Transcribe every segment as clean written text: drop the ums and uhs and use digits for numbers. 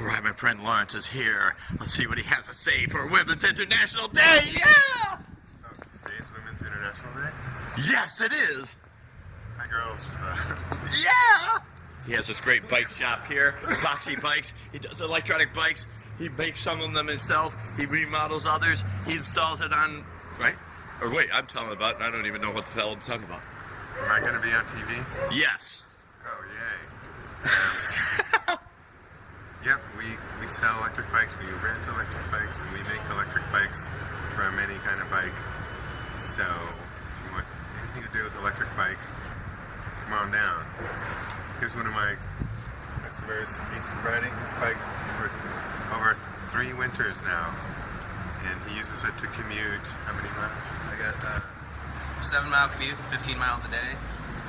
Alright, my friend Lawrence is here. Let's see what he has to say for Women's International Day! Yeah! Oh, today's Women's International Day? Yes, it is! Hi, girls. Yeah! He has this great bike shop here, Boxy Bikes. He does electronic bikes. He makes some of them himself. He remodels others. He installs it on, right? Or wait, I'm telling about it and I don't even know what the hell I'm talking about. Am I going to be on TV? Yes. Oh, yay. Yep, we sell electric bikes, we rent electric bikes, and we make electric bikes from any kind of bike. So, if you want anything to do with electric bike, come on down. Here's one of my customers. He's riding his bike for over 3 winters now, and he uses it to commute. How many miles? I got 7-mile commute, 15 miles a day.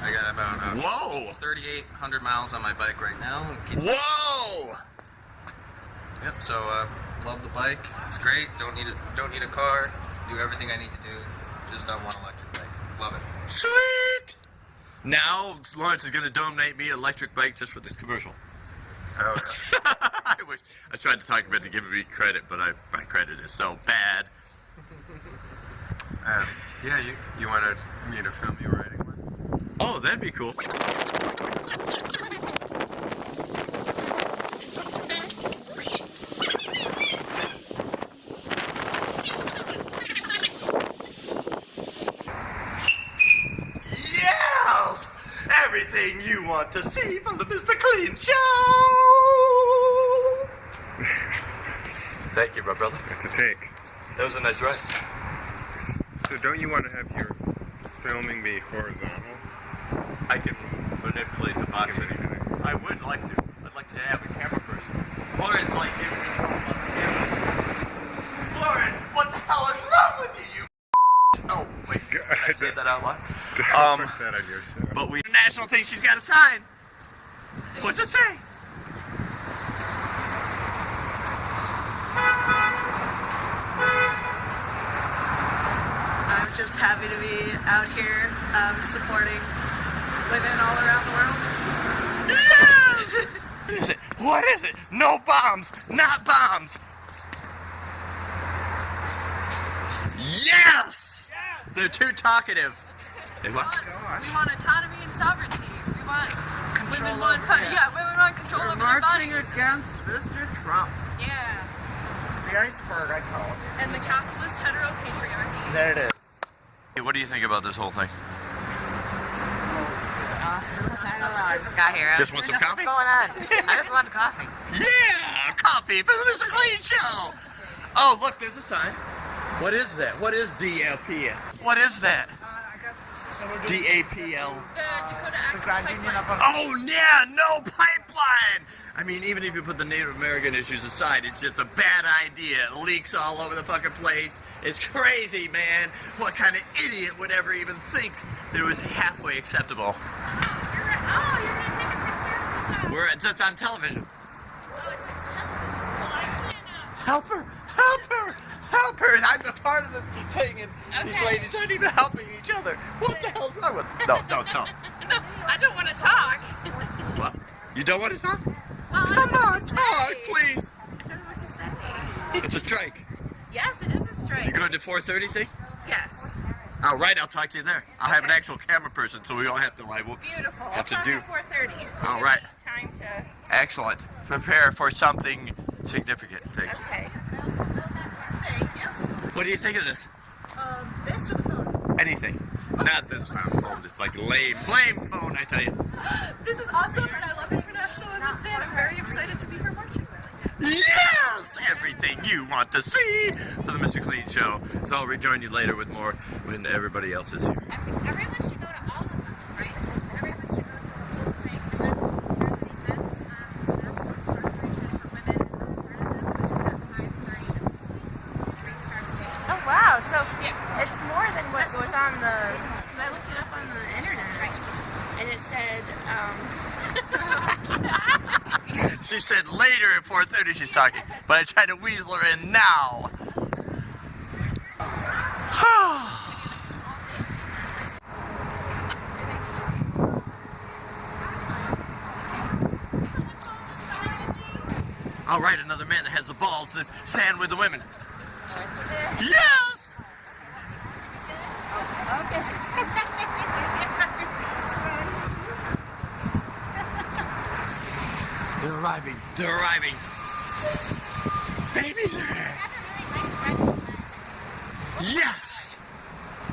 I got about Whoa! 3,800 miles on my bike right now. Whoa! Yep. So love the bike. It's great. Don't need a car. Do everything I need to do. Just on one electric bike. Love it. Sweet! Now Lawrence is going to donate me an electric bike just for this commercial. Oh, I wish I tried to talk him into giving me credit, but my credit is so bad. yeah, you wanted me to film you riding one? Oh, that'd be cool. Yes! Everything you want to see from the Mr. Clean Show! Thank you, my brother. It's a take. That was a nice ride. So don't you want to have your filming be horizontal? I can manipulate the box anything. I would like to. I'd like to have a camera person. Lauren's like in control of the camera. Lauren, what the hell is wrong with you? Oh, wait. Did I say that out loud? Don't put that on your show. But we national thing she's got to sign. What's it say? I'm just happy to be out here supporting women all around the world. What is it? What is it? No bombs. Not bombs. Yes! They're too talkative. They want. We want autonomy and sovereignty. We want Control women want women want control over their marching bodies. against Mr. Trump. Yeah. The iceberg, I call it. And the capitalist heteropatriarchy. There it is. Hey, what do you think about this whole thing? I don't know. I just got here. Just want some coffee? What's going on? I just want coffee. Yeah, coffee for the Mr. Clean Show. Oh, look, there's a sign. What is that? What is DLP? What is that? DAPL. The Dakota Access Pipeline. Oh yeah, no pipeline. I mean, even if you put the Native American issues aside, it's just a bad idea. It leaks all over the fucking place. It's crazy, man. What kind of idiot would ever even think that it was halfway acceptable? You're gonna take a picture? We're just on television. Oh, it's television. Well, I can, Help her! Help her! Help her! And I'm a part of the thing, and these Okay. ladies aren't even helping each other. What the hell's wrong with them? No, don't tell. No, I don't want to talk. What? You don't want to talk? Well, I Come don't know on, what to talk, say. please. I don't know what to say. It's a strike. Yes, it is a You strike. going to 4:30 thing? Yes. All right, I'll talk to you there. I'll have an actual camera person, so we don't have to like. Beautiful. Have to I'll do- talk at 4:30. All Give right. me Time to. Excellent. Prepare for something significant. Thank you. Okay. Thank you. What do you think of this? This or the phone? Anything. Not this phone. It's like lame phone, I tell you. This is awesome, and I love International Women's Day, and I'm very excited to be here marching with you. Yes! Everything you want to see for the Mr. Clean Show. So I'll rejoin you later with more when everybody else is here. Everyone should go to all of them, right? Everyone should go to the whole thing. And then there's an event that's incarceration for women and alternatives, which is at 5:30 in the space, 3-star space. Oh wow! So it's more than what goes on the. Because I looked it up on the internet, and it said. She said later at 4:30 she's talking, but I tried to weasel her in now. All right, another man that has the balls to stand with the women. Yes! They're arriving. They're arriving. Babies are here. Yes!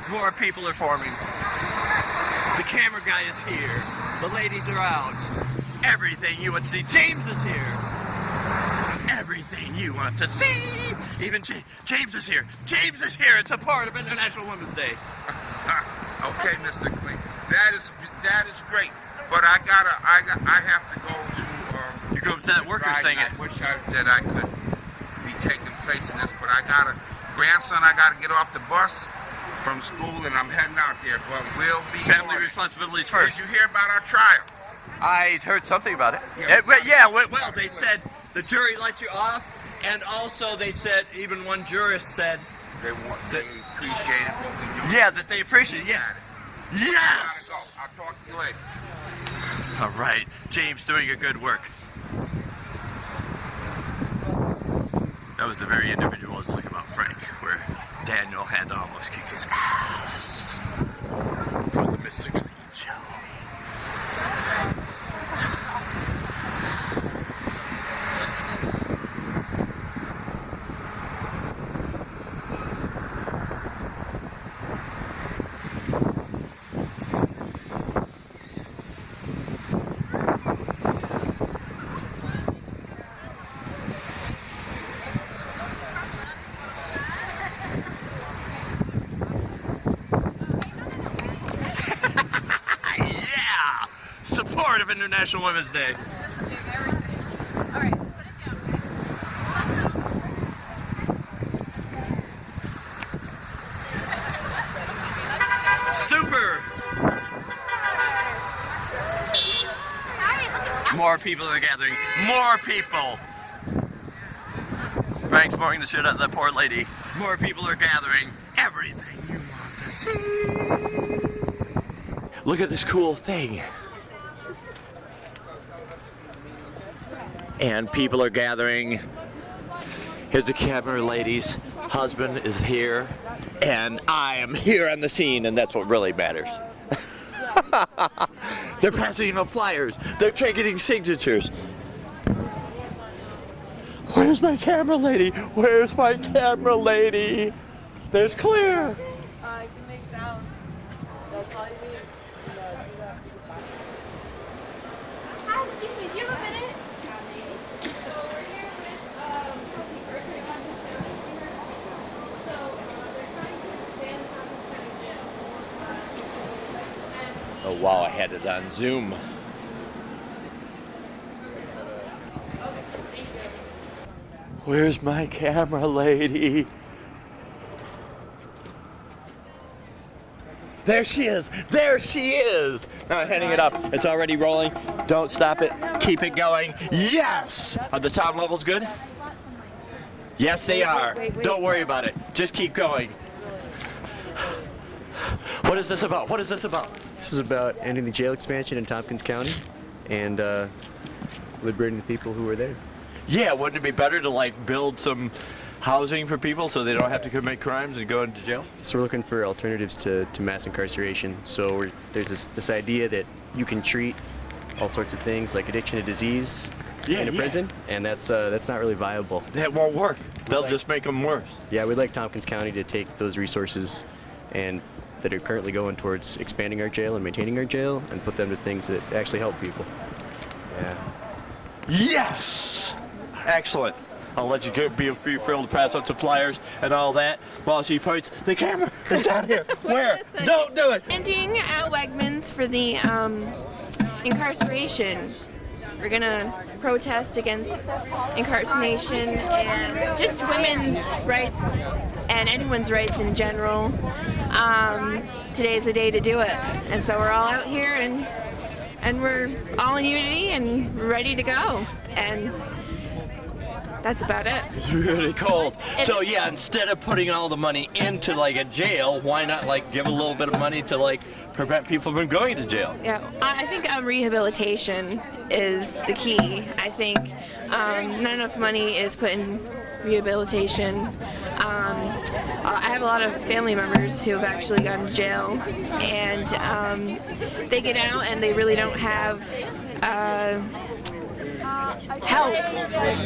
More people are forming. The camera guy is here. The ladies are out. Everything you would see. James is here. Everything you want to see. Even James is here. James is here. It's a part of International Women's Day. Okay, Mr. Clean. That is great. But I have to go to. You go to that workers thing. I wish that I could be taking place in this, but I got a grandson. I got to get off the bus from school, and I'm heading out there. But we'll be Family responsibilities first. Did you hear about our trial? I heard something about it. Well, they said the jury let you off, and also they said, even one jurist said, They appreciated what we do. yeah, that they appreciate it. Yeah. I gotta Yes! go. I'll talk to you later. All right, James doing a good work. That was the very individual I was talking about, Frank, where Daniel had to almost kick his ass for the Mr. Clean show. Support of International Women's Day. Super! More people are gathering. More people! Frank's boring the shit out of that poor lady. More people are gathering. Everything you want to see. Look at this cool thing. And people are gathering. Here's the camera lady's husband is here, and I am here on the scene, and that's what really matters. They're passing out flyers. They're taking signatures. Where's my camera lady? Where's my camera lady? There's Claire. I can make sound. That's all you need. Hi, excuse me, do you have a minute? Oh wow, I had it on Zoom. Where's my camera lady? There she is! There she is! Now I'm handing it up. It's already rolling. Don't stop it. Keep it going. Yes! Are the sound levels good? Yes, they are. Don't worry about it. Just keep going. What is this about? What is this about? This is about ending the jail expansion in Tompkins County and liberating the people who are there. Yeah, wouldn't it be better to like build some housing for people so they don't have to commit crimes and go into jail? So we're looking for alternatives to mass incarceration. So there's this idea that you can treat all sorts of things like addiction to disease in a prison, and that's not really viable. That won't work. They'll just make them worse. Yeah, we'd like Tompkins County to take those resources and that are currently going towards expanding our jail and maintaining our jail and put them to things that actually help people. Yeah. Yes! Excellent. I'll let you be free to pass out some flyers and all that while she points. The camera is down here. Where? Don't do it. Standing at Wegmans for the incarceration. We're gonna protest against incarceration and just women's rights and anyone's rights in general. Today's the day to do it, and so we're all out here and we're all in unity and ready to go. And that's about it. It's really cold. So yeah, instead of putting all the money into like a jail, why not like give a little bit of money to like prevent people from going to jail. Yeah, I think rehabilitation is the key. I think not enough money is put in rehabilitation. I have a lot of family members who have actually gone to jail, and they get out and they really don't have help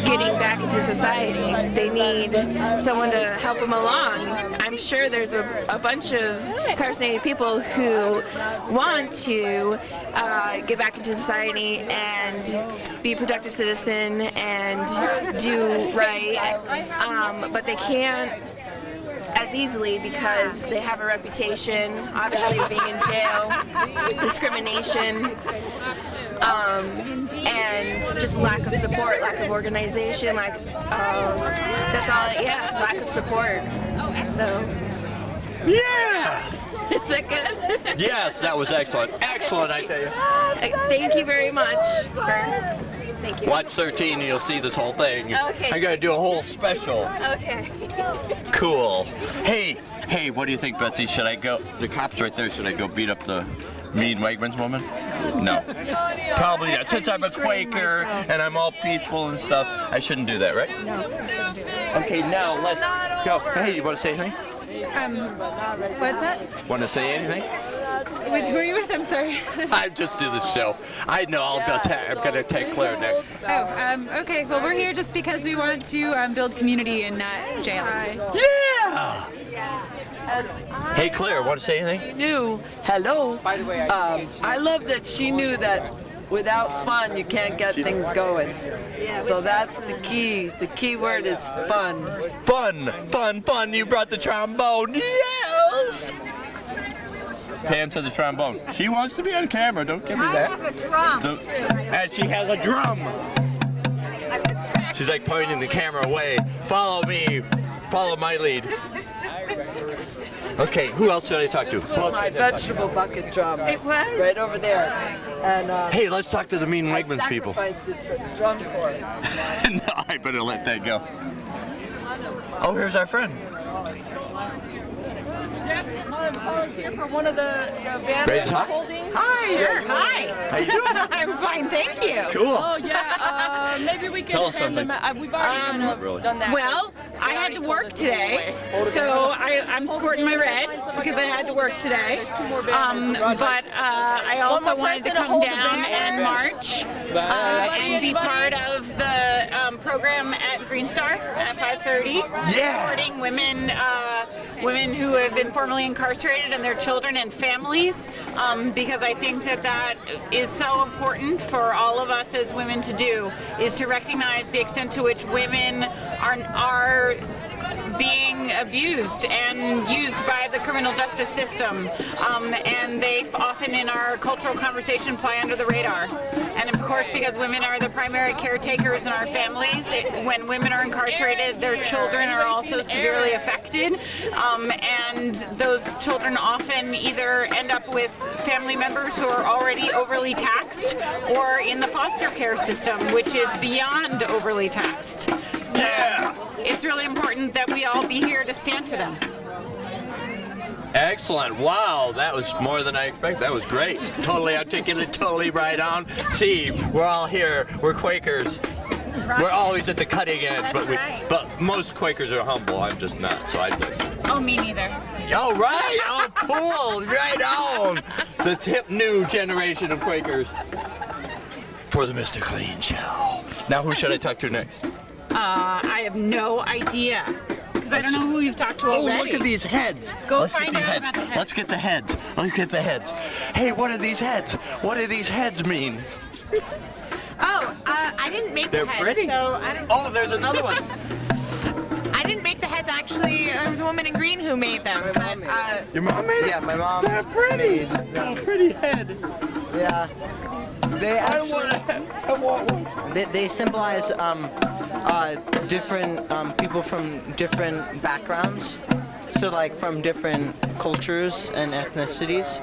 getting back into society. They need someone to help them along. I'm sure there's a bunch of incarcerated people who want to get back into society and be a productive citizen and do right, but they can't as easily because they have a reputation, obviously, of being in jail, discrimination, and just lack of support, lack of organization, that's all, lack of support. So, Yeah! is that good? Yes, that was excellent. Excellent, I tell you. Thank you very much. Thank you. Watch 13 and you'll see this whole thing. Okay. I'm gonna do a whole special. Okay. Cool. Hey, what do you think, Betsy? Should I go? The cop's right there. Should I go beat up the mean Wegmans woman? No. Probably not. Since I'm a Quaker and I'm all peaceful and stuff, I shouldn't do that, right? No. Okay, now let's go. Hey, you want to say anything? What's that? Want to say anything? Who are you with? I'm sorry. I just do the show. I know I'm gonna attack Claire next. Okay. Well, we're here just because we want to build community in jails. Yeah! Hey, Claire, want to say anything? Hello. By the way, I love that she knew that without fun you can't get things going. So that's the key. The key word is fun. Fun. You brought the trombone. Yes! Pan to the trombone. She wants to be on camera. Don't give me that. I have a drum. And she has a drum. She's like pointing the camera away. Follow me. Follow my lead. Okay, who else should I talk to? My vegetable bucket drum. It was Right over there. And Hey, let's talk to the mean Wegmans people. sacrificed it for the drum corps. No, I better let that go. Oh, here's our friend. Volunteer for one of the banners. Ready to talk? Hi. Sure. Hi. How you doing? I'm fine, thank you. Cool. Oh yeah, maybe we can Tell us hand something. them. We've already done that. Well, I had to work today, so I'm sporting my red because I had to work today. But I also wanted to come down and march and be part of the program at Green Star at 5:30. Yeah. Supporting women who have been formerly incarcerated and their children and families, because I think that is so important for all of us as women to do, is to recognize the extent to which women are being abused and used by the criminal justice system, and they often in our cultural conversation fly under the radar. And of course, because women are the primary caretakers in our families, when women are incarcerated, their children are also severely affected, and those children often either end up with family members who are already overly taxed or in the foster care system, which is beyond overly taxed. Yeah. It's really important that we all be here to stand for them. Excellent. Wow, that was more than I expected. That was great. Totally articulate, totally right on. See, we're all here. We're Quakers. We're always at the cutting edge, but most Quakers are humble. I'm just not, so I just. Oh, me neither. Oh, right. Oh, cool. Right on. The hip new generation of Quakers. For the Mr. Clean Show. Now, who should I talk to next? I have no idea. Because I don't know who you've talked to already. Oh, look at these heads. Let's find out about the heads. Let's get the heads. Let's get the heads. Hey, what are these heads? What do these heads mean? Oh, I didn't make They're the heads, pretty. so I don't. Oh, there's another one. I didn't make the heads. Actually, there was a woman in green who made them. But, Your mom made it? Yeah, my mom. They're pretty. Oh, pretty head. Yeah. They actually, I want one. they symbolize different people from different backgrounds. So like from different cultures and ethnicities.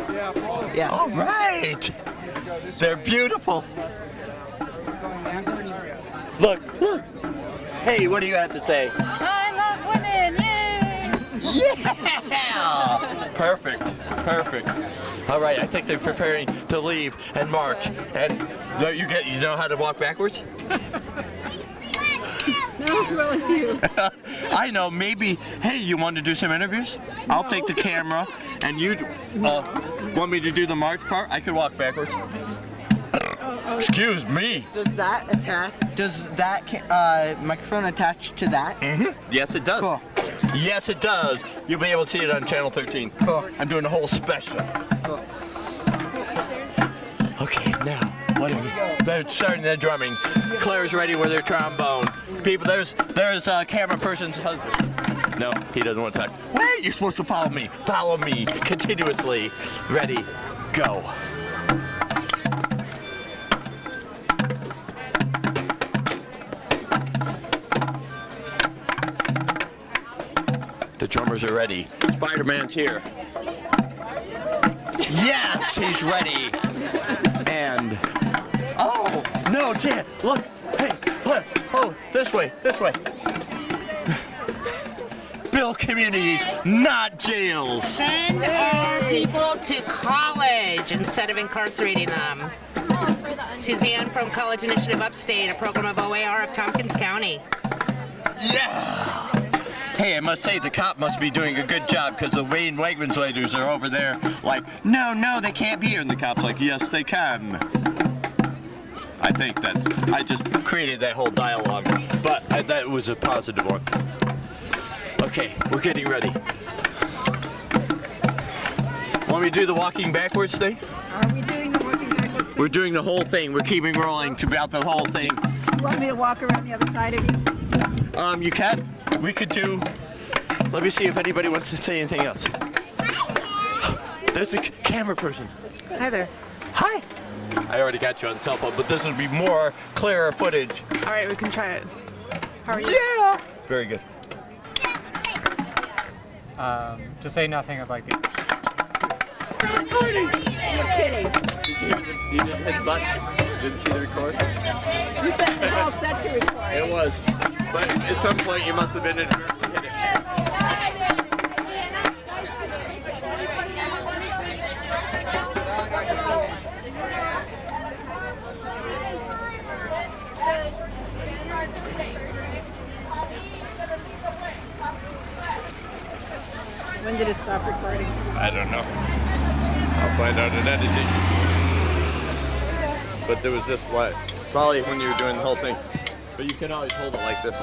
Yeah. All right. They're beautiful. Look. Hey, what do you have to say? I love women. Yay! Yeah. Yeah! Perfect. Perfect. All right, I think they're preparing to leave and march. And you know how to walk backwards? Not as well as you. I know, maybe, hey, you want to do some interviews? No. I'll take the camera, and you want me to do the march part? I could walk backwards. Excuse me. Does that microphone attach to that? Mm-hmm. Yes, it does. Cool. Yes, it does. You'll be able to see it on Channel 13. Cool. I'm doing a whole special. Cool. Okay, now, what are we? They're starting their drumming. Claire's ready with her trombone. People, there's camera person's husband. No, he doesn't want to talk. Wait, you're supposed to follow me. Follow me continuously. Ready, go. The drummers are ready. Spider-Man's here. Yes, he's ready. And, oh, no, Jan, look, hey, look, oh, this way. Build communities, not jails. Send our people to college instead of incarcerating them. Suzanne from College Initiative Upstate, a program of OAR of Tompkins County. Yeah! Hey, I must say the cop must be doing a good job because the Wayne Wegmans leaders are over there like, no, they can't be here. And the cop's like, yes, they can. I think I just created that whole dialogue, but that was a positive one. Okay, we're getting ready. Want me to do the walking backwards thing? Are we doing the walking backwards thing? We're doing the whole thing. We're keeping rolling throughout the whole thing. You want me to walk around the other side of you? You can. We could do, let me see if anybody wants to say anything else. There's a camera person. Hi there. Hi. I already got you on cell phone, but this would be more clearer footage. All right, we can try it. How are you? Yeah. Very good. To say nothing of like the... You're kidding. You didn't hit the button? Didn't see the record? You said it was all set to record. It was. But at some point you must have been inadvertently hit it. When did it stop recording? I don't know. I'll find out in editing. But there was this what? Probably when you were doing the whole thing. But you can always hold it like this.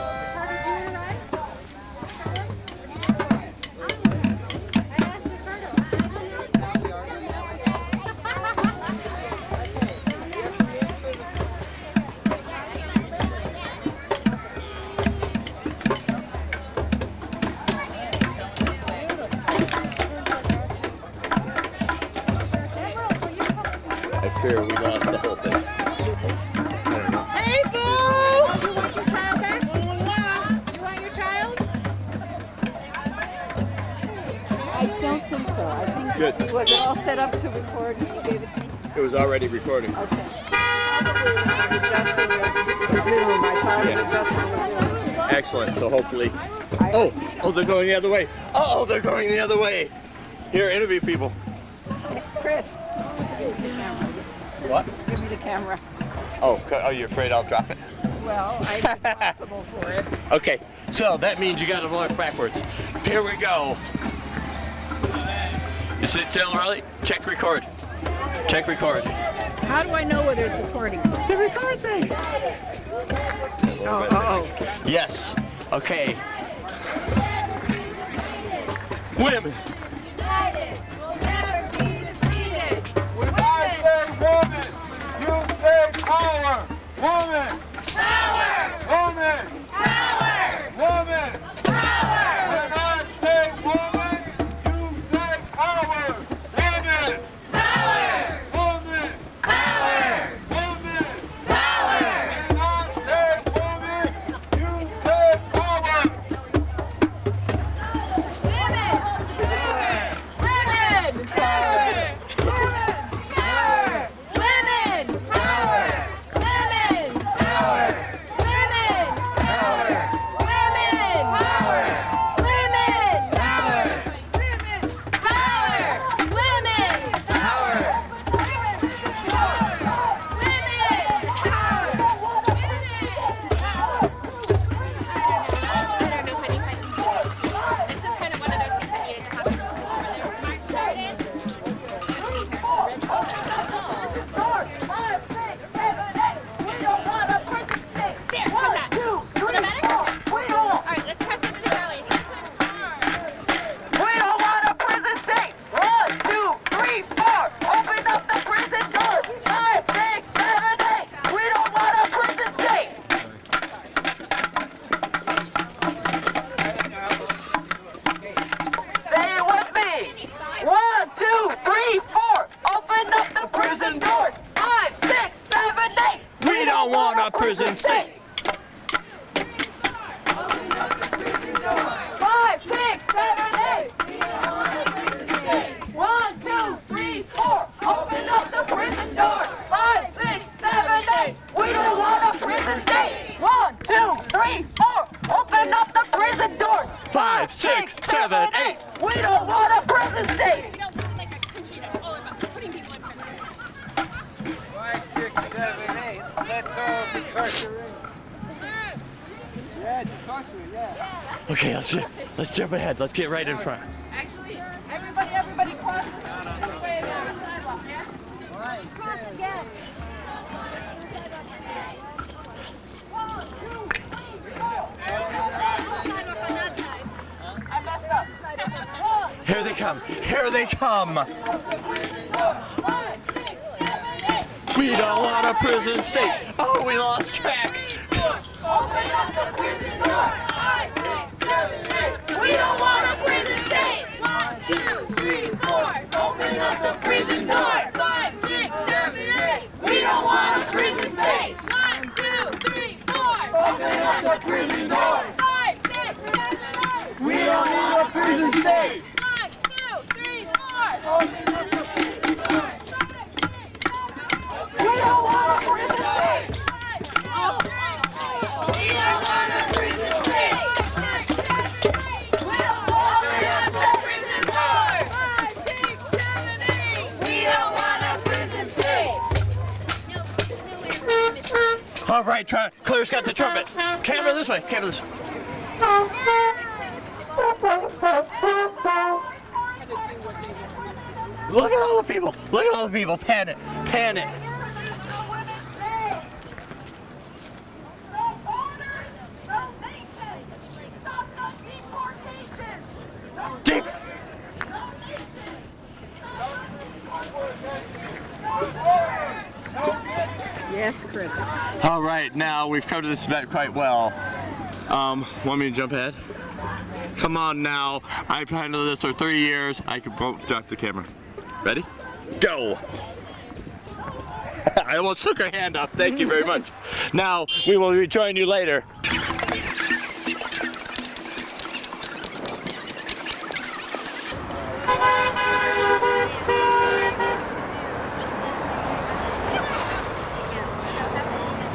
I fear we lost the whole thing. I don't know. Hey, Boo! You want your child back? You want your child? I don't think so. I think Good. Was it all set up to record when you gave it to me? It was already recording. Okay. Adjusting the Zoom. I thought it was adjusting the Zoom. Excellent. So hopefully. Oh, they're going the other way. Oh, they're going the other way. Here, interview people. Chris, give me the camera. What? Give me the camera. Oh, are you afraid I'll drop it? Well, I'm responsible for it. Okay, so that means you gotta walk backwards. Here we go. Is it still early? Check record. Check record. How do I know whether it's recording? The record thing. Oh. Yes. Okay. Women. When I say woman, you say power. Woman. Power. Woman. Power. Woman. Power. When I say woman, you say power. Woman. Power. Woman. Power. Woman. Power. When I say woman, you say power. Women! Power! Women! Power! Women! Power! Women! prison state. 5, 6, 7, 8. 1, 2, 3, 4. Open up the prison doors. 5, 6, 7, 8. We don't want a prison state. 1, 2, 3, 4. Open up the prison doors. 5, 6, 7, 8. We don't want a prison state. 5, 6, 7, 8. Let's all decarcerate. Yeah, decarcerate, yeah. Okay, let's jump ahead. Let's get right in front. Actually, everybody cross this way down the sidewalk, yeah? Cross again. 1, 2, 3, 4. I messed up. Here they come. Here they come. 5, 6, 7, 8. We don't want a prison state. Oh, we lost track. Open up the prison door. 5, 6, 7, 8. We don't want a prison state. 1, 2, 3, 4. Open up the prison door. 5, 6, 7, 8. We don't want a prison state. 1, 2, 3, 4. Open up the prison door. 5, 6, 7, 8. We don't need a prison state. 1, 2, 3, 4. Open up the prison door. 5, 6, 7, 8. We don't want a prison state. We don't want a prison state. 5, 6, 7, 8. We don't want the prison door. 5, 6, 7, 8. We don't want a prison state. All right, Claire's got the trumpet. Camera this way. Camera this way. Look at all the people. Look at all the people. Pan it. Pan it. Deep. Yes, Chris. All right, now we've covered this event quite well. Want me to jump ahead? Come on now. I've handled this for 3 years. I can duck the camera. Ready? Go. I almost took her hand up. Thank you very much. Now, we will rejoin you later.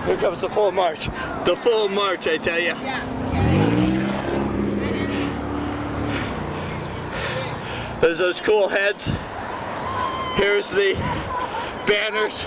Here comes the full march. The full march, I tell you. There's those cool heads. Here's the banners.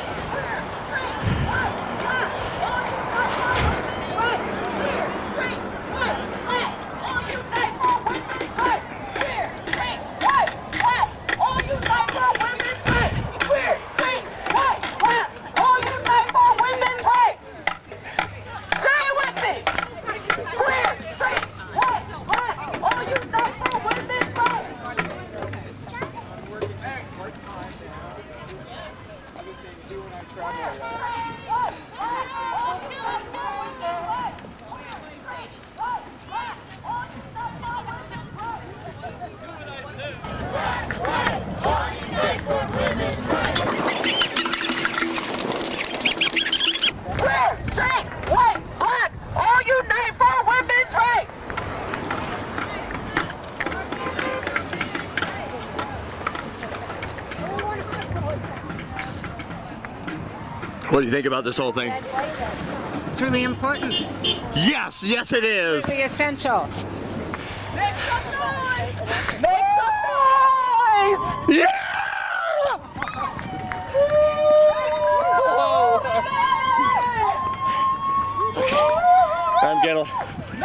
What do you think about this whole thing? It's really important. Yes, yes it is. Really essential. Make some noise! Make some noise! Yeah! I'm gonna.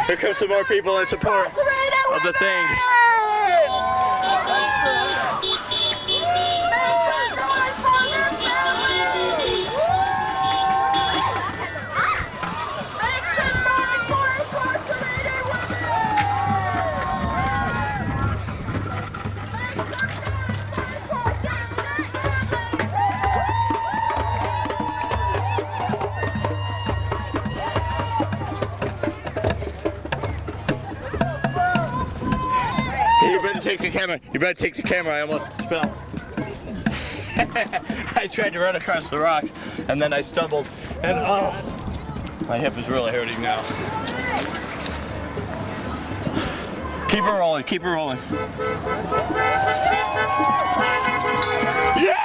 Here comes some more people in support of the thing. You better take the camera. You better take the camera. I almost fell. I tried to run across the rocks, and then I stumbled, and oh. My hip is really hurting now. Keep her rolling, keep her rolling. Yeah!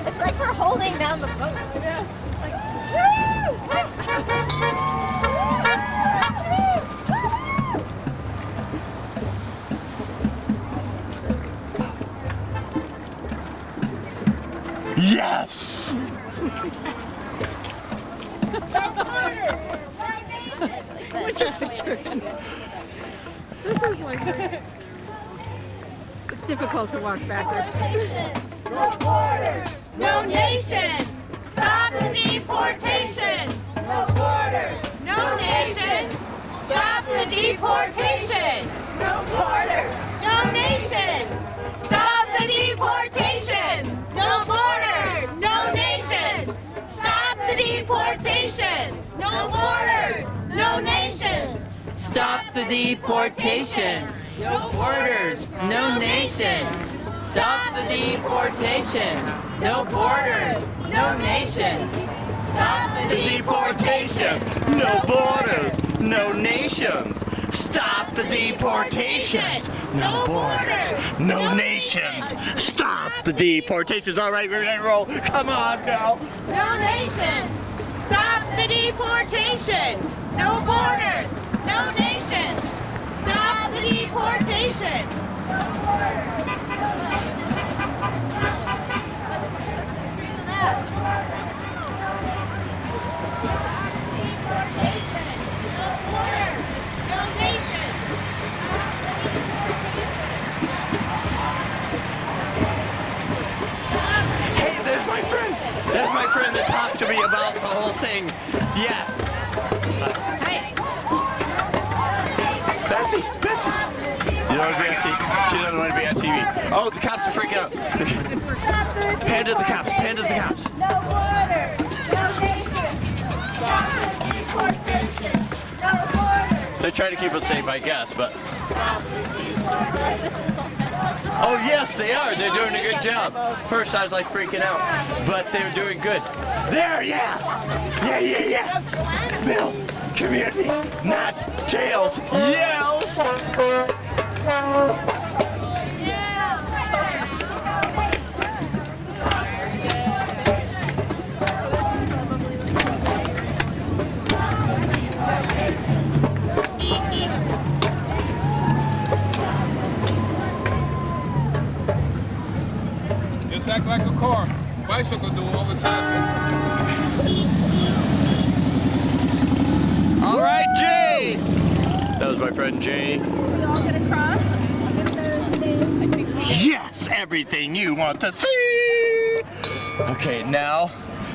It's like we're holding down the boat. Yes! This is like it's difficult to walk backwards. No borders, no nations. Stop the deportation. No borders, no nations. Stop the deportation. No borders, no nations. Stop the deportation. No borders, no nations. Stop the deportation. No borders, no nations. Stop the deportation. No borders, no nation. Stop the deportation. No borders, no nations. Stop the deportation. No borders, no nations. Stop the deportations. No borders, no nations. Stop the deportations. All right, we're ready to roll. Come on now. No nations. Stop the deportation. No borders, no nations. Stop the deportation. No borders, no nations. Hey, there's my friend. There's my friend that talked to me about the whole thing. Yes. Hey. Betsy, Betsy. You don't want to be on TV? She doesn't want to be on TV. Oh, the cops are freaking out. Hand it the cops. Hand it the cops. No borders, no nations. Stop the deportation. No borders. They try to keep us safe, I guess, but. Oh yes, they are. They're doing a good job. First, I was like freaking out, but they're doing good. There, yeah, yeah. Bill, community, not tails. Yells. Just act like a car. Bicycle do all the time. All right, Jay. That was my friend Jay. So all gonna cross. Yes, everything you want to see. Okay, now,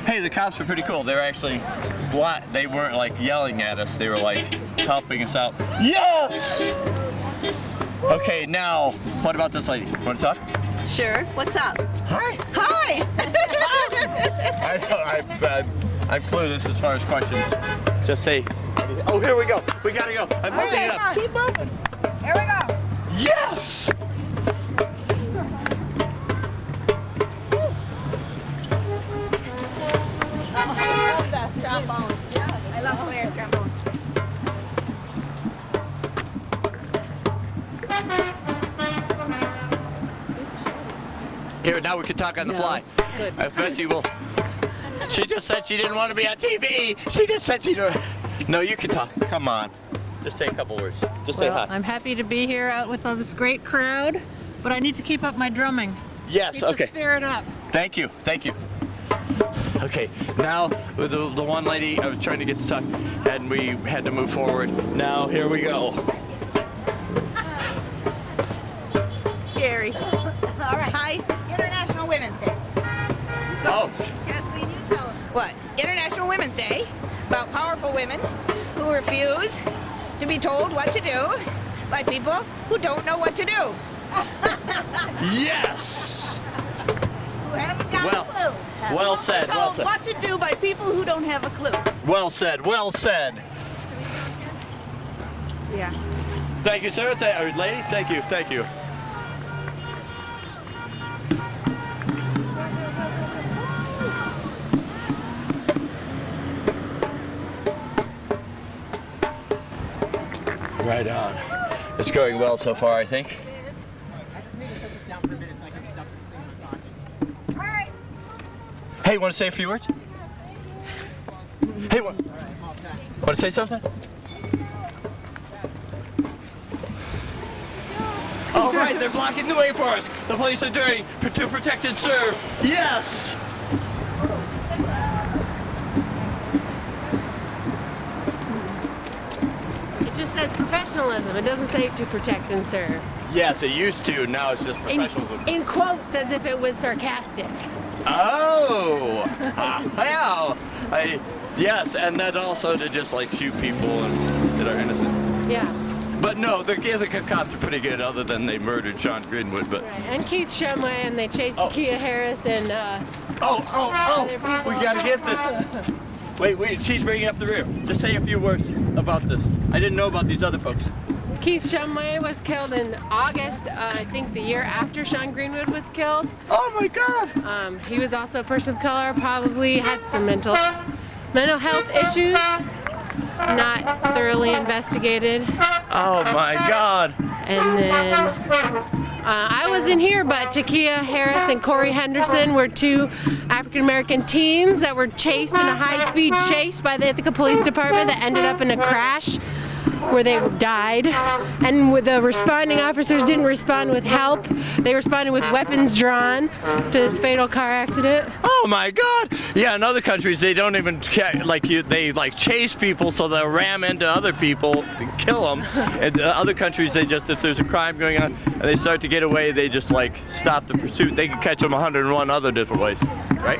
hey, the cops are pretty cool. They're actually they weren't like yelling at us. They were like helping us out. Yes. Okay, now, what about this lady? Want to talk? Sure. What's up? Hi. Hi. I'm clueless as far as questions. Just say, oh, here we go. We gotta go. I'm moving it up. Keep moving. Here we go. Yes! The trombone. I love Claire's trombone. Here, now we can talk on the fly. Good. I bet you will. She just said she didn't want to be on TV. She just said she didn't. No, you can talk. Come on. Just say a couple words. Just say hi. I'm happy to be here out with all this great crowd, but I need to keep up my drumming. Yes, Keep okay. the spirit up. Thank you, thank you. Okay, now with the one lady I was trying to get to talk, and we had to move forward. Now here we go. Scary. All right. Hi. International Women's Day. Oh. Kathleen, you tell them. What? International Women's Day, about powerful women who refuse to be told what to do by people who don't know what to do. Yes! Who haven't got a clue. Well said, well Told said. what to do by people who don't have a clue. Well said, well said. Yeah. Thank you, sir. Ladies, thank you. Thank you. Right on. It's going well so far, I think. I just need to set this down for a minute so I can stop this thing I'm talking. Hey, want to say a few words? Hey, want to say something? All right, they're blocking the way for us. The police are doing to protect and serve. Yes! It just says professionalism. It doesn't say to protect and serve. Yes, it used to. Now it's just professionalism. In quotes, as if it was sarcastic. Oh! Wow! Yes, and then also to just like shoot people that are innocent. Yeah. But no, the Ithaca cops are pretty good, other than they murdered Sean Greenwood. But Right. And Keith Shumway, and they chased Takia Harris and. We gotta get this. Wait, she's bringing up the rear. Just say a few words about this. I didn't know about these other folks. Keith Shumway was killed in August, I think the year after Sean Greenwood was killed. Oh my God! He was also a person of color, probably had some mental health issues, not thoroughly investigated. Oh my God! And then I wasn't here, but Takia Harris and Corey Henderson were two African American teens that were chased in a high-speed chase by the Ithaca Police Department that ended up in a crash where they died, and the responding officers didn't respond with help. They responded with weapons drawn to this fatal car accident. Oh my God! Yeah, in other countries they don't even they chase people so they'll ram into other people to kill them. In other countries they just, if there's a crime going on and they start to get away, they just stop the pursuit. They can catch them 101 other different ways, right?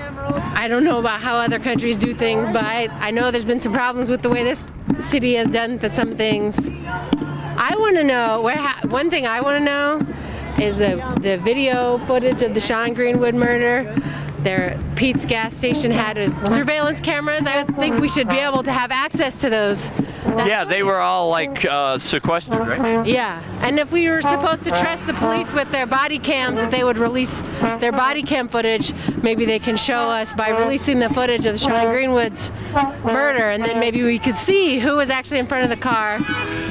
I don't know about how other countries do things, but I know there's been some problems with the way this city has done some things. I want to know, one thing I want to know is the video footage of the Sean Greenwood murder. Pete's gas station had surveillance cameras. I think we should be able to have access to those. Yeah, they were all sequestered, right? Yeah, and if we were supposed to trust the police with their body cams, that they would release their body cam footage, maybe they can show us by releasing the footage of Sean Greenwood's murder, and then maybe we could see who was actually in front of the car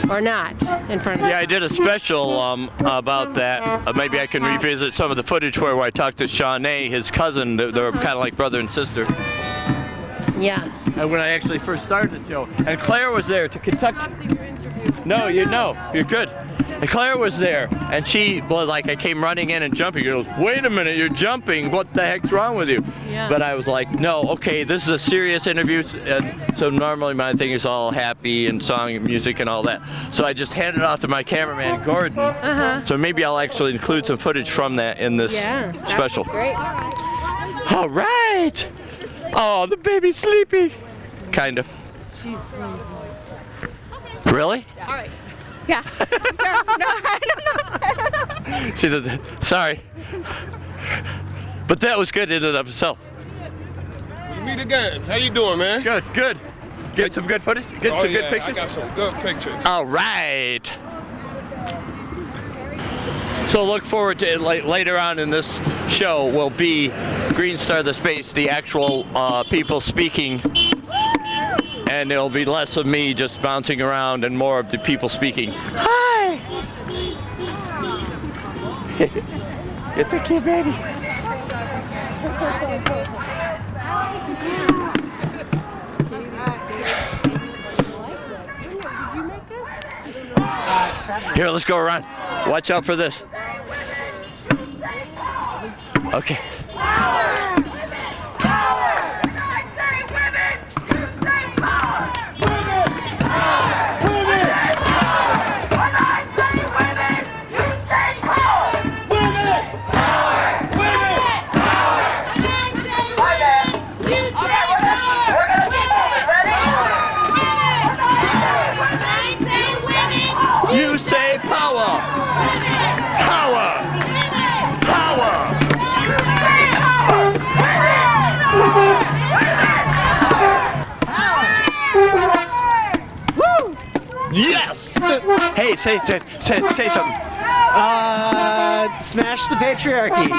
or not in front of Yeah, I did a special about that. Maybe I can revisit some of the footage where I talked to Shawnee, his cousin. They were kind of like brother and sister. Yeah. And when I actually first started the show, and Claire was there to conduct. No, you're good. And Claire was there, and she, I came running in and jumping. She goes, "Wait a minute, you're jumping. What the heck's wrong with you?" Yeah. But I was like, "No, okay, this is a serious interview." And so normally my thing is all happy and song and music and all that. So I just handed it off to my cameraman, Gordon. So maybe I'll actually include some footage from that in this special. Great. All right. Oh, the baby's sleepy. Kind of. She's sleepy. Really? All right. Yeah. No. She doesn't. Sorry. But that was good in and of itself. We meet again. How you doing, man? Good. Get some good footage? Get some good pictures? I got some good pictures. All right. So look forward to it later on in this show will be Green Star the Space, the actual people speaking. And it'll be less of me just bouncing around and more of the people speaking. Hi! Get the kid, baby. Here, let's go around. Watch out for this. Okay. You say power! Power! Power! Say something. Smash the patriarchy.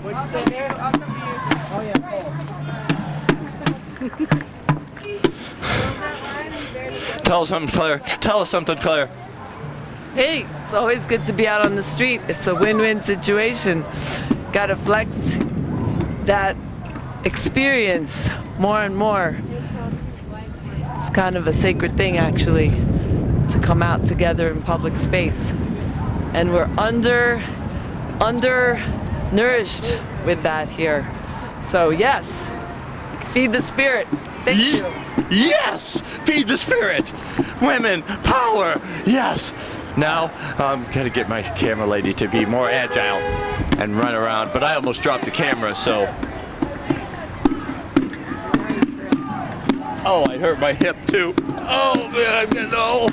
What'd you say there? Oh yeah. Tell us something, Claire. Tell us something, Claire. Hey, it's always good to be out on the street. It's a win-win situation. Gotta flex that experience more and more. It's kind of a sacred thing, actually, to come out together in public space. And we're undernourished with that here. So yes, feed the spirit. Thank you. Yes! Feed the spirit! Women, power! Yes! Now, I'm gonna get my camera lady to be more agile and run around, but I almost dropped the camera, so... Oh, I hurt my hip too. Oh, man, I'm getting old.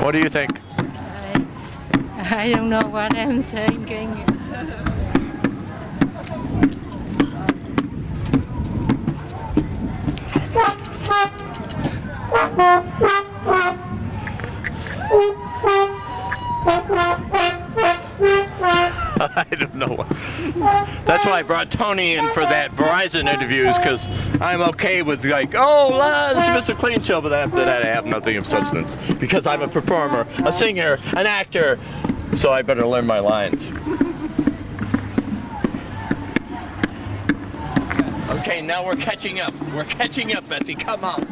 What do you think? I don't know what I'm thinking. I don't know. That's why I brought Tony in for that Verizon interviews, because I'm okay with like, oh, this is Mr. Clean Show, but after that I have nothing of substance, because I'm a performer, a singer, an actor, so I better learn my lines. Okay, now we're catching up. We're catching up, Betsy. Come on.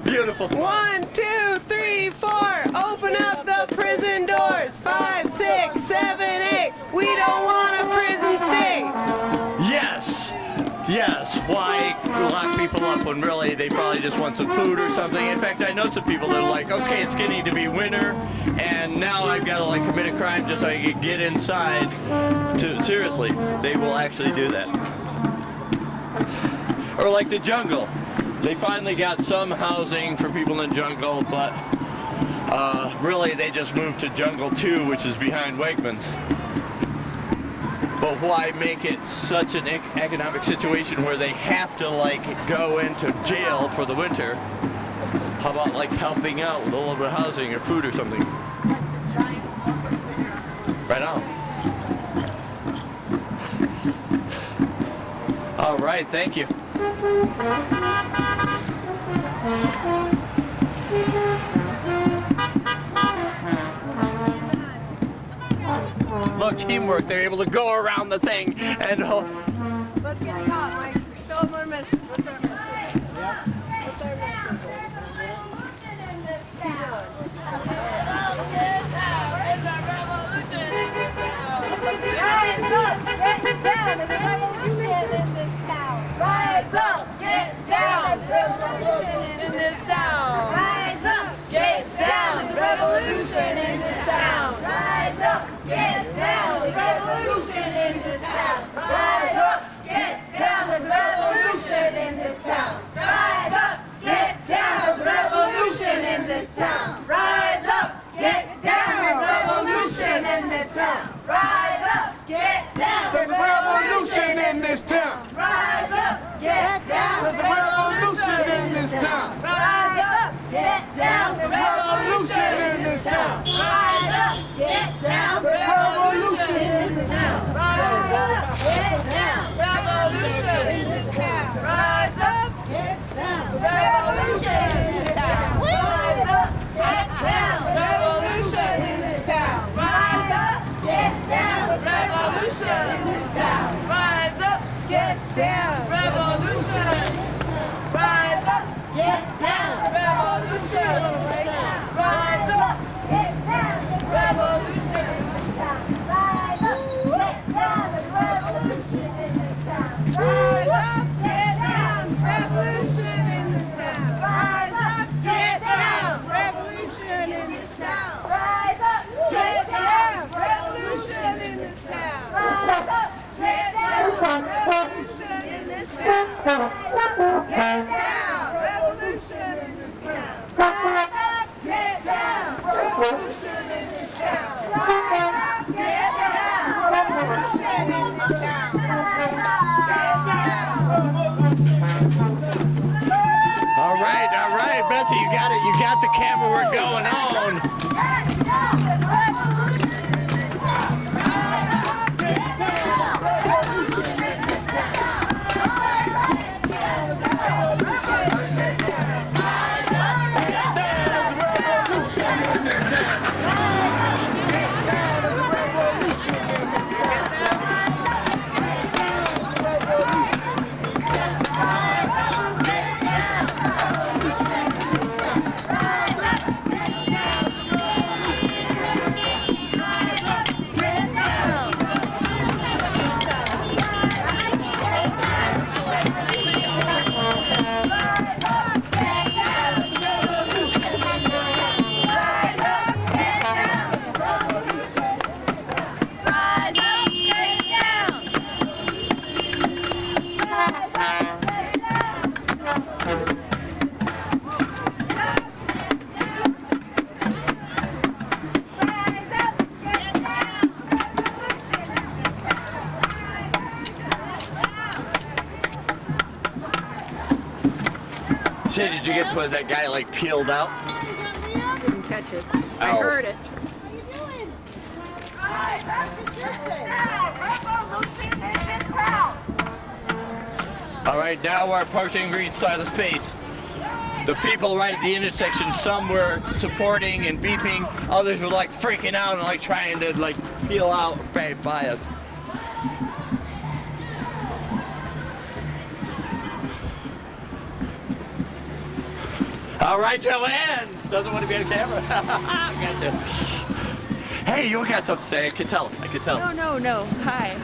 Beautiful. 1, 2, 3, 4. Open up the prison doors. 5, 6, 7, 8. We don't want a prison state. Yes. Yes. Why lock people up when really they probably just want some food or something? In fact, I know some people that are like, okay, it's getting to be winter, and now I've got to like commit a crime just so I can get inside. Seriously, they will actually do that. Or like the jungle. They finally got some housing for people in jungle, but really they just moved to Jungle 2, which is behind Wegmans. But why make it such an economic situation where they have to like go into jail for the winter? How about like helping out with a little bit of housing or food or something? Right on. All right, thank you. Look, teamwork. They're able to go around the thing and... Let's get a cop, Mike. Show them our message. What's our message? Yeah. What's our message? Rise up, get down, there's a revolution in this town. Rise up, get down, there's a revolution in this town. Rise up, get down, there's a revolution in this town. Rise up, get down, there's a revolution in this town. Rise up, get down, there's a revolution in this town. Rise up, get down, there's a revolution in this town. Rise up, get down, there's a revolution in this town. Rise up, get down, there's a revolution in this town. Rise up, get down, there's a revolution in this town. Rise up, get down, there's a revolution in this town. Rise up, get down, there's a revolution in this town. Rise up, get down, revolution in this town. Rise up, get down, revolution in this town. Rise up, get down, revolution in this town. Rise up, get down, revolution in this town. Rise up, get down, revolution Get down! Revolution in this town! Rise up, get down! Revolution in this town! Rise up, get down! Revolution in this town! All right, Betsy, you got it. You got the camera. We're going on. Say, did you get to that guy like peeled out? Didn't catch it. I Ow. heard it. All right, now we're approaching green side of space. The people right at the intersection, some were supporting and beeping, others were like freaking out and like trying to like peel out by us. All right, Joanne doesn't want to be on camera. Gotcha. Hey, you got something to say? I can tell. I can tell. No. Hi.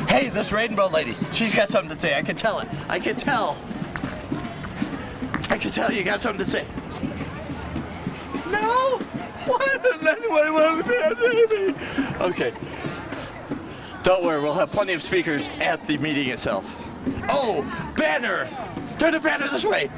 Hey, this rainbow lady. She's got something to say. I can tell it. I can tell. I can tell you got something to say. No. Why doesn't anyone want to be on TV? Okay. Don't worry, we'll have plenty of speakers at the meeting itself. Oh, banner! Turn the banner this way.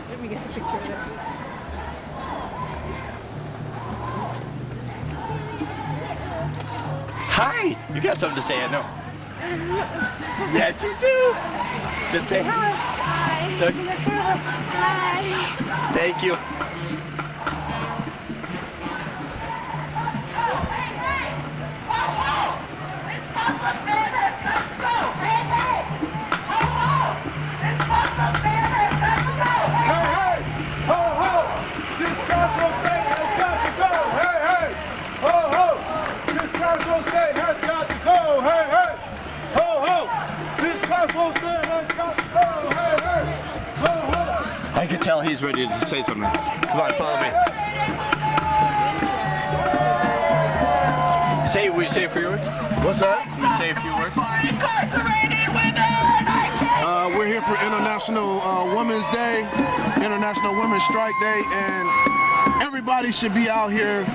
Let me get the picture of it. Hi! You got something to say, I know. Yes, you do. Just say hi. Hi. Hi. Thank you. I can tell he's ready to say something. Come on, follow me. Will you say a few words? What's that? Will you say a few words? We're here for International Women's Day, International Women's Strike Day, and everybody should be out here.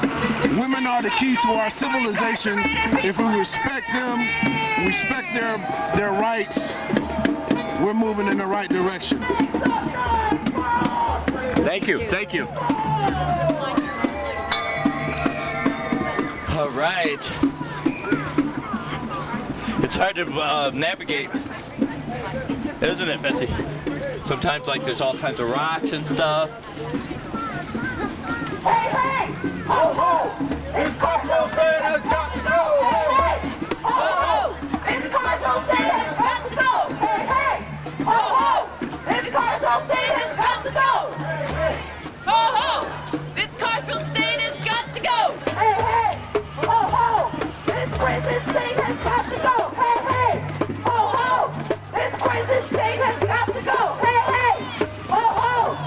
Women are the key to our civilization. If we respect them, respect their rights, we're moving in the right direction. Thank you. Thank you. All right. It's hard to navigate, isn't it, Betsy? Sometimes, like, there's all kinds of rocks and stuff. Hey, hey! Ho, ho! This Crossroads Day has got to go! Hey, hey! Ho, ho! This Crossroads Day has got to go! Hey, hey! Ho, ho! This Crossroads Day has got to go! Hey, hey! Ho, ho! This Crossroads Day has got to go! Hey, hey! Ho, ho! This prison state has got to go! Hey, hey! Ho, ho! This prison state has got to go! Hey, hey! Ho, ho!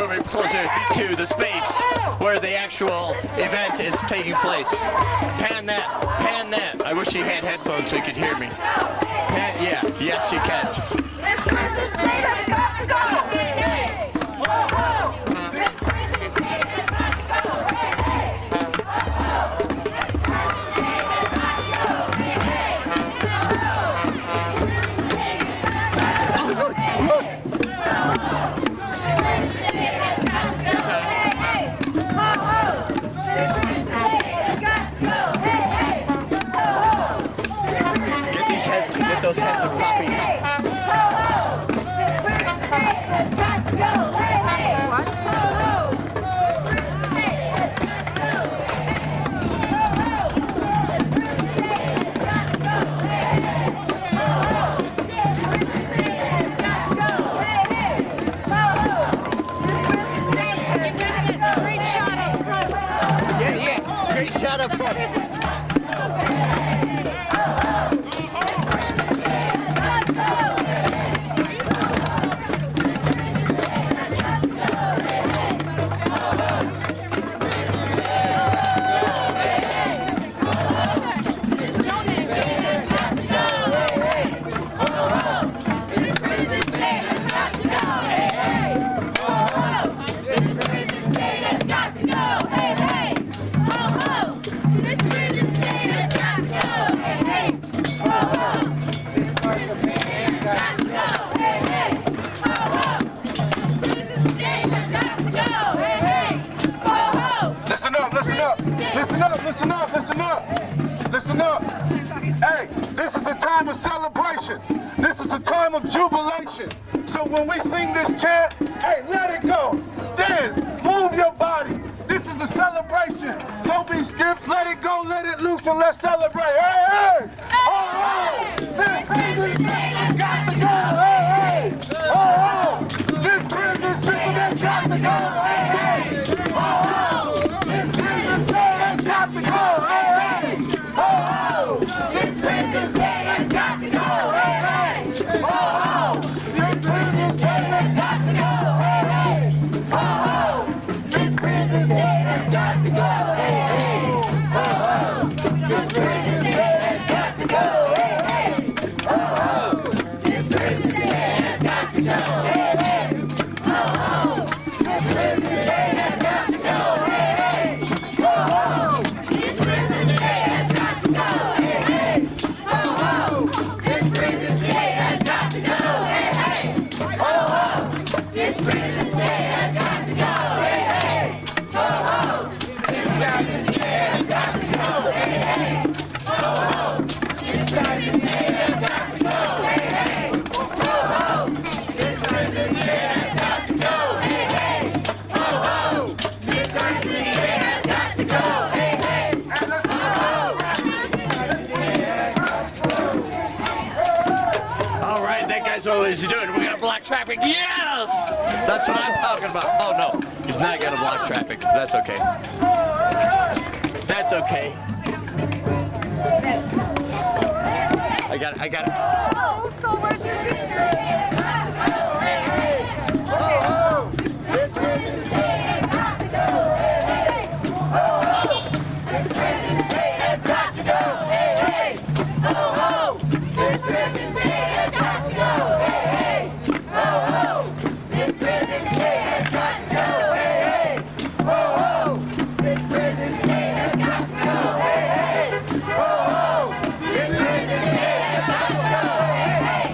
moving closer to the space where the actual event is taking place. Pan that, pan that. I wish you had headphones so you could hear me. Pan, yeah, yes you can. Get those heads are popping. Great shot up front. Yeah, great shot up front. Listen up. Hey, this is a time of celebration. This is a time of jubilation. So when we sing this chant, hey, let it go. Dance, move your body. This is a celebration. Don't be stiff, let it go, let it loose, and let's celebrate. Hey, hey! All right! This prison has got to go. Hey, hey! Oh, this prison has got to go. Hey, hey! Oh, this prison has got to go. Hey, hey! Oh, this prison has got to go. Hey, hey! Oh, this prison has got to go. Hey, hey! Oh, this prison has got to go. Hey, hey! Oh, this prison has got to go. Hey, hey! Oh, this prison has got to go. Hey, hey! Oh, this prison has got to go. Hey, hey! Oh, this prison has got to go. Hey, hey! Oh, this prison has got to go. Hey, hey! Oh, this prison has got to go. Hey, hey! Oh, this prison has got to go. Hey, hey! Oh, this prison has got to go. Hey, hey! Oh, this prison has got to go. Hey, hey! Oh, this prison has got to go. Hey, hey! All right, that guy's what he's doing. We're gonna block traffic. Yes! That's what I'm talking about. Oh no, he's not gonna block traffic. That's okay. That's okay. I got it. Oh, so where's your sister? This prison has got to go. Hey, hey! Oh, this prison has got to go. Hey, hey! Oh, this prison has got to go. Hey, hey! Oh, this prison has got to go. Hey, hey! Oh, this prison has got to go. Hey, hey! Oh, this prison has got to go. Hey, hey!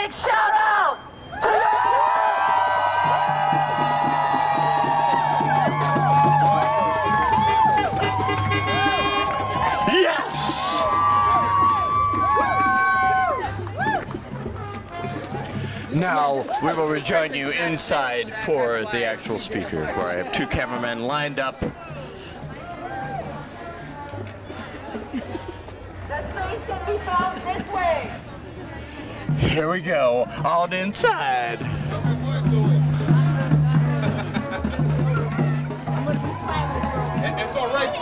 big shout out to Yes! Now we will rejoin you inside for the actual speaker, where I have two cameramen lined up. The space can be found this way. Here we go, on inside. It's all right.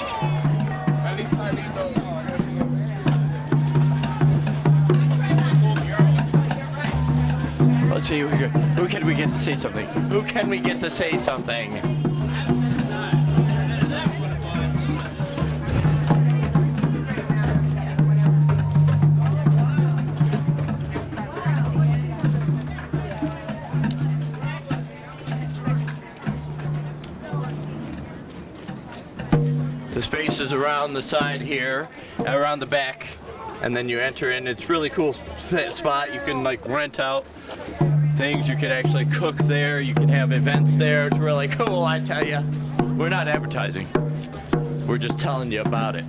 At least I need no. Let's see, who can we get to say something? Who can we get to say something? The space is around the side here, around the back, and then you enter in. It's really cool spot. You can like rent out things. You can actually cook there. You can have events there. It's really cool, I tell you. We're not advertising. We're just telling you about it.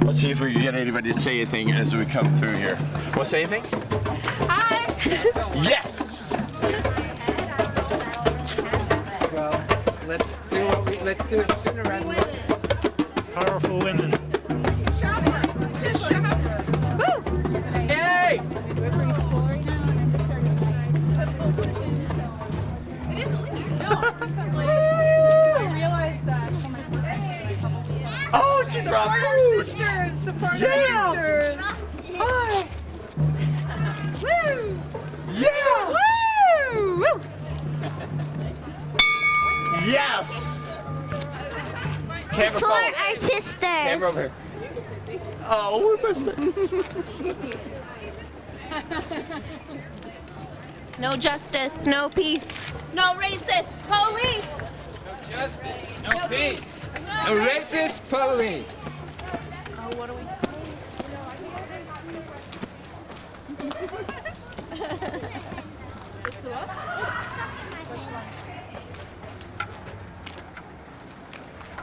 Let's see if we can get anybody to say anything as we come through here. Want to say anything? Hi. Yes. Well, let's do it sooner rather than later. Powerful women. Yay! Oh, she's Support our sisters. Support our sisters. Hi. Woo! Yeah! Woo! Woo! Yes! Camera For phone. our sisters. Camera over here. Oh, we missed it. No justice, no peace. No racist police. No justice, no peace. No racist police. Oh, what do we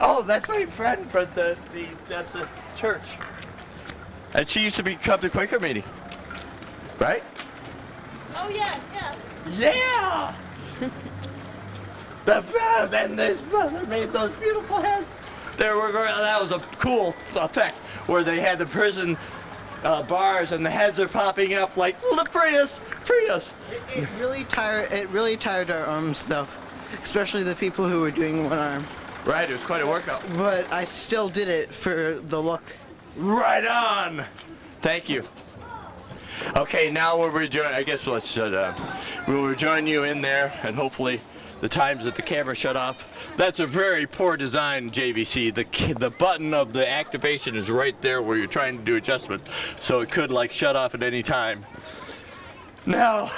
Oh, that's my friend from that's the church. And she used to come to Quaker meeting. Right? Oh, yeah, yeah. Yeah! Then this brother made those beautiful heads. That was a cool effect where they had the prison bars and the heads are popping up like, free us, free us. It really tired our arms though, especially the people who were doing one arm. Right, it was quite a workout. But I still did it for the look. Right on. Thank you. Okay, now we'll rejoin. I guess we'll rejoin you in there, and hopefully the times that the camera shut off. That's a very poor design, JVC. The button of the activation is right there where you're trying to do adjustments, so it could like shut off at any time. Now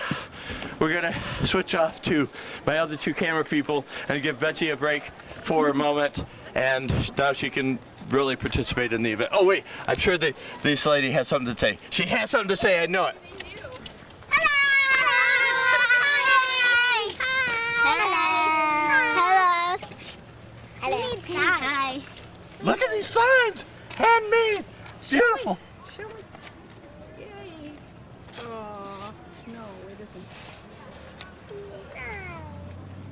we're gonna switch off to my other two camera people and give Betsy a break for a moment, and now she can really participate in the event. Oh wait, I'm sure that this lady has something to say. She has something to say, I know it. Hi. Look at these signs! And me! Beautiful! Yay. Oh, no, it isn't.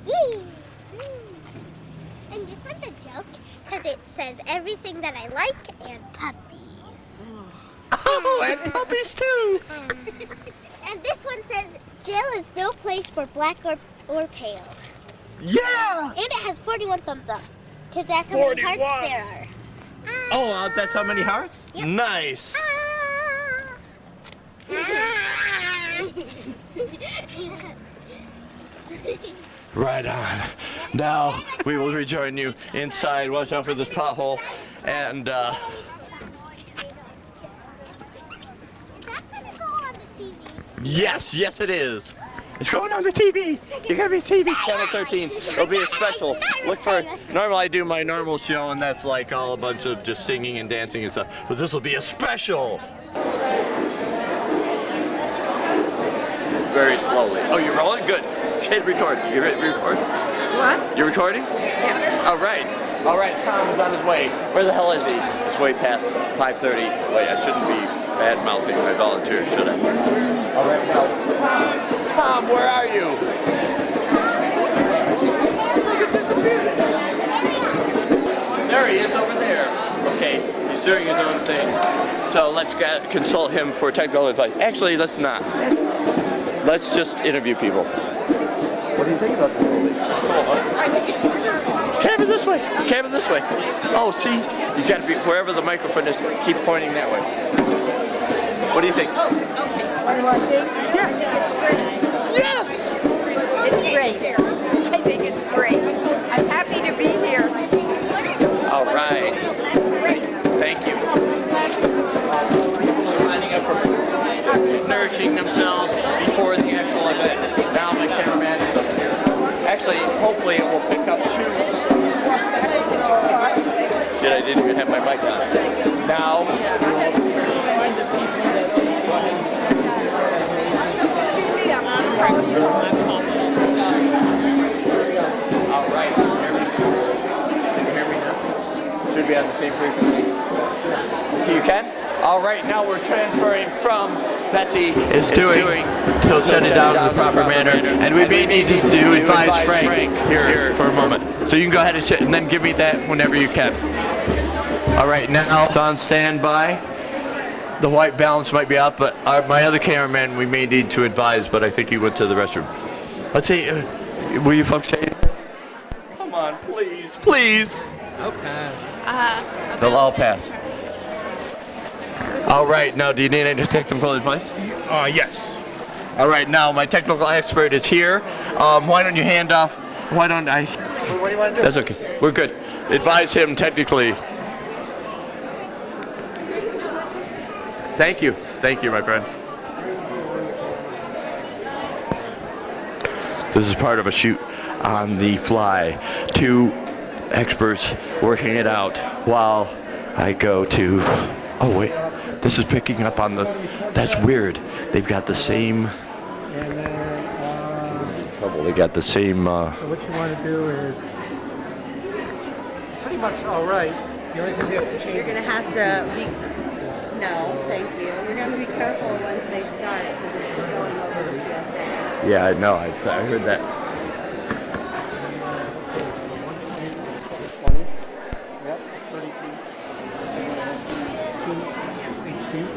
Yay. And this one's a joke because it says everything that I like and puppies. Oh, and puppies too! And this one says jail is no place for black or pale. Yeah! And it has 41 thumbs up because that's how many hearts there are. Oh, that's how many hearts? Yep. Nice! Right on. Now we will rejoin you inside. Watch out for this pothole. And yes, yes it is. It's going on the TV. You gotta be TV. Channel 13. It'll be a special. Look for. Normally I do my normal show, and that's like all a bunch of just singing and dancing and stuff. But this will be a special. Very slowly. Oh, you're rolling? Good. Hit record. You hit record? What? You're recording? Yes. All right. All right, Tom is on his way. Where the hell is he? It's way past 5:30. Wait, I shouldn't be bad-mouthing my volunteers, should I? All right, now. Tom, where are you? There he is over there. Okay, he's doing his own thing. So let's consult him for technical advice. Actually, let's not. Let's just interview people. What do you think about this movie? I think it's wonderful. Camera this way. Camera this way. Oh, see? You got to be wherever the microphone is. Keep pointing that way. What do you think? Oh, okay. What do I think? Yeah. Yes! It's great. I think it's great. I'm happy to be here. All right. Thank you. Lining up for nourishing themselves before the actual event. Now my cameraman is up here. Actually, hopefully it will pick up two. Shit, I didn't even have my mic on. Now, all right. Can you hear me now? Should be on the same frequency. You can? All right, now we're transferring from Betsy is doing to shut it down in the proper manner, and we may need to advise Frank here for a moment. So you can go ahead and then give me that whenever you can. All right, now it's on standby. The white balance might be out, but my other cameraman we may need to advise, but I think he went to the restroom. Let's see, will you folks say it? Come on, please, please. I'll pass. They'll all pass. All right, now do you need any technical advice? Yes. All right, now my technical expert is here. Why don't you hand off? Why don't I? What do you want to do? That's okay. We're good. Advise him technically. Thank you. Thank you, my friend. This is part of a shoot on the fly. Two experts working it out while I go to. Oh wait, this is picking up on the. That's weird. They've got the same. Trouble. They got the same. So what you want to do is pretty much all right. The only thing you have to change. You're going to have to be. No, thank you. You're going to be careful once they start because it's just going over the PSA. Yeah, I know. I heard that.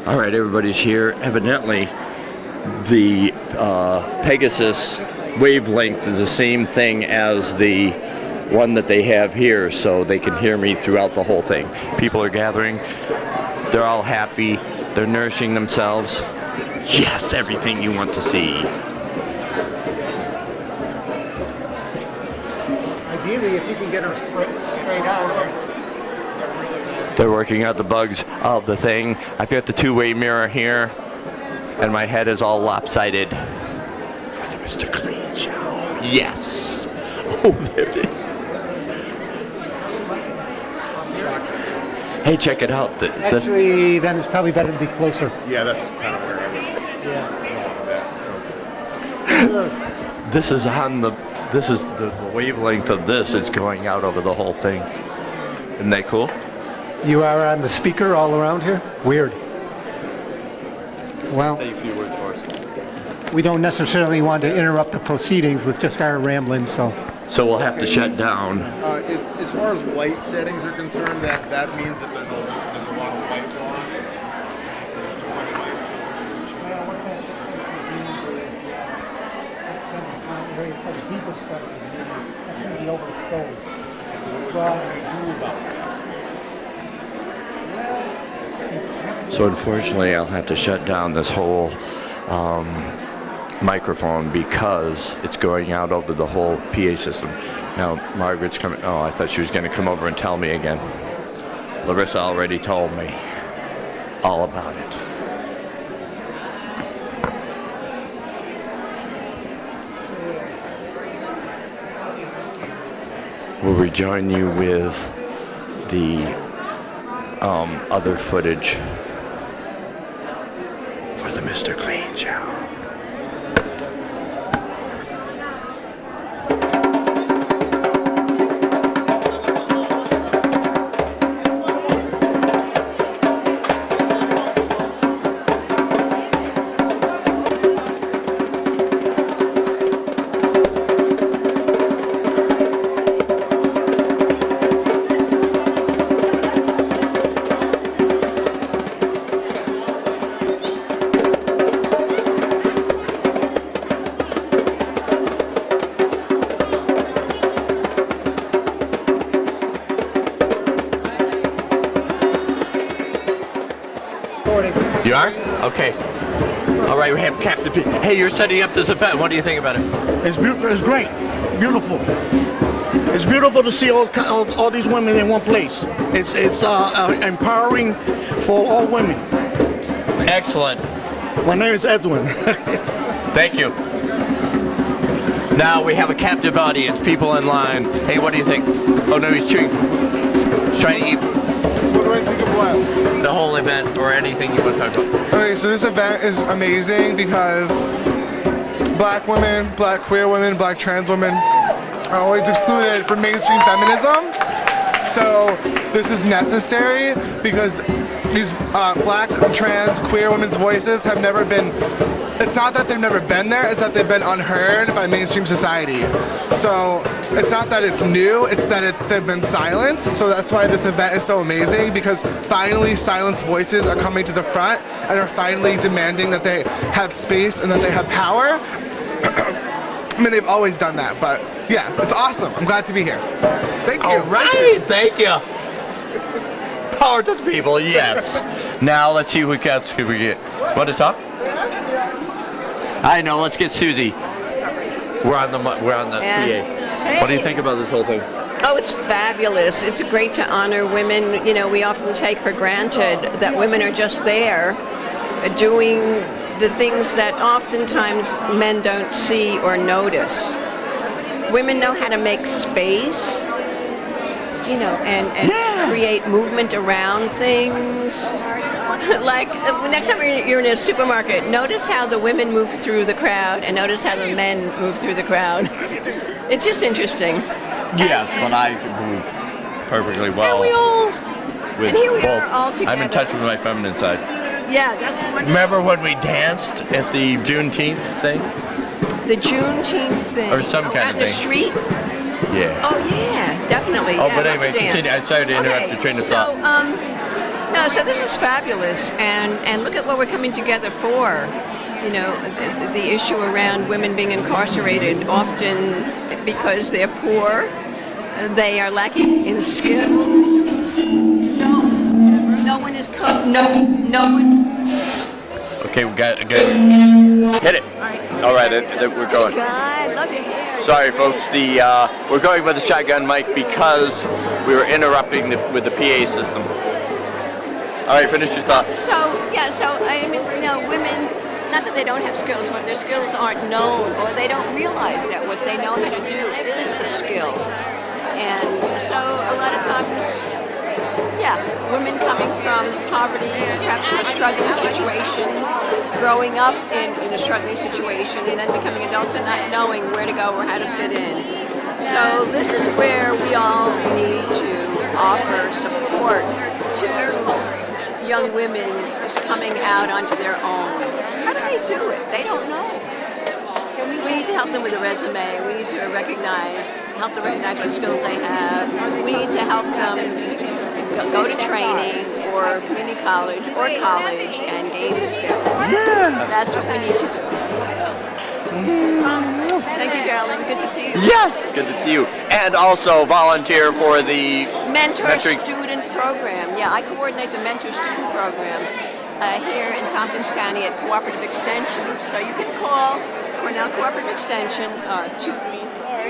All right, everybody's here. Evidently, the Pegasus wavelength is the same thing as the one that they have here, so they can hear me throughout the whole thing. People are gathering. They're all happy. They're nourishing themselves. Yes, everything you want to see. Ideally, if you can get her straight out. They're working out the bugs of the thing. I've got the two-way mirror here, and my head is all lopsided. For the Mr. Clean show. Yes. Oh, there it is. Hey, check it out. Actually, then it's probably better to be closer. Yeah, that's kind of where I was. Yeah. This is on the. This is the wavelength of this is going out over the whole thing. Isn't that cool? You are on the speaker all around here? Weird. Well, say a few words for us. We don't necessarily want to interrupt the proceedings with just our rambling, so. So we'll have to shut down. As far as white settings are concerned, that means that there's a lot of white block. So unfortunately, I'll have to shut down this whole microphone because it's going out over the whole PA system. Now, Margaret's coming. Oh, I thought she was going to come over and tell me again. Larissa already told me all about it. we'll rejoin you with the other footage for the Mr. Clean show. You are? Okay. All right, we have Captain P. Hey, you're setting up this event. What do you think about it? It's great. Beautiful. It's beautiful to see all these women in one place. It's empowering for all women. Excellent. My name is Edwin. Thank you. Now we have a captive audience, people in line. Hey, what do you think? Oh no, he's chewing. He's trying to eat. What do I think of what? The whole event or anything you want to talk about. Okay, so this event is amazing because black women, black queer women, black trans women are always excluded from mainstream feminism. So this is necessary because these black, trans, queer women's voices have never been, it's not that they've never been there, it's that they've been unheard by mainstream society. So it's not that it's new, it's that they've been silenced. So that's why this event is so amazing, because finally silenced voices are coming to the front and are finally demanding that they have space and that they have power. I mean, they've always done that, but yeah, it's awesome. I'm glad to be here. Thank you. All right, thank you. Power to the people, yes. Now let's see who else could we get. Want to talk? I know. Let's get Susie. We're on the PA. Hey. What do you think about this whole thing? Oh, it's fabulous. It's great to honor women. You know, we often take for granted that women are just there doing the things that oftentimes men don't see or notice. Women know how to make space, you know, and create movement around things. Like, next time you're in a supermarket, notice how the women move through the crowd and notice how the men move through the crowd. It's just interesting. Yes, but I can move perfectly well. And we all, with and here we both. are all together. I'm in touch with my feminine side. Yeah, that's wonderful. Remember when we danced at the Juneteenth thing? The Juneteenth thing. Or some kind out of in the thing. street? Yeah. Oh, yeah, definitely. Oh, yeah, but lots anyway, of dance. continue. I started to interrupt your train of thought. So this is fabulous, and look at what we're coming together for. You know, the issue around women being incarcerated, often because they're poor, they are lacking in skills. No one is no one. Okay, we got hit it. All right, we're going. God, love your hair. Sorry, folks. We're going with the shotgun mic because we were interrupting with the PA system. All right, finish your thought. So I mean, you know, women, not that they don't have skills, but their skills aren't known, or they don't realize that what they know how to do is a skill. And so a lot of times, women coming from poverty, perhaps in a struggling situation, growing up in a struggling situation, and then becoming adults and not knowing where to go or how to fit in. So this is where we all need to offer support to young women coming out onto their own. How do they do it? They don't know. We need to help them with a resume. We need to help them recognize what skills they have. We need to help them go to training or community college and gain skills. That's what we need to do. Thank you, darling. Good to see you. Yes, good to see you. And also volunteer for the mentoring student program. Yeah, I coordinate the mentor student program here in Tompkins County at Cooperative Extension. So you can call Cornell Cooperative Extension,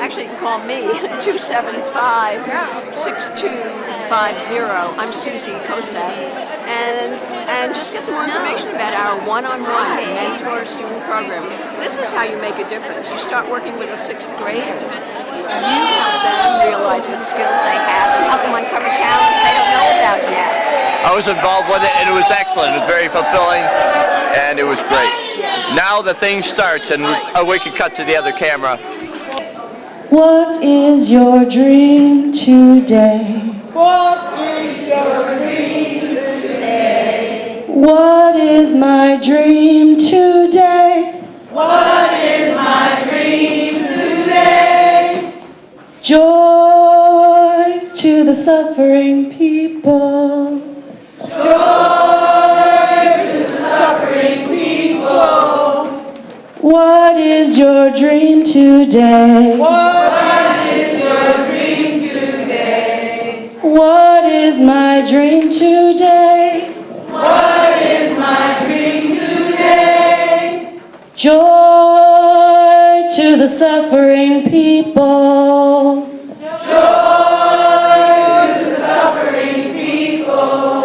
actually you can call me, 275-6250. I'm Susie Kosak. And just get some more information about our one-on-one mentor student program. This is how you make a difference. You start working with a 6th grader and you help them realize what skills they have and help them uncover talents they don't know about yet. I was involved with it, and it was excellent. It was very fulfilling, and it was great. Now the thing starts, and we can cut to the other camera. What is your dream today? What is your dream today? What is my dream today? What is my dream today? Joy to the suffering people. Joy to the suffering people. What is your dream today? What is your dream today? What is my dream today? What is my dream today? Joy to the suffering people. Joy to the suffering people.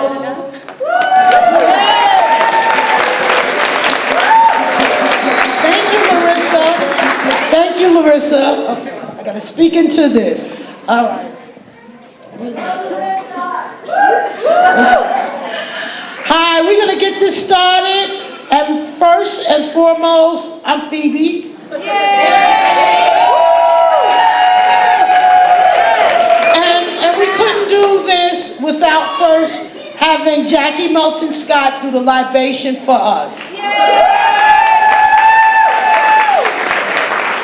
Thank you, Marissa. Thank you, Marissa. Okay, I gotta speak into this. All right. Hi, we're gonna get this started. And first and foremost, I'm Phoebe. And we couldn't do this without first having Jackie Melton Scott do the libation for us.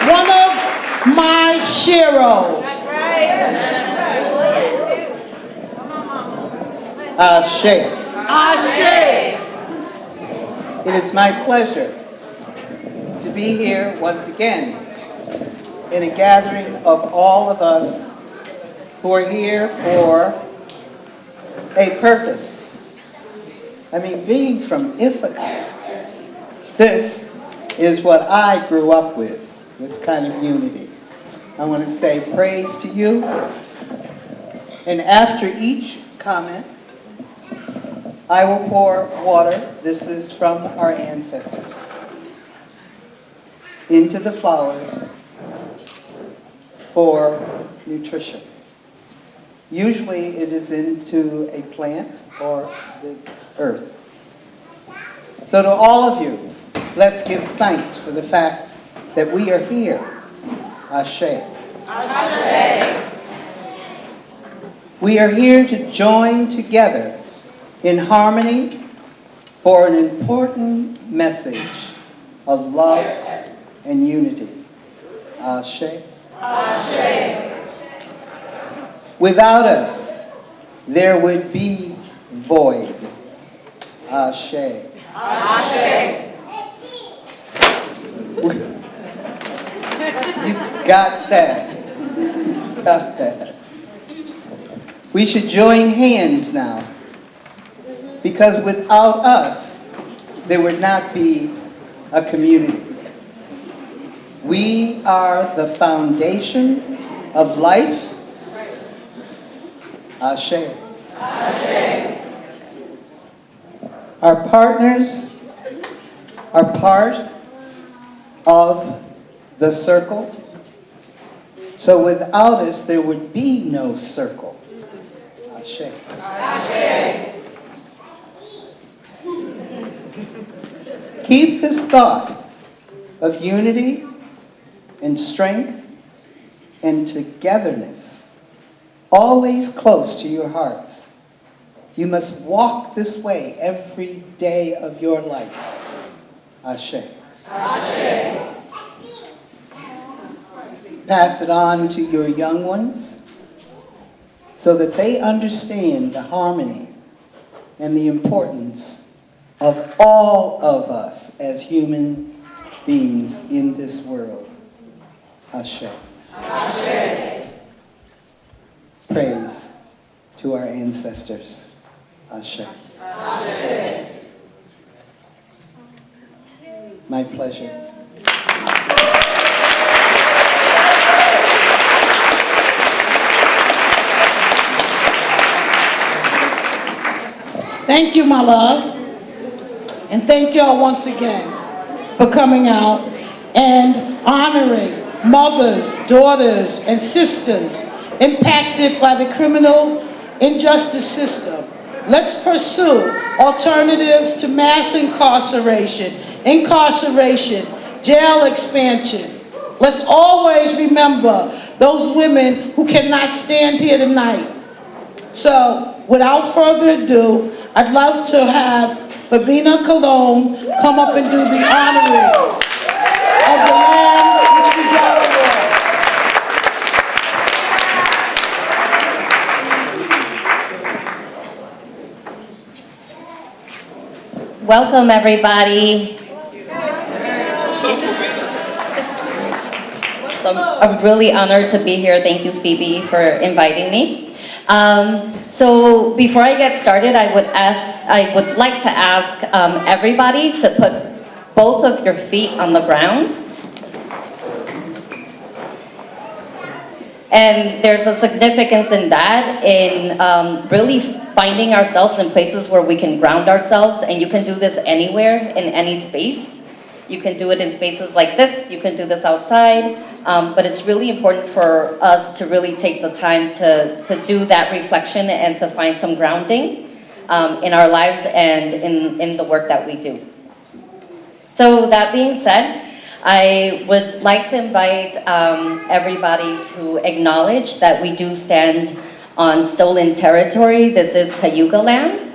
One of my sheroes. Ashe. Ashe. It is my pleasure to be here once again in a gathering of all of us who are here for a purpose. I mean, being from Ithaca, this is what I grew up with, this kind of unity. I want to say praise to you. And after each comment, I will pour water, this is from our ancestors, into the flowers for nutrition. Usually it is into a plant or the earth. So to all of you, let's give thanks for the fact that we are here. Ashe. Ashe. We are here to join together in harmony for an important message of love and unity. Ashe. Ashe. Without us, there would be void. Ashe. Ashe. You got that. Got that. We should join hands now, because without us, there would not be a community. We are the foundation of life. Ashe. Ashe. Our partners are part of the circle. So without us, there would be no circle. Ashe. Ashe. Keep this thought of unity and strength and togetherness always close to your hearts. You must walk this way every day of your life. Ashe. Ashe. Pass it on to your young ones so that they understand the harmony and the importance of all of us as human beings in this world. Ashe. Ashe. Praise to our ancestors. Ashe. Ashe. My pleasure. Thank you, my love. And thank y'all once again for coming out and honoring mothers daughters, and sisters impacted by the criminal injustice system. Let's pursue alternatives to mass incarceration, jail expansion. Let's always remember those women who cannot stand here tonight. So, without further ado, I'd love to have Babina Cologne come up and do the honoring of the land which we gather on. Welcome, everybody. So I'm really honored to be here. Thank you, Phoebe, for inviting me. So before I get started, I would like to ask everybody to put both of your feet on the ground. And there's a significance in that, in really finding ourselves in places where we can ground ourselves, and you can do this anywhere, in any space. You can do it in spaces like this, you can do this outside, but it's really important for us to really take the time to do that reflection and to find some grounding in our lives and in the work that we do. So that being said, I would like to invite everybody to acknowledge that we do stand on stolen territory. This is Cayuga land.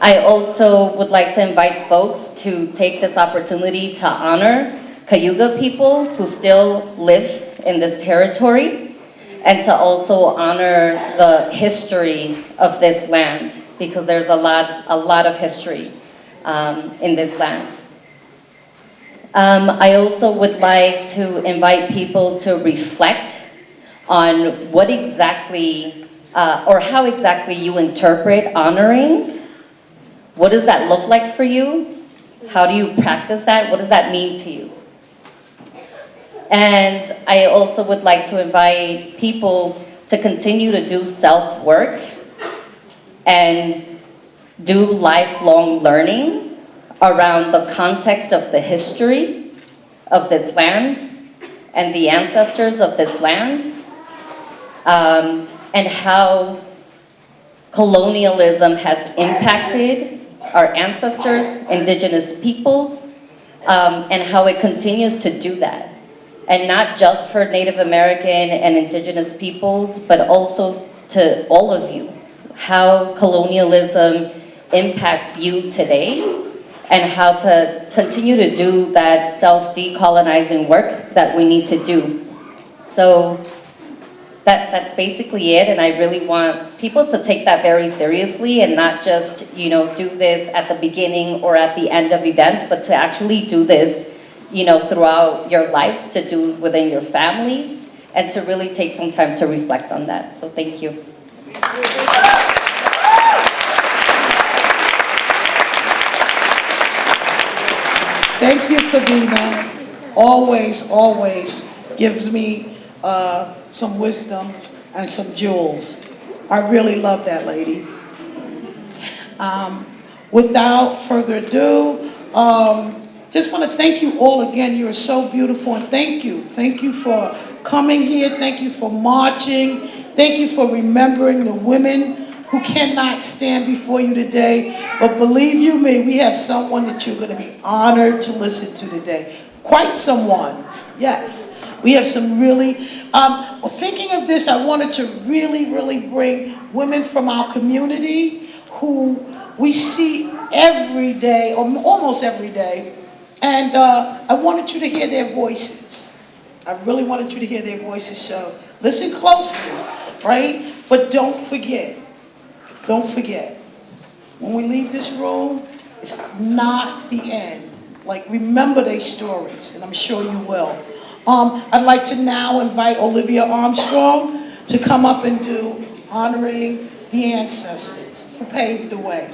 I also would like to invite folks to take this opportunity to honor Cayuga people who still live in this territory, and to also honor the history of this land, because there's a lot of history in this land. I also would like to invite people to reflect on what exactly, or how exactly you interpret honoring. What does that look like for you? How do you practice that? What does that mean to you? And I also would like to invite people to continue to do self-work and do lifelong learning around the context of the history of this land and the ancestors of this land, and how colonialism has impacted our ancestors, indigenous peoples, and how it continues to do that. And not just for Native American and indigenous peoples, but also to all of you. How colonialism impacts you today, and how to continue to do that self-decolonizing work that we need to do. So that's basically it, and I really want people to take that very seriously and not just, do this at the beginning or at the end of events, but to actually do this, throughout your lives, to do within your families, and to really take some time to reflect on that. So thank you. Thank you, Pavina. Always gives me some wisdom and some jewels. I really love that lady. Without further ado, just want to thank you all again. You are so beautiful, and thank you. Thank you for coming here. Thank you for marching. Thank you for remembering the women who cannot stand before you today. But believe you me, we have someone that you're going to be honored to listen to today. Quite some ones, yes. We have some really, thinking of this, I wanted to really bring women from our community who we see every day, or almost every day, and I wanted you to hear their voices. I really wanted you to hear their voices, so listen closely, right? But don't forget, when we leave this room, it's not the end. Like, remember their stories, and I'm sure you will. I'd like to now invite Olivia Armstrong to come up and do honoring the ancestors who paved the way.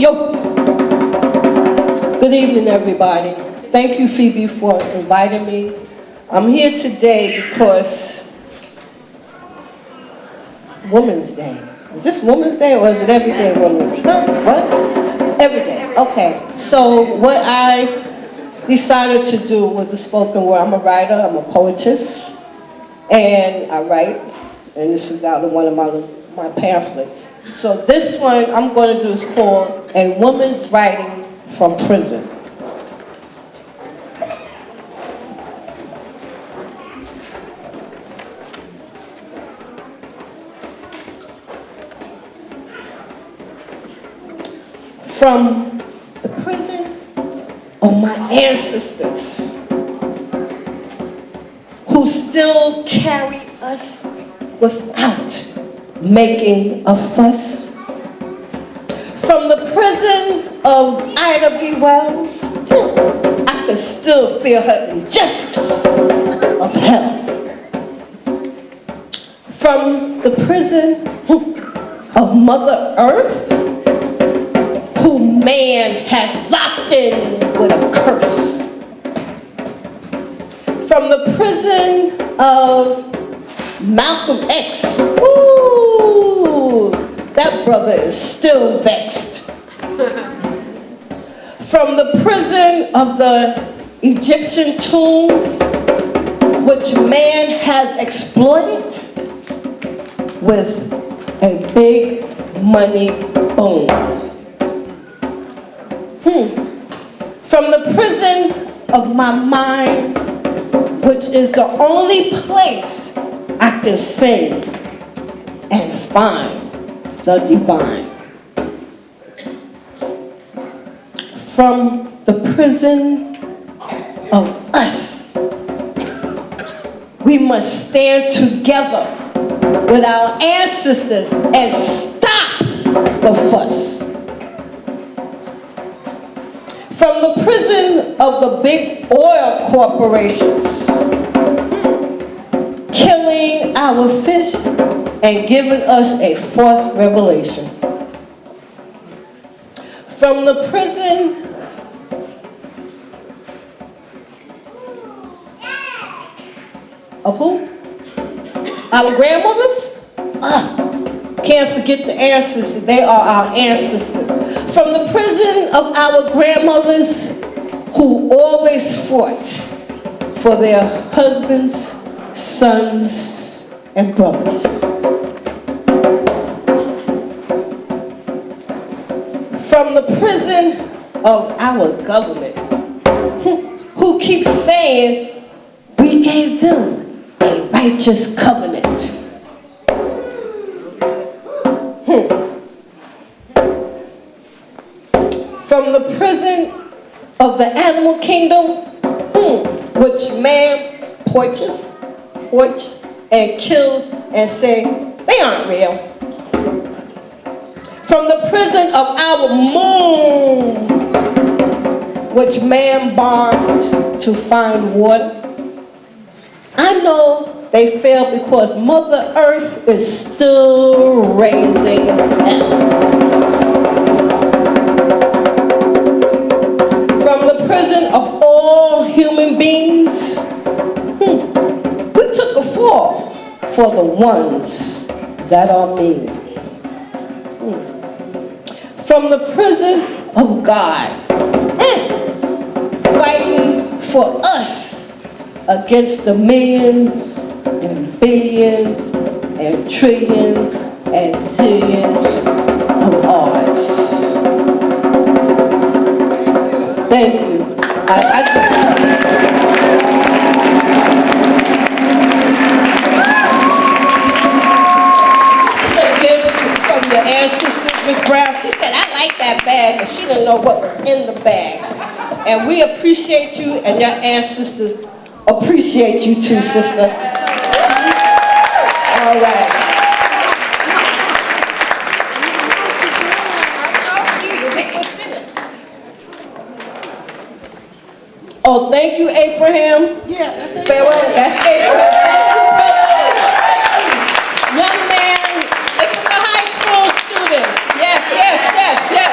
Yo. Good evening, everybody. Thank you, Phoebe, for inviting me. I'm here today because Women's Day. Is this Women's Day or is it every day Women's Day? What? Every day. Okay. So what I decided to do was a spoken word. I'm a writer. I'm a poetess. And I write. And this is out of one of my pamphlets. So this one I'm going to do is called A Woman Writing from Prison. From the prison of my ancestors who still carry us without making a fuss. From the prison of Ida B. Wells, I can still feel her injustice of hell. From the prison of Mother Earth, who man has locked in with a curse. From the prison of Malcolm X, ooh, that brother is still vexed. From the prison of the Egyptian tombs, which man has exploited with a big money boom. From the prison of my mind, which is the only place I can sing and find the divine. From the prison of us, we must stand together with our ancestors and stop the fuss. From the prison of the big oil corporations, killing our fish and giving us a false revelation. From the prison of who? Our grandmothers? Can't forget the ancestors. They are our ancestors. From the prison of our grandmothers who always fought for their husbands, sons, and brothers. From the prison of our government who keeps saying we gave them a righteous covenant. From the prison of the animal kingdom, which man poaches, and kills and say they aren't real. From the prison of our moon, which man bombed to find water. I know they failed because Mother Earth is still raising hell. From the prison of all human beings, we took a fall for the ones that are mean. From the prison of God, fighting for us against the millions and billions and trillions and zillions of odds. Thank you. A gift from the ancestors, Miss Brown. She said, I like that bag, but she didn't know what was in the bag. And we appreciate you, and your ancestors appreciate you too, sister. All right. Oh, thank you, Abraham. Yeah, that's Abraham. Farewell. That's Abraham. Young man, look at the high school student. Yes, yes, yes, yes.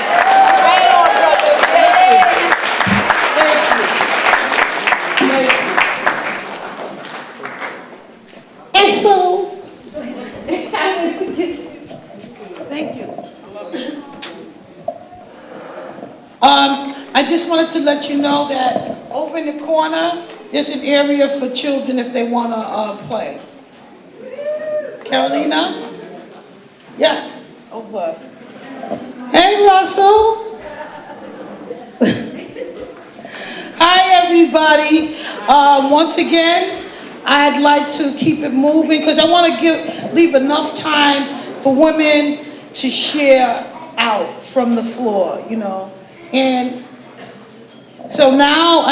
wanted to let you know that over in the corner, there's an area for children if they want to play. Carolina? Yes, over. Hey, Russell. Hi, everybody. Once again, I'd like to keep it moving because I want to leave enough time for women to share out from the floor, you know. And so now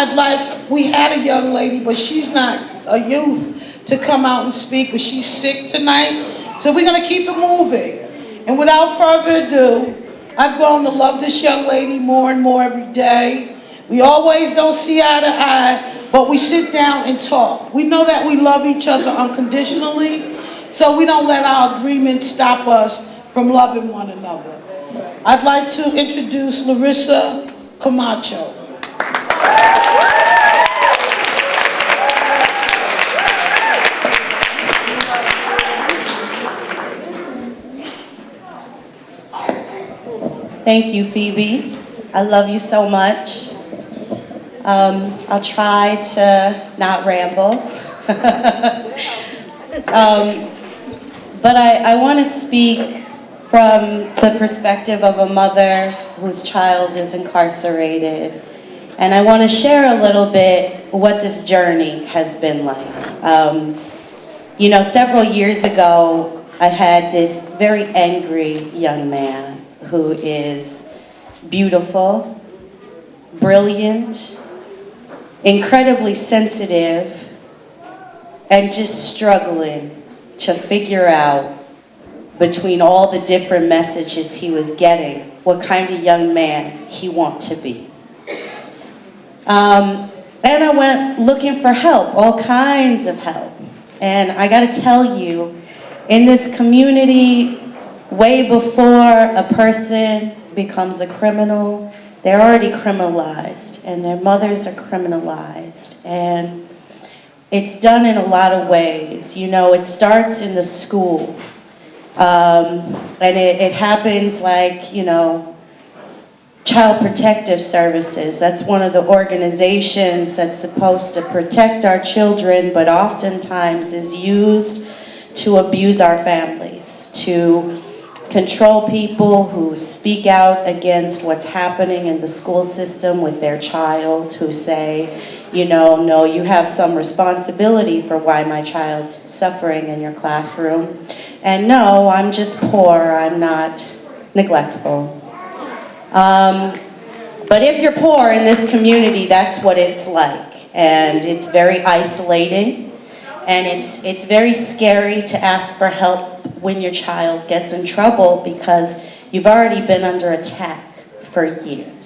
we had a young lady, but she's not a youth, to come out and speak, but she's sick tonight. So we're going to keep it moving. And without further ado, I've grown to love this young lady more and more every day. We always don't see eye to eye, but we sit down and talk. We know that we love each other unconditionally, so we don't let our agreements stop us from loving one another. I'd like to introduce Larissa Camacho. Thank you, Phoebe. I love you so much. I'll try to not ramble. But I want to speak from the perspective of a mother whose child is incarcerated. And I want to share a little bit what this journey has been like. You know, several years ago, I had this very angry young man who is beautiful, brilliant, incredibly sensitive, and just struggling to figure out between all the different messages he was getting what kind of young man he wanted to be. And I went looking for help, all kinds of help. And I gotta tell you, in this community, way before a person becomes a criminal, they're already criminalized, and their mothers are criminalized. And it's done in a lot of ways. You know, it starts in the school. And it happens like, you know, Child Protective Services. That's one of the organizations that's supposed to protect our children, but oftentimes is used to abuse our families, to control people who speak out against what's happening in the school system with their child, who say, you know, no, you have some responsibility for why my child's suffering in your classroom. And no, I'm just poor, I'm not neglectful. But if you're poor in this community, that's what it's like. And it's very isolating. And it's very scary to ask for help when your child gets in trouble because you've already been under attack for years.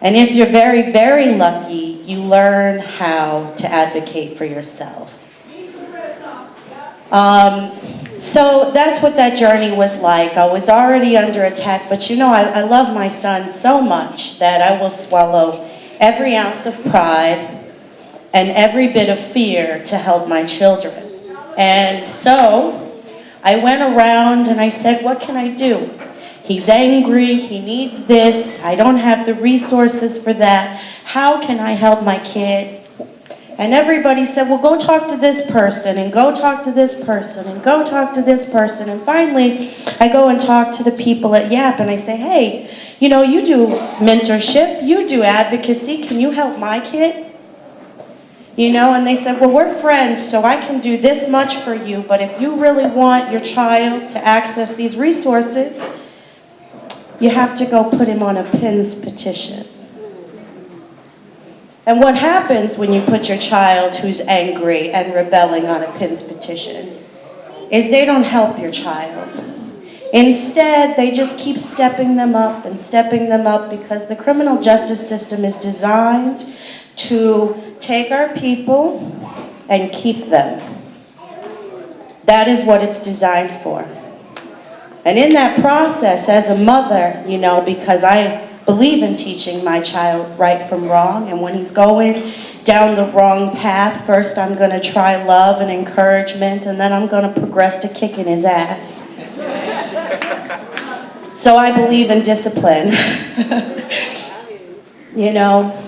And if you're very, very lucky, you learn how to advocate for yourself. So that's what that journey was like. I was already under attack, but you know, I love my son so much that I will swallow every ounce of pride and every bit of fear to help my children. And so I went around and I said, what can I do? He's angry, he needs this, I don't have the resources for that. How can I help my kid? And everybody said, well, go talk to this person, and go talk to this person, and go talk to this person. And finally, I go and talk to the people at YAP, and I say, hey, you know, you do mentorship, you do advocacy, can you help my kid? You know, and they said, well, we're friends, so I can do this much for you, but if you really want your child to access these resources, you have to go put him on a PINS petition. And what happens when you put your child who's angry and rebelling on a PINS petition is they don't help your child. Instead, they just keep stepping them up and stepping them up because the criminal justice system is designed to take our people and keep them. That is what it's designed for. And in that process, as a mother, you know, because I believe in teaching my child right from wrong, and when he's going down the wrong path, first I'm going to try love and encouragement, and then I'm going to progress to kicking his ass. So I believe in discipline. you know.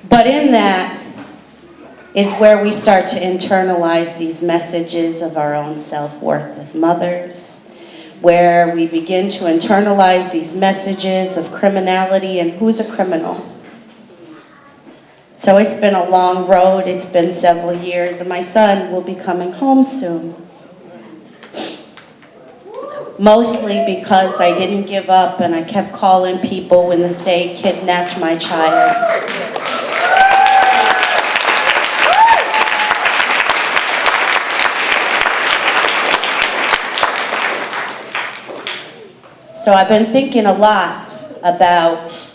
But in that is where we start to internalize these messages of our own self-worth as mothers, where we begin to internalize these messages of criminality and who's a criminal. So it's been a long road, it's been several years, and my son will be coming home soon. Mostly because I didn't give up and I kept calling people when the state kidnapped my child. So I've been thinking a lot about,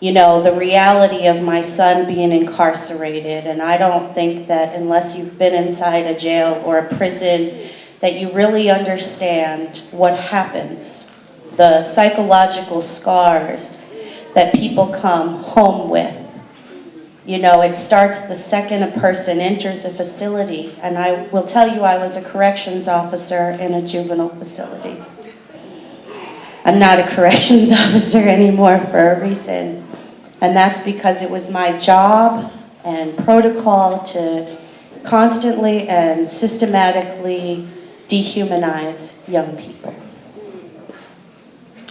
you know, the reality of my son being incarcerated. And I don't think that unless you've been inside a jail or a prison, that you really understand what happens, the psychological scars that people come home with. You know, it starts the second a person enters a facility. And I will tell you, I was a corrections officer in a juvenile facility. I'm not a corrections officer anymore for a reason. And that's because it was my job and protocol to constantly and systematically dehumanize young people.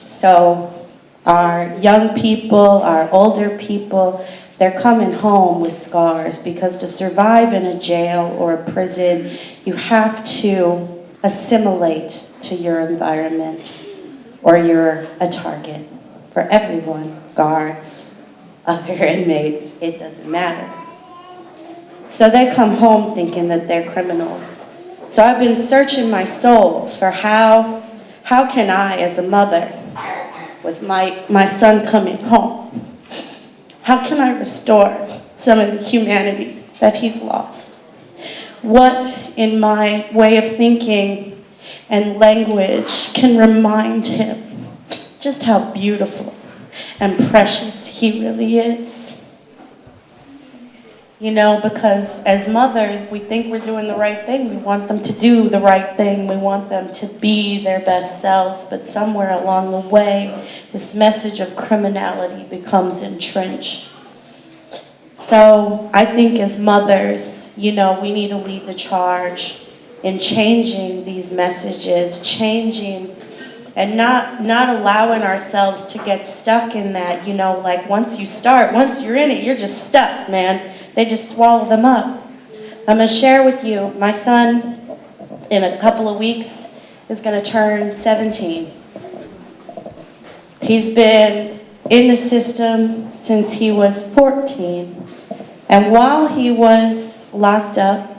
So our young people, our older people, they're coming home with scars because to survive in a jail or a prison, you have to assimilate to your environment, or you're a target for everyone, guards, other inmates, it doesn't matter. So they come home thinking that they're criminals. So I've been searching my soul for how can I, as a mother, with my son coming home, how can I restore some of the humanity that he's lost? What in my way of thinking and language can remind him just how beautiful and precious he really is. You know, because as mothers, we think we're doing the right thing. We want them to do the right thing. We want them to be their best selves. But somewhere along the way, this message of criminality becomes entrenched. So I think as mothers, you know, we need to lead the charge in changing these messages, changing and not allowing ourselves to get stuck in that, you know, like once you're in it, you're just stuck, man. They just swallow them up. I'm gonna share with you, my son in a couple of weeks is gonna turn 17. He's been in the system since he was 14. And while he was locked up,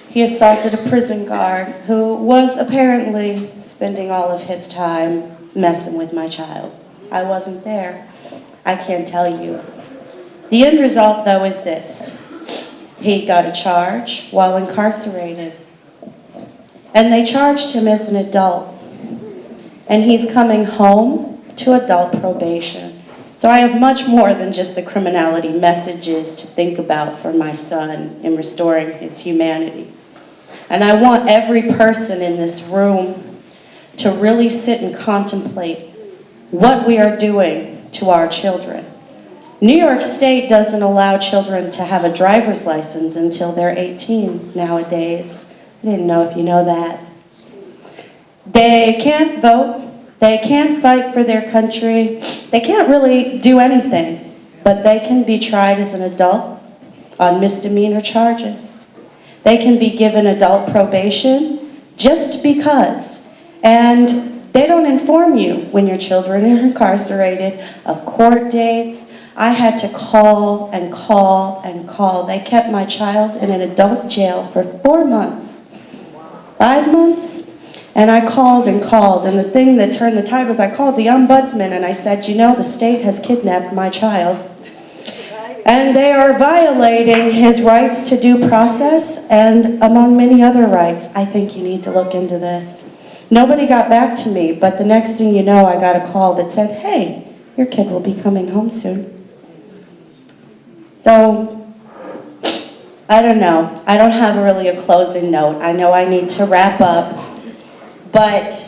he assaulted a prison guard who was apparently spending all of his time messing with my child. I wasn't there. I can't tell you. The end result, though, is this. He got a charge while incarcerated. And they charged him as an adult. And he's coming home to adult probation. So I have much more than just the criminality messages to think about for my son in restoring his humanity. And I want every person in this room to really sit and contemplate what we are doing to our children. New York State doesn't allow children to have a driver's license until they're 18 nowadays. I didn't know if you know that. They can't vote. They can't fight for their country. They can't really do anything, but they can be tried as an adult on misdemeanor charges. They can be given adult probation just because. And they don't inform you when your children are incarcerated of court dates. I had to call and call and call. They kept my child in an adult jail for 4 months, 5 months. And I called and called. And the thing that turned the tide was I called the ombudsman and I said, you know, the state has kidnapped my child. And they are violating his rights to due process and among many other rights. I think you need to look into this. Nobody got back to me, but the next thing you know, I got a call that said, hey, your kid will be coming home soon. So, I don't know. I don't have really a closing note. I know I need to wrap up, but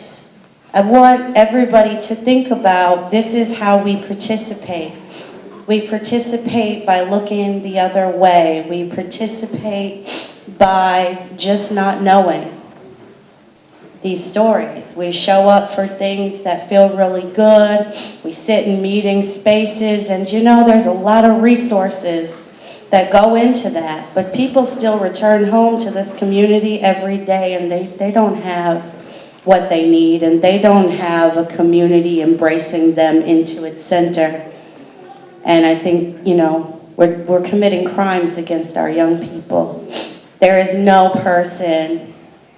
I want everybody to think about this is how we participate. We participate by looking the other way. We participate by just not knowing these stories. We show up for things that feel really good. We sit in meeting spaces, and you know, there's a lot of resources that go into that. But people still return home to this community every day, and they don't have what they need, and they don't have a community embracing them into its center. And I think, you know, we're committing crimes against our young people. There is no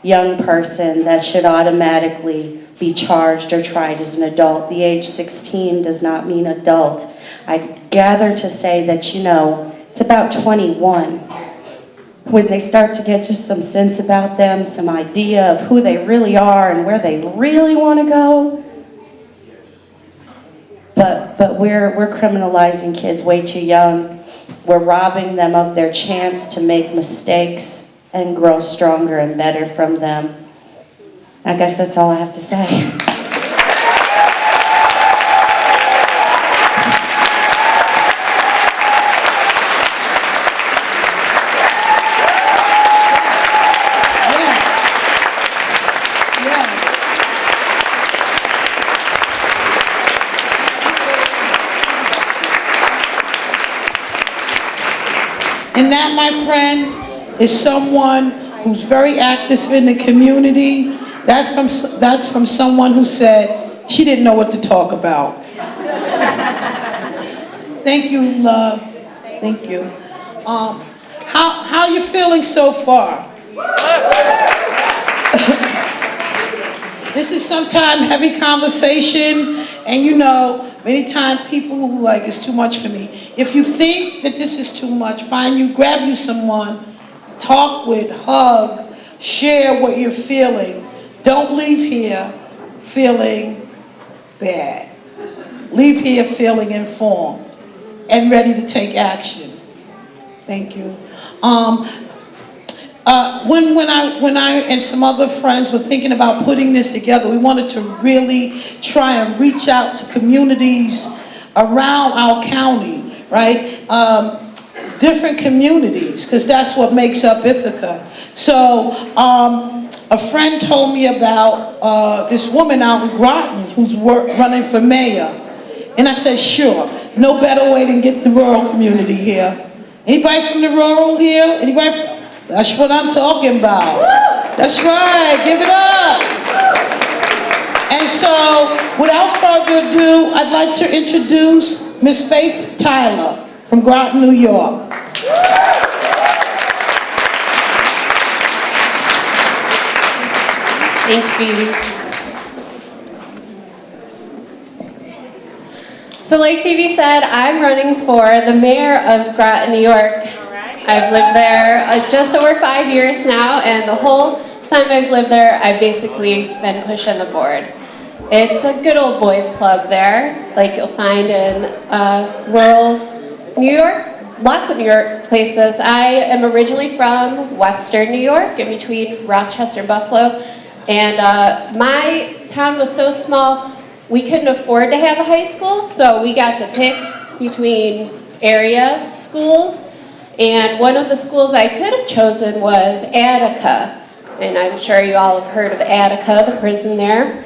young person that should automatically be charged or tried as an adult. The age 16 does not mean adult. I gather to say that, you know, it's about 21 when they start to get just some sense about them, some idea of who they really are and where they really want to go. But we're criminalizing kids way too young. We're robbing them of their chance to make mistakes and grow stronger and better from them. I guess that's all I have to say. And that, my friend, is someone who's very active in the community. That's from someone who said she didn't know what to talk about. Thank you, love. Thank you. How you feeling so far? This is sometimes heavy conversation, and you know, many times people who like, it's too much for me. If you think that this is too much, grab you someone, talk with, hug, share what you're feeling. Don't leave here feeling bad. Leave here feeling informed and ready to take action. Thank you. When I and some other friends were thinking about putting this together, we wanted to really try and reach out to communities around our county, right? Different communities, because that's what makes up Ithaca. So a friend told me about this woman out in Groton who's running for mayor. And I said, sure, no better way than get the rural community here. Anybody from the rural here? Anybody? That's what I'm talking about. That's right, give it up. And so, without further ado, I'd like to introduce Miss Faith Tyler from Groton, New York. Thanks, Phoebe. So like Phoebe said, I'm running for the mayor of Groton, New York. I've lived there just over 5 years now, and the whole time I've lived there, I've basically been pushing the board. It's a good old boys club there, like you'll find in rural New York, lots of New York places. I am originally from Western New York, in between Rochester and Buffalo, and my town was so small, we couldn't afford to have a high school, so we got to pick between area schools. And one of the schools I could have chosen was Ithaca. And I'm sure you all have heard of Ithaca, the prison there.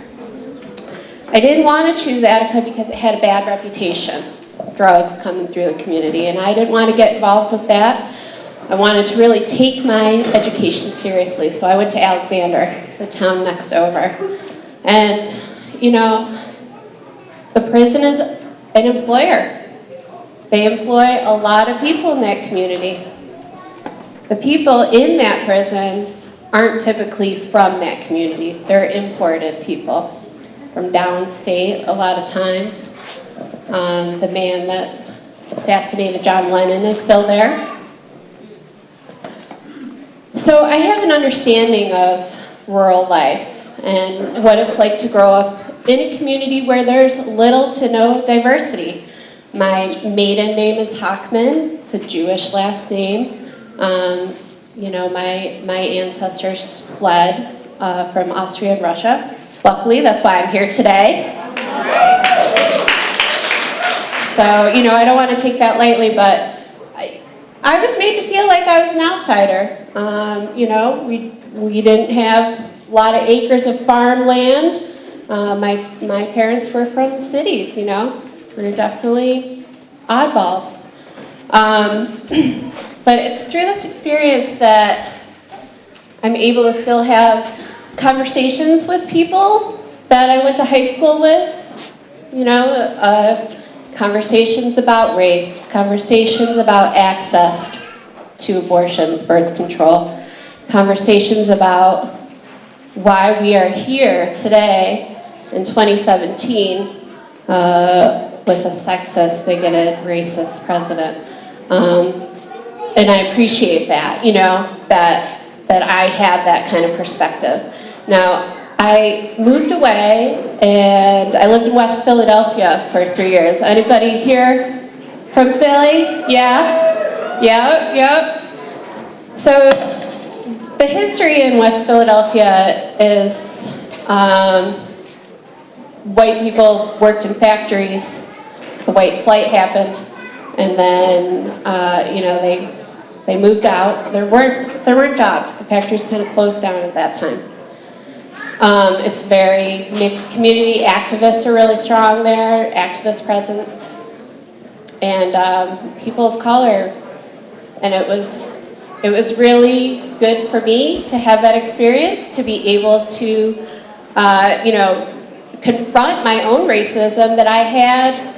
I didn't want to choose Ithaca because it had a bad reputation. Drugs coming through the community. And I didn't want to get involved with that. I wanted to really take my education seriously. So I went to Alexander, the town next over. And, you know, the prison is an employer. They employ a lot of people in that community. The people in that prison aren't typically from that community. They're imported people from downstate a lot of times. The man that assassinated John Lennon is still there. So I have an understanding of rural life and what it's like to grow up in a community where there's little to no diversity. My maiden name is Hochman. It's a Jewish last name. You know, my ancestors fled from Austria and Russia. Luckily, that's why I'm here today. So, you know, I don't want to take that lightly, but I was made to feel like I was an outsider. You know, we didn't have a lot of acres of farmland. My parents were from the cities, you know. We were definitely oddballs. But it's through this experience that I'm able to still have conversations with people that I went to high school with, you know, conversations about race, conversations about access to abortions, birth control, conversations about why we are here today in 2017 with a sexist, bigoted, racist president. And I appreciate that, you know, that I have that kind of perspective. Now, I moved away and I lived in West Philadelphia for 3 years. Anybody here from Philly? Yeah? Yep. So the history in West Philadelphia is white people worked in factories, the white flight happened, and then you know, they moved out. There weren't jobs. The factories kind of closed down at that time. It's very mixed community. Activists are really strong there, activist presence, and people of color. And it was really good for me to have that experience, to be able to, you know, confront my own racism that I had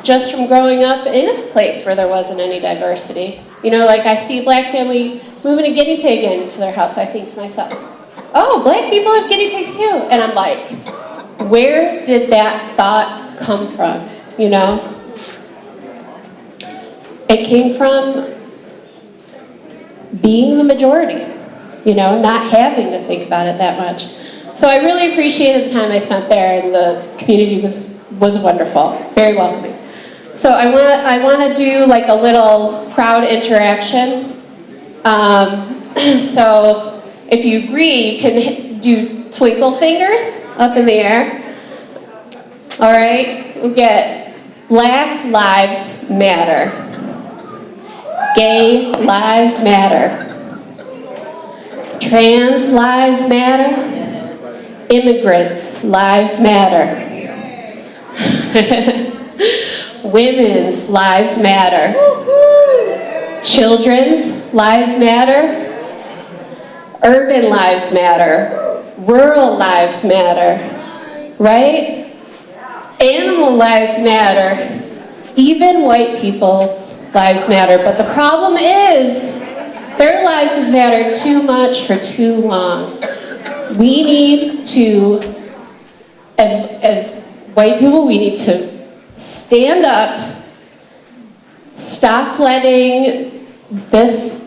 just from growing up in a place where there wasn't any diversity. You know, like I see a black family moving a guinea pig into their house, I think to myself, oh, black people have guinea pigs too. And I'm like, where did that thought come from, you know? It came from being the majority, you know, not having to think about it that much. So I really appreciated the time I spent there, and the community was wonderful, very welcoming. So I want to do like a little crowd interaction. So if you agree, you can do twinkle fingers up in the air. All right, we'll get Black Lives Matter. Gay lives matter. Trans lives matter. Immigrants lives matter. Women's lives matter. Children's lives matter. Urban lives matter. Rural lives matter. Right? Animal lives matter. Even white people's lives matter. But the problem is, their lives have mattered too much for too long. We need to, as white people, we need to stand up, stop letting this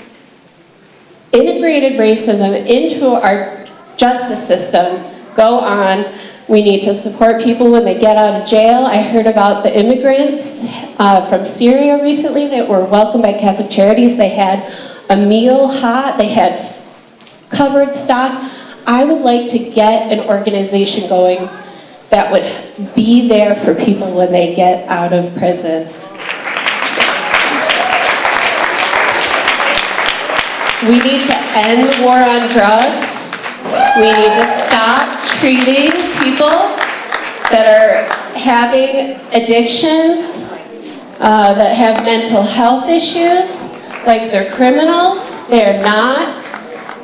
integrated racism into our justice system go on. We need to support people when they get out of jail. I heard about the immigrants from Syria recently that were welcomed by Catholic Charities. They had a meal hot, they had covered stock. I would like to get an organization going that would be there for people when they get out of prison. We need to end the war on drugs. We need to stop treating people that are having addictions, that have mental health issues, like they're criminals. They're not.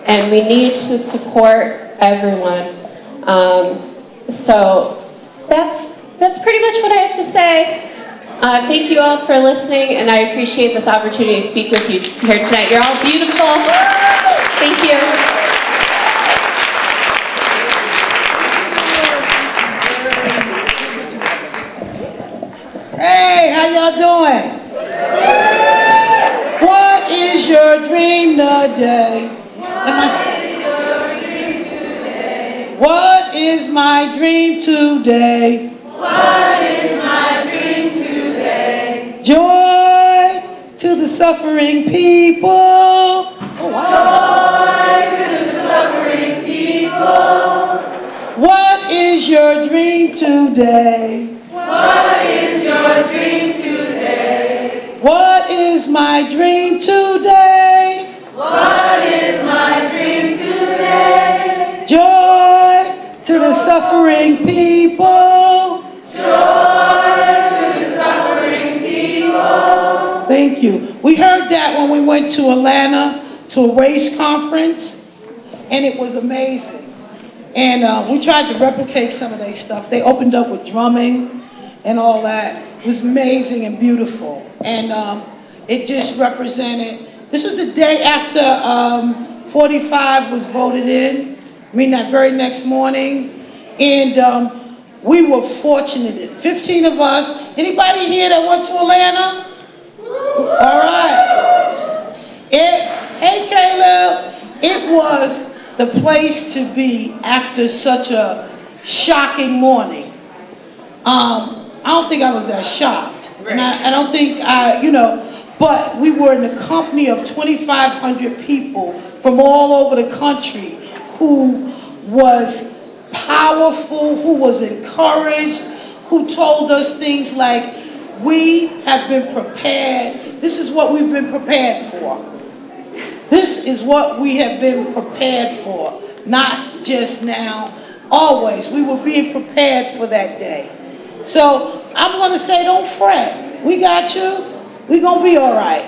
And we need to support everyone. So that's pretty much what I have to say. Thank you all for listening, and I appreciate this opportunity to speak with you here tonight. You're all beautiful. Thank you. Hey, how y'all doing? What is your dream today? What is my dream today? What is my dream today? Joy to the suffering people. Joy to the suffering people. What is is your dream today? What is your dream today? What is my dream today? What is my dream today? Joy to the suffering people. Joy to the suffering people. Thank you. We heard that when we went to Atlanta to a race conference, and it was amazing. And we tried to replicate some of their stuff. They opened up with drumming and all that. It was amazing and beautiful. And it just represented, this was the day after 45 was voted in. I mean, that very next morning. And we were fortunate. 15 of us. Anybody here that went to Atlanta? All right. Hey, Caleb. It was the place to be after such a shocking morning. I don't think I was that shocked. And I don't think but we were in the company of 2,500 people from all over the country who was powerful, who was encouraged, who told us things like, we have been prepared. This is what we've been prepared for. This is what we have been prepared for. Not just now, always. We were being prepared for that day. So I'm going to say, don't fret. We got you. We're going to be all right.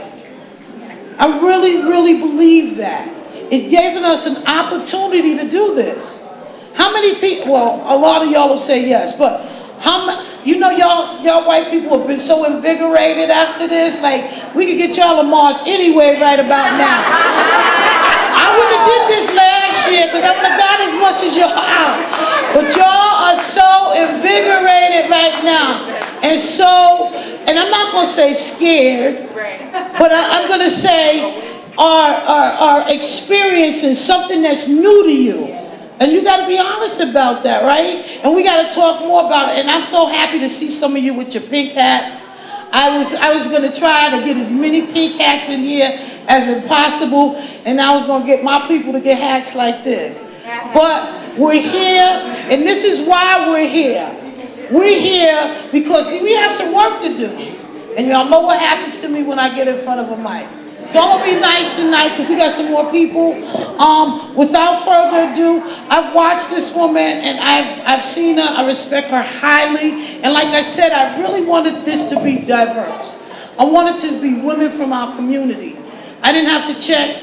I really, really believe that. It's given us an opportunity to do this. How many people, well, a lot of y'all will say yes, but y'all white people have been so invigorated after this, like, we could get y'all a march anyway right about now. I wouldn't have did this last year because I would have got as much as y'all out. But y'all are so invigorated right now. And I'm not going to say scared, but I'm going to say are experiencing something that's new to you. And you got to be honest about that, right? And we got to talk more about it. And I'm so happy to see some of you with your pink hats. I was going to try to get as many pink hats in here as possible, and I was going to get my people to get hats like this. But we're here, and this is why we're here. We're here because we have some work to do. And y'all know what happens to me when I get in front of a mic. So I'm going to be nice tonight because we got some more people. Without further ado, I've watched this woman and I've seen her. I respect her highly. And like I said, I really wanted this to be diverse. I wanted to be women from our community. I didn't have to check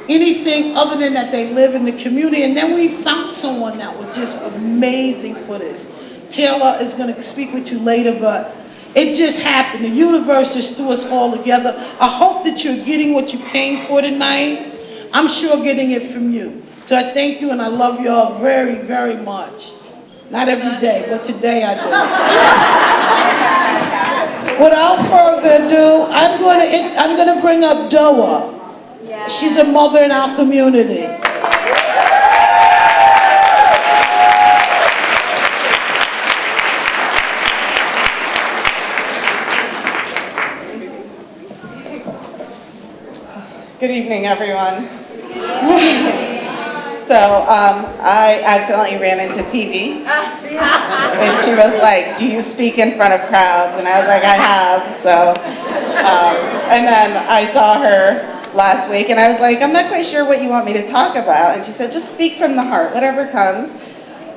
anything other than that they live in the community. And then we found someone that was just amazing for this. Taylor is going to speak with you later, but it just happened. The universe just threw us all together. I hope that you're getting what you came for tonight. I'm sure getting it from you. So I thank you and I love you all very, very much. Not every day, but today I do. Without further ado, I'm going to bring up DaY. She's a mother in our community. Good evening, everyone. So I accidentally ran into PV, and she was like, "Do you speak in front of crowds?" And I was like, "I have." So, and then I saw her last week, and I was like, "I'm not quite sure what you want me to talk about." And she said, "Just speak from the heart, whatever comes."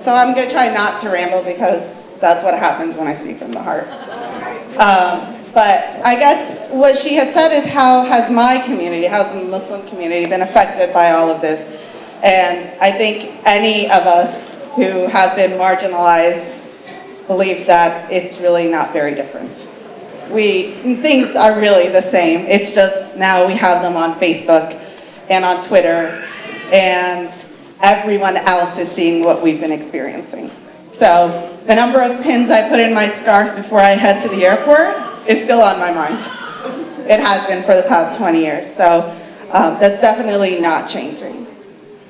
So I'm gonna try not to ramble because that's what happens when I speak from the heart. But I guess what she had said is, how has my community, how's the Muslim community been affected by all of this? And I think any of us who have been marginalized believe that it's really not very different. Things are really the same. It's just now we have them on Facebook and on Twitter, and everyone else is seeing what we've been experiencing. So the number of pins I put in my scarf before I head to the airport is still on my mind. It has been for the past 20 years. So that's definitely not changing.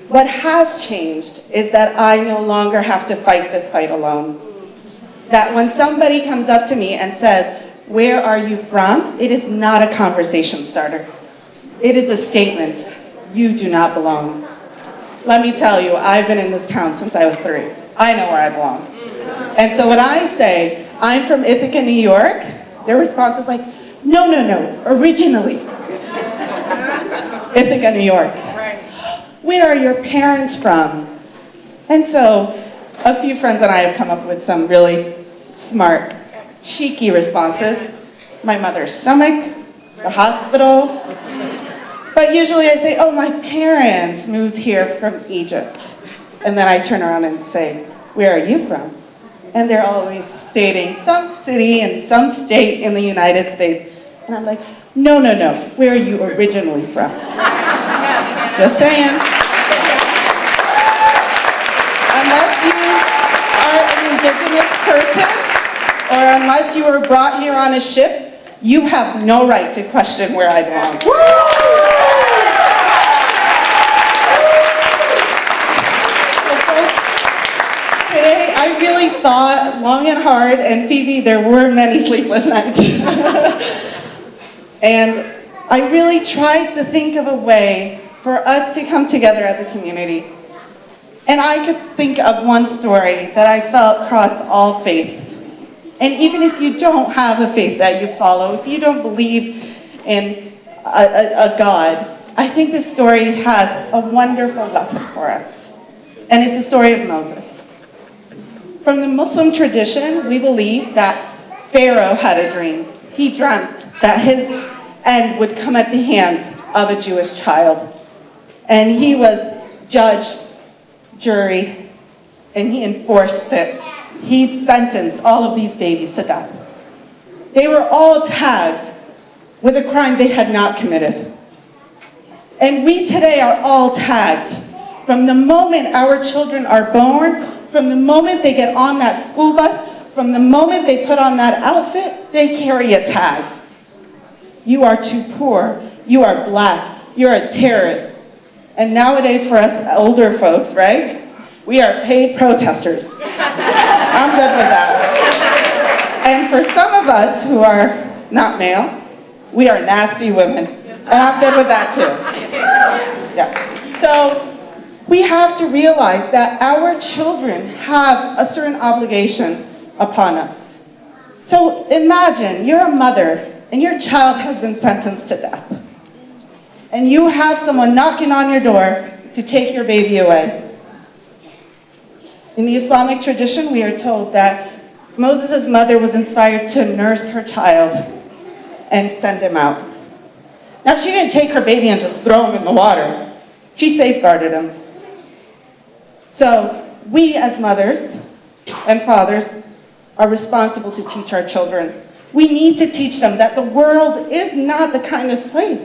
What has changed is that I no longer have to fight this fight alone. That when somebody comes up to me and says, "Where are you from?" it is not a conversation starter. It is a statement. You do not belong. Let me tell you, I've been in this town since I was 3. I know where I belong. And so when I say, I'm from Ithaca, New York, their response is like, no, no, no, originally. Ithaca, New York. Where are your parents from? And so a few friends and I have come up with some really smart, cheeky responses. My mother's stomach, the hospital. But usually I say, oh, my parents moved here from Egypt. And then I turn around and say, where are you from? And they're always stating some city in some state in the United States. And I'm like, no, no, no, where are you originally from? Just saying. Unless you are an indigenous person, or unless you were brought here on a ship, you have no right to question where I belong. Today, I really thought long and hard, and Phoebe, there were many sleepless nights. And I really tried to think of a way for us to come together as a community. And I could think of one story that I felt crossed all faiths. And even if you don't have a faith that you follow, if you don't believe in a God, I think this story has a wonderful lesson for us. And it's the story of Moses. From the Muslim tradition, we believe that Pharaoh had a dream. He dreamt that his end would come at the hands of a Jewish child. And he was judge, jury, and he enforced it. He sentenced all of these babies to death. They were all tagged with a crime they had not committed. And we today are all tagged. From the moment our children are born, from the moment they get on that school bus, from the moment they put on that outfit, they carry a tag. You are too poor, you are black, you're a terrorist. And nowadays for us older folks, right? We are paid protesters. I'm good with that. And for some of us who are not male, we are nasty women. And I'm good with that too. Yeah. So we have to realize that our children have a certain obligation upon us. So imagine you're a mother and your child has been sentenced to death. And you have someone knocking on your door to take your baby away. In the Islamic tradition, we are told that Moses' mother was inspired to nurse her child and send him out. Now, she didn't take her baby and just throw him in the water. She safeguarded him. So we as mothers and fathers are responsible to teach our children. We need to teach them that the world is not the kindest place.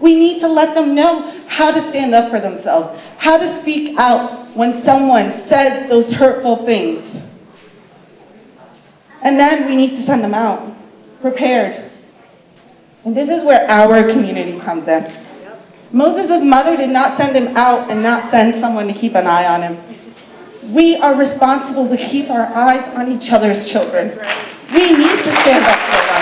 We need to let them know how to stand up for themselves, how to speak out when someone says those hurtful things. And then we need to send them out, prepared. And this is where our community comes in. Moses' mother did not send him out and not send someone to keep an eye on him. We are responsible to keep our eyes on each other's children. We need to stand up for them.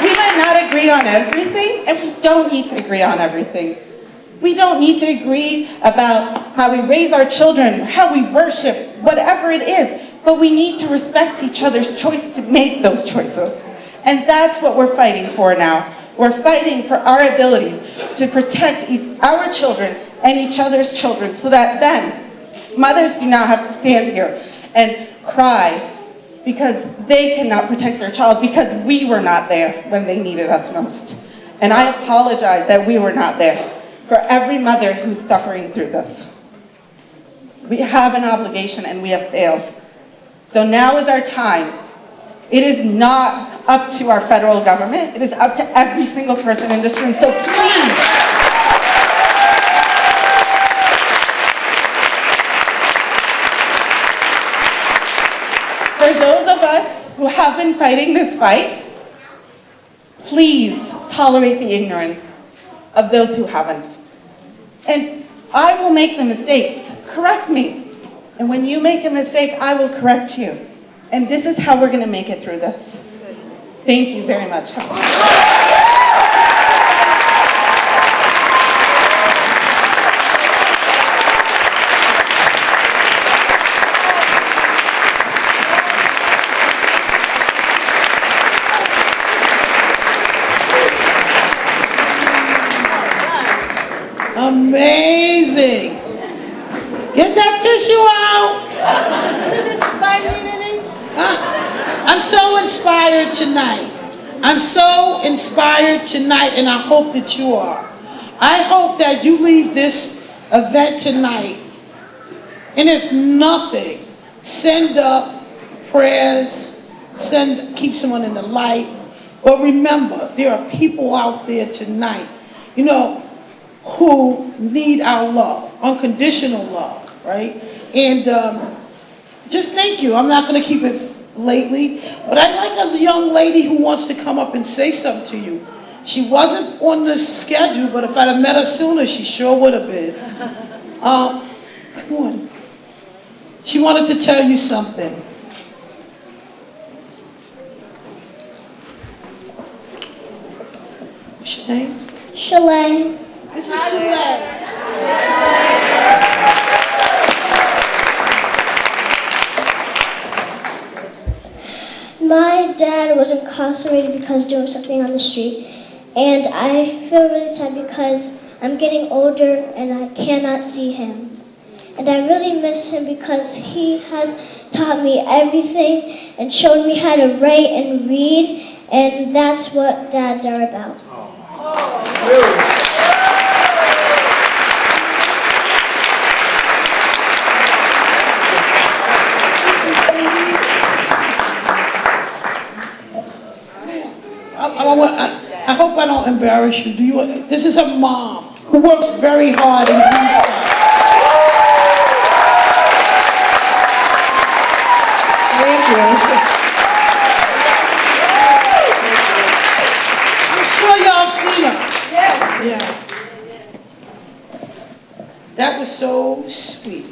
We might not agree on everything, and we don't need to agree on everything. We don't need to agree about how we raise our children, how we worship, whatever it is, but we need to respect each other's choice to make those choices. And that's what we're fighting for now. We're fighting for our abilities to protect our children and each other's children so that then mothers do not have to stand here and cry because they cannot protect their child because we were not there when they needed us most. And I apologize that we were not there for every mother who's suffering through this. We have an obligation and we have failed. So now is our time. It is not up to our federal government. It is up to every single person in this room. So please, for those of us who have been fighting this fight, please tolerate the ignorance of those who haven't. And I will make the mistakes. Correct me. And when you make a mistake, I will correct you. And this is how we're going to make it through this. Thank you very much. Amazing. Get that tissue out. I'm so inspired tonight. I'm so inspired tonight, and I hope that you are. I hope that you leave this event tonight, and if nothing, send up prayers, keep someone in the light. But remember, there are people out there tonight, you know, who need our love, unconditional love, right? And just thank you. I'm not going to keep it lately, but I'd like a young lady who wants to come up and say something to you. She wasn't on the schedule, but if I'd have met her sooner, she sure would have been. Come on. She wanted to tell you something. What's your name? Shalane. This is Shalane. My dad was incarcerated because doing something on the street, and I feel really sad because I'm getting older and I cannot see him. And I really miss him because he has taught me everything and showed me how to write and read, and that's what dads are about. I hope I don't embarrass you. This is a mom who works very hard in Houston. Thank you. I'm sure y'all seen her. Yeah. That was so sweet.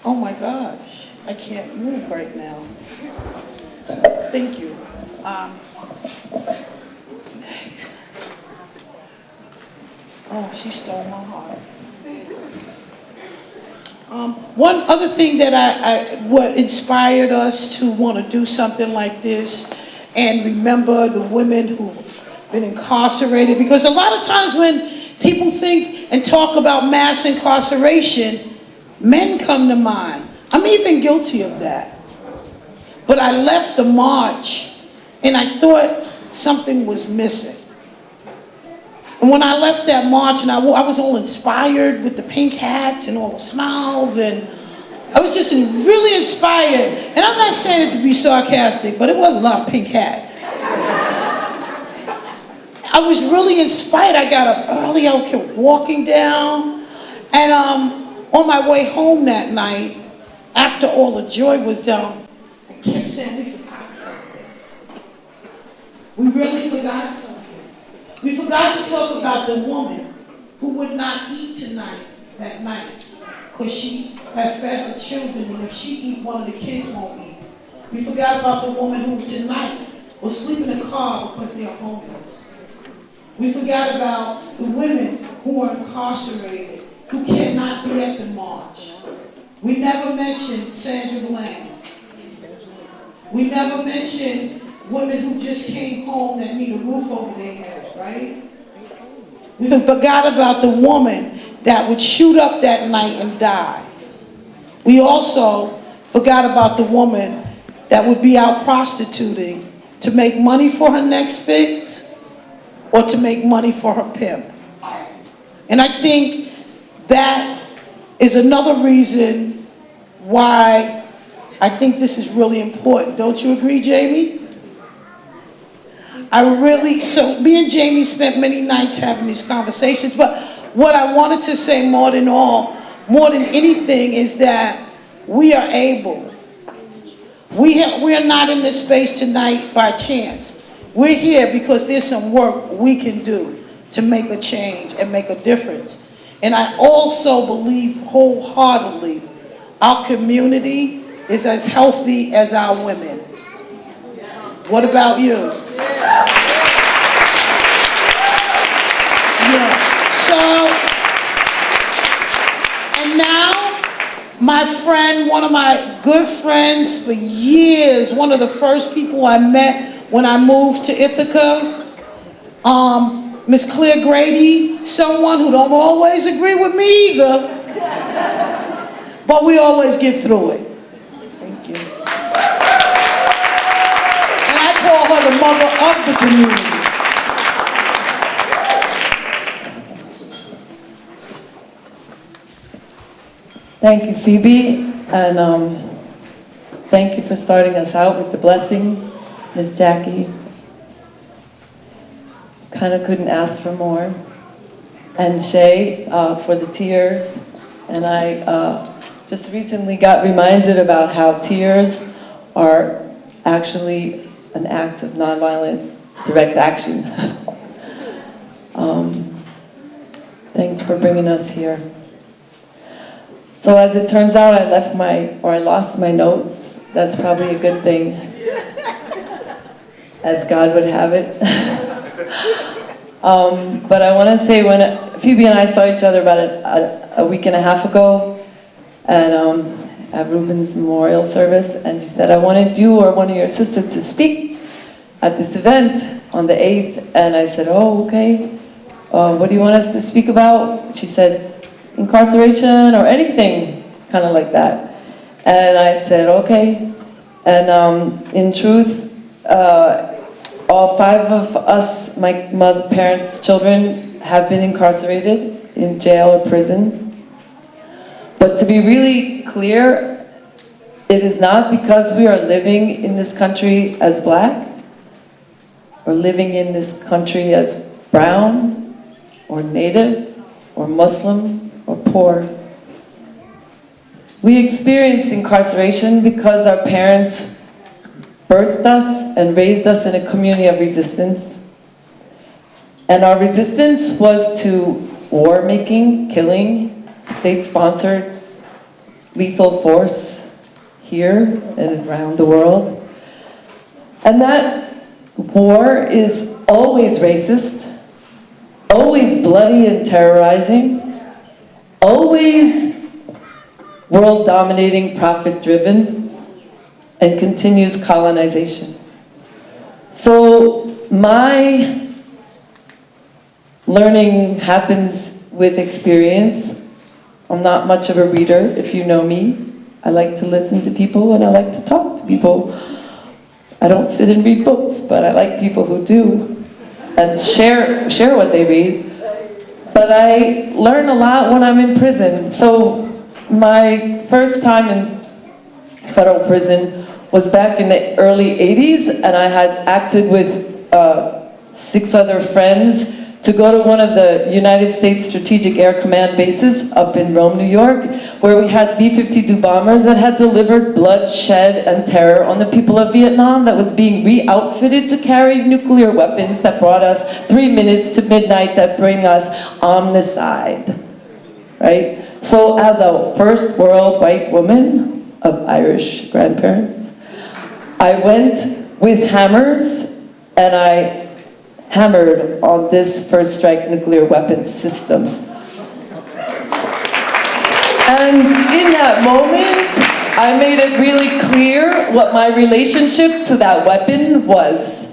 Oh my gosh, I can't move right now. Thank you. Oh, she stole my heart. One other thing that what inspired us to want to do something like this and remember the women who've been incarcerated, because a lot of times when people think and talk about mass incarceration, men come to mind. I'm even guilty of that. But I left the march and I thought something was missing. And when I left that march, and I was all inspired with the pink hats and all the smiles, and I was just really inspired. And I'm not saying it to be sarcastic, but it was a lot of pink hats. I was really inspired. I got up early, I kept walking down, and on my way home that night, after all the joy was done, I kept saying, we forgot something. We really forgot something. We forgot to talk about the woman who would not eat that night, because she had fed her children, and if she eat, one of the kids won't eat. We forgot about the woman who tonight will sleep in a car because they're homeless. We forgot about the women who are incarcerated, who cannot be at the march. We never mentioned Sandra Bland. We never mentioned women who just came home that need a roof over their heads, right? We forgot about the woman that would shoot up that night and die. We also forgot about the woman that would be out prostituting to make money for her next fix or to make money for her pimp. And I think that is another reason why I think this is really important. Don't you agree, Jamie? So me and Jamie spent many nights having these conversations, but what I wanted to say more than anything is that we are able. We are not in this space tonight by chance. We're here because there's some work we can do to make a change and make a difference. And I also believe wholeheartedly our community is as healthy as our women. What about you? Yeah. So, and now, my friend, one of my good friends for years, one of the first people I met when I moved to Ithaca, Miss Claire Grady, someone who don't always agree with me either, but we always get through it. Thank you. And I call her the mother of the community. Thank you, Phoebe, and thank you for starting us out with the blessing, Miss Jackie. Kind of couldn't ask for more. And Shay for the tears. And I just recently got reminded about how tears are actually an act of nonviolent direct action. Thanks for bringing us here. So as it turns out, I lost my notes. That's probably a good thing, as God would have it. But I want to say, when Phoebe and I saw each other about a week and a half ago at Ruben's memorial service, and she said, I wanted you or one of your sisters to speak at this event on the 8th, and I said, oh, okay. What do you want us to speak about? She said, incarceration or anything, kind of like that. And I said, okay. And in truth, all 5 of us, my mother, parents, children, have been incarcerated in jail or prison. But to be really clear, it is not because we are living in this country as Black, or living in this country as brown, or Native, or Muslim, or poor. We experience incarceration because our parents birthed us and raised us in a community of resistance. And our resistance was to war-making, killing, state-sponsored, lethal force here and around the world. And that war is always racist, always bloody and terrorizing, always world-dominating, profit-driven, and continues colonization. So my learning happens with experience. I'm not much of a reader, if you know me. I like to listen to people and I like to talk to people. I don't sit and read books, but I like people who do and share what they read. But I learn a lot when I'm in prison. So my first time in federal prison was back in the early 80s, and I had acted with 6 other friends to go to one of the United States Strategic Air Command bases up in Rome, New York, where we had B-52 bombers that had delivered bloodshed and terror on the people of Vietnam, that was being re-outfitted to carry nuclear weapons that brought us 3 minutes to midnight, that bring us omnicide, right? So as a first world white woman of Irish grandparents, I went with hammers and I hammered on this first strike nuclear weapons system. And in that moment, I made it really clear what my relationship to that weapon was.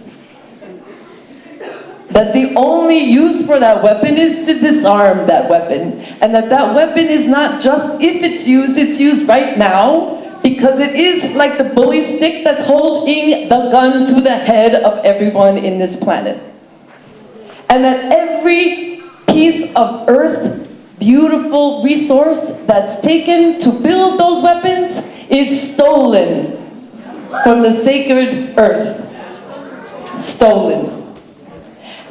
That the only use for that weapon is to disarm that weapon. And that weapon is not just if it's used right now, because it is like the bully stick that's holding the gun to the head of everyone in this planet. And that every piece of earth, beautiful resource that's taken to build those weapons is stolen from the sacred earth. Stolen.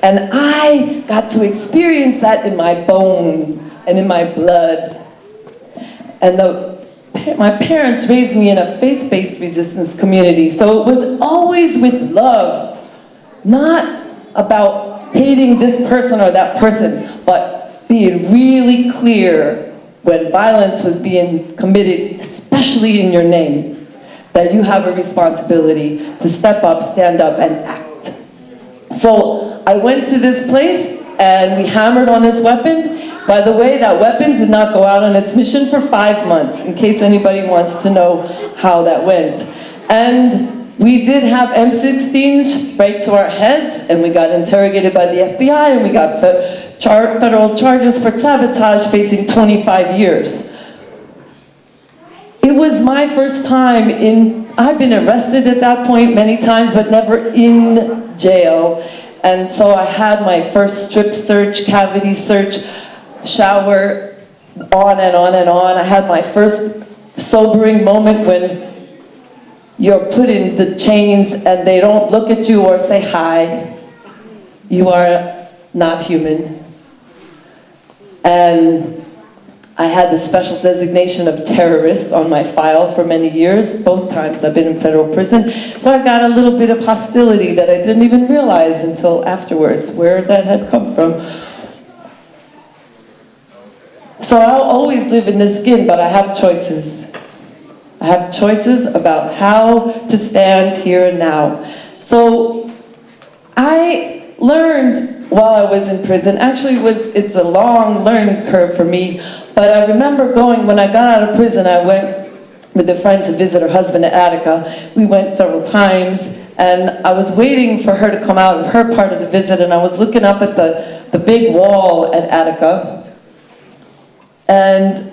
And I got to experience that in my bones and in my blood. And my parents raised me in a faith-based resistance community, so it was always with love, not about hating this person or that person, but being really clear when violence was being committed, especially in your name, that you have a responsibility to step up, stand up, and act. So I went to this place and we hammered on this weapon. By the way, that weapon did not go out on its mission for 5 months, in case anybody wants to know how that went. And We did have M16s right to our heads, and we got interrogated by the FBI, and we got federal charges for sabotage, facing 25 years. It was my first time I've been arrested at that point many times, but never in jail. And so I had my first strip search, cavity search, shower, on and on and on. I had my first sobering moment when you're put in the chains and they don't look at you or say hi. You are not human. And I had the special designation of terrorist on my file for many years. Both times I've been in federal prison. So I got a little bit of hostility that I didn't even realize until afterwards where that had come from. So I'll always live in this skin, but I have choices. I have choices about how to stand here and now. So I learned while I was in prison, actually it's a long learning curve for me, but I remember going, when I got out of prison, I went with a friend to visit her husband at Ithaca. We went several times, and I was waiting for her to come out of her part of the visit, and I was looking up at the big wall at Ithaca, and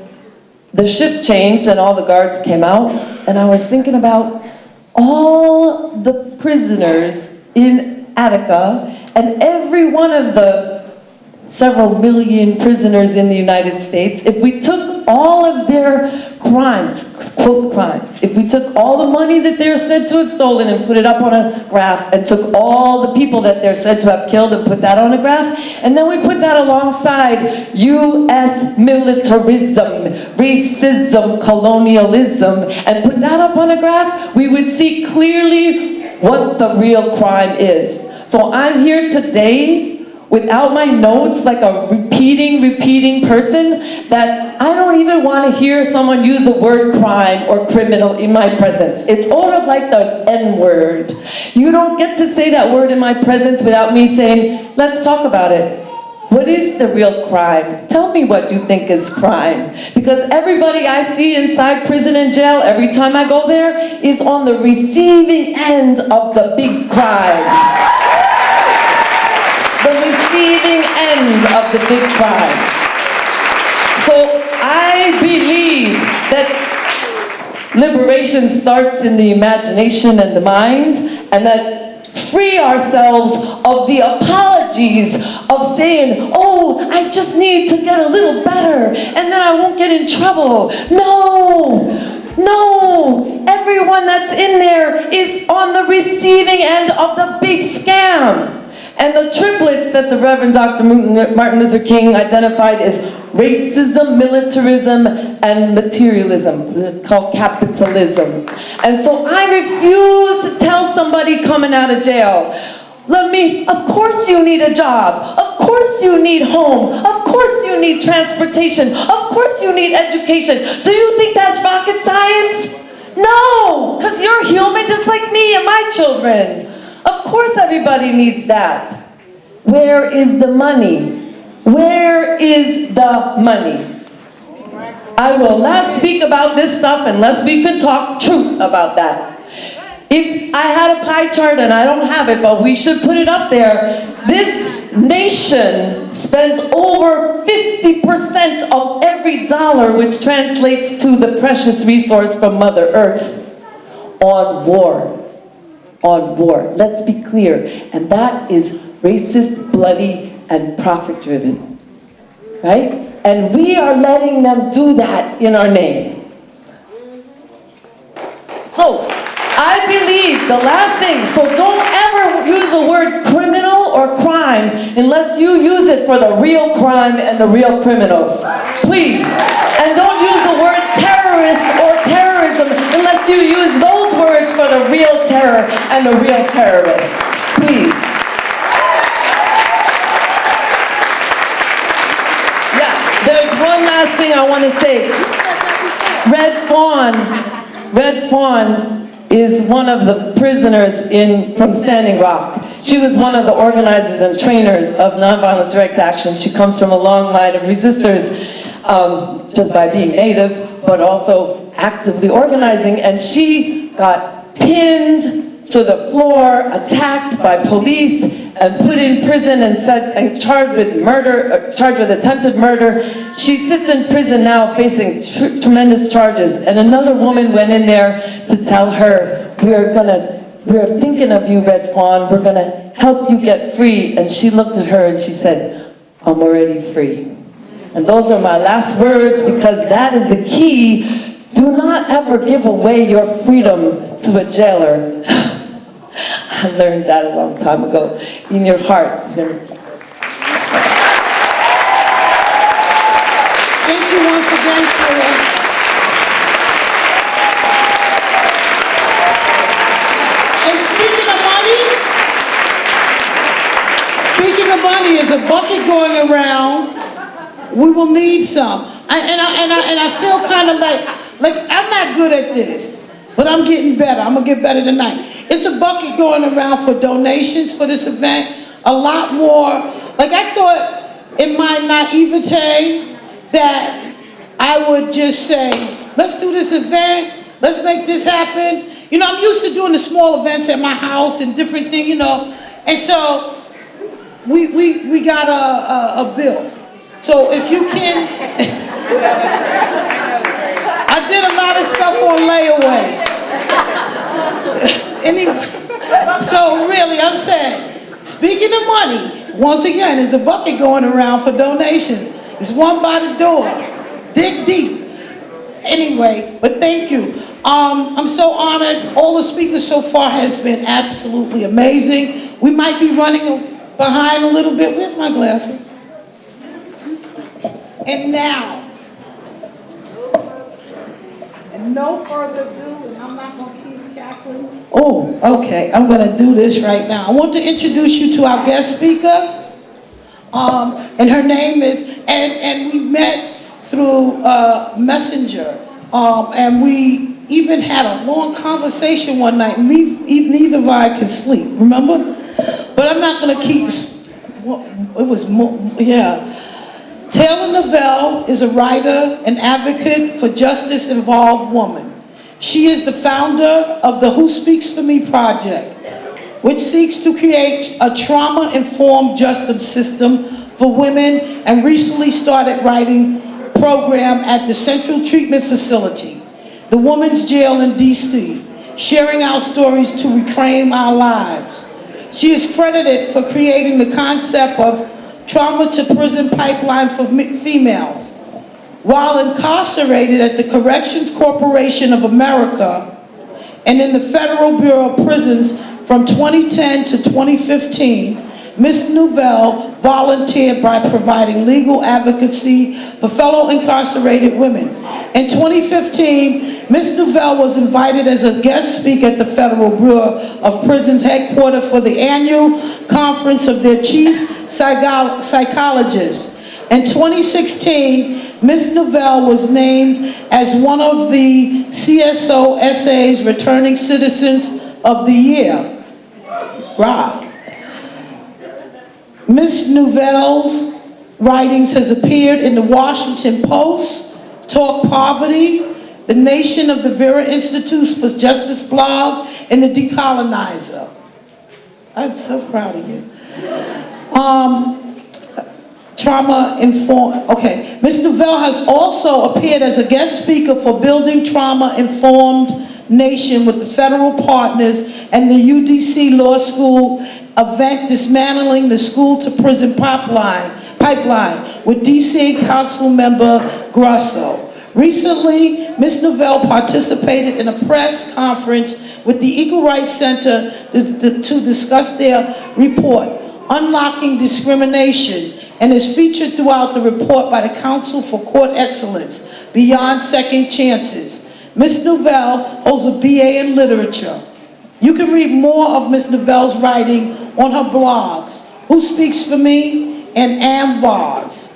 the shift changed and all the guards came out, and I was thinking about all the prisoners in Ithaca and every one of the several million prisoners in the United States. If we took all of their crimes, quote crimes, if we took all the money that they're said to have stolen and put it up on a graph, and took all the people that they're said to have killed and put that on a graph, and then we put that alongside U.S. militarism, racism, colonialism, and put that up on a graph, we would see clearly what the real crime is. So I'm here today without my notes, like a repeating person, that I don't even want to hear someone use the word crime or criminal in my presence. It's sort of like the N-word. You don't get to say that word in my presence without me saying, let's talk about it. What is the real crime? Tell me what you think is crime. Because everybody I see inside prison and jail, every time I go there, is on the receiving end of the big crime. The receiving end of the big crime. So I believe that liberation starts in the imagination and the mind, and that free ourselves of the apologies of saying, oh, I just need to get a little better, and then I won't get in trouble. No, everyone that's in there is on the receiving end of the big scam. And the triplets that the Reverend Dr. Martin Luther King identified as racism, militarism, and materialism, called capitalism. And so I refuse to tell somebody coming out of jail, of course you need a job, of course you need home, of course you need transportation, of course you need education. Do you think that's rocket science? No, because you're human just like me and my children. Of course everybody needs that. Where is the money? Where is the money? I will not speak about this stuff unless we can talk truth about that. If I had a pie chart, and I don't have it, but we should put it up there, this nation spends over 50% of every dollar, which translates to the precious resource from Mother Earth, on war. On war. Let's be clear. And that is racist, bloody, and profit-driven. Right? And we are letting them do that in our name. So, I believe the last thing, so don't ever use the word criminal or crime unless you use it for the real crime and the real criminals. Please. And don't use the word terrorist or terrorism unless you use those words for the real terror and the real terrorists. Please. Yeah, there's one last thing I want to say. Red Fawn is one of the prisoners from Standing Rock. She was one of the organizers and trainers of nonviolent direct action. She comes from a long line of resistors, just by being Native, but also actively organizing. And she got pinned to the floor, attacked by police, and put in prison and charged with murder, charged with attempted murder. She sits in prison now facing tremendous charges. And another woman went in there to tell her, we're thinking of you, Red Fawn. We're gonna help you get free. And she looked at her and she said, I'm already free. And those are my last words, because that is the key. Do not ever give away your freedom to a jailer. I learned that a long time ago. In your heart. Thank you once again, Sarah. And speaking of money, there's a bucket going around. We will need some. And I feel kind of like I'm not good at this, but I'm getting better. I'm gonna get better tonight. It's a bucket going around for donations for this event. A lot more. Like, I thought in my naivete that I would just say, let's do this event. Let's make this happen. You know, I'm used to doing the small events at my house and different things, you know. And so we got a bill. So if you can, I did a lot of stuff on layaway. Anyway, so really, I'm saying, speaking of money, once again, there's a bucket going around for donations. There's one by the door. Dig deep. Anyway, but thank you. I'm so honored. All the speakers so far has been absolutely amazing. We might be running behind a little bit. Where's my glasses? And now, and no further ado, and I'm not going to keep cackling. Oh, okay, I'm going to do this right now. I want to introduce you to our guest speaker. And her name is, and we met through Messenger. And we even had a long conversation one night. Neither of I could sleep, remember? But I'm not going to keep, it was more, yeah. Taylor Novell is a writer and advocate for justice-involved women. She is the founder of the Who Speaks For Me project, which seeks to create a trauma-informed justice system for women, and recently started writing a program at the Central Treatment Facility, the Women's Jail in DC, sharing our stories to reclaim our lives. She is credited for creating the concept of trauma to prison pipeline for females. While incarcerated at the Corrections Corporation of America and in the Federal Bureau of Prisons from 2010 to 2015, Ms. Novell volunteered by providing legal advocacy for fellow incarcerated women. In 2015, Ms. Novell was invited as a guest speaker at the Federal Bureau of Prisons headquarters for the annual conference of their chief psychologists. In 2016, Ms. Novell was named as one of the CSOSA's Returning Citizens of the Year. Wow. Ms. Novell's writings has appeared in the Washington Post, Talk Poverty, the Nation of the Vera Institute for Justice blog, and the Decolonizer. I'm so proud of you. Trauma-informed, okay. Ms. Novell has also appeared as a guest speaker for Building Trauma-Informed Nation with the federal partners and the UDC Law School event Dismantling the School to Prison Pipeline with DC Council Member Grosso. Recently, Ms. Novell participated in a press conference with the Equal Rights Center to discuss their report, Unlocking Discrimination, and is featured throughout the report by the Council for Court Excellence, Beyond Second Chances. Ms. Novell holds a BA in Literature. You can read more of Ms. Novell's writing on her blogs, Who Speaks For Me and Vars.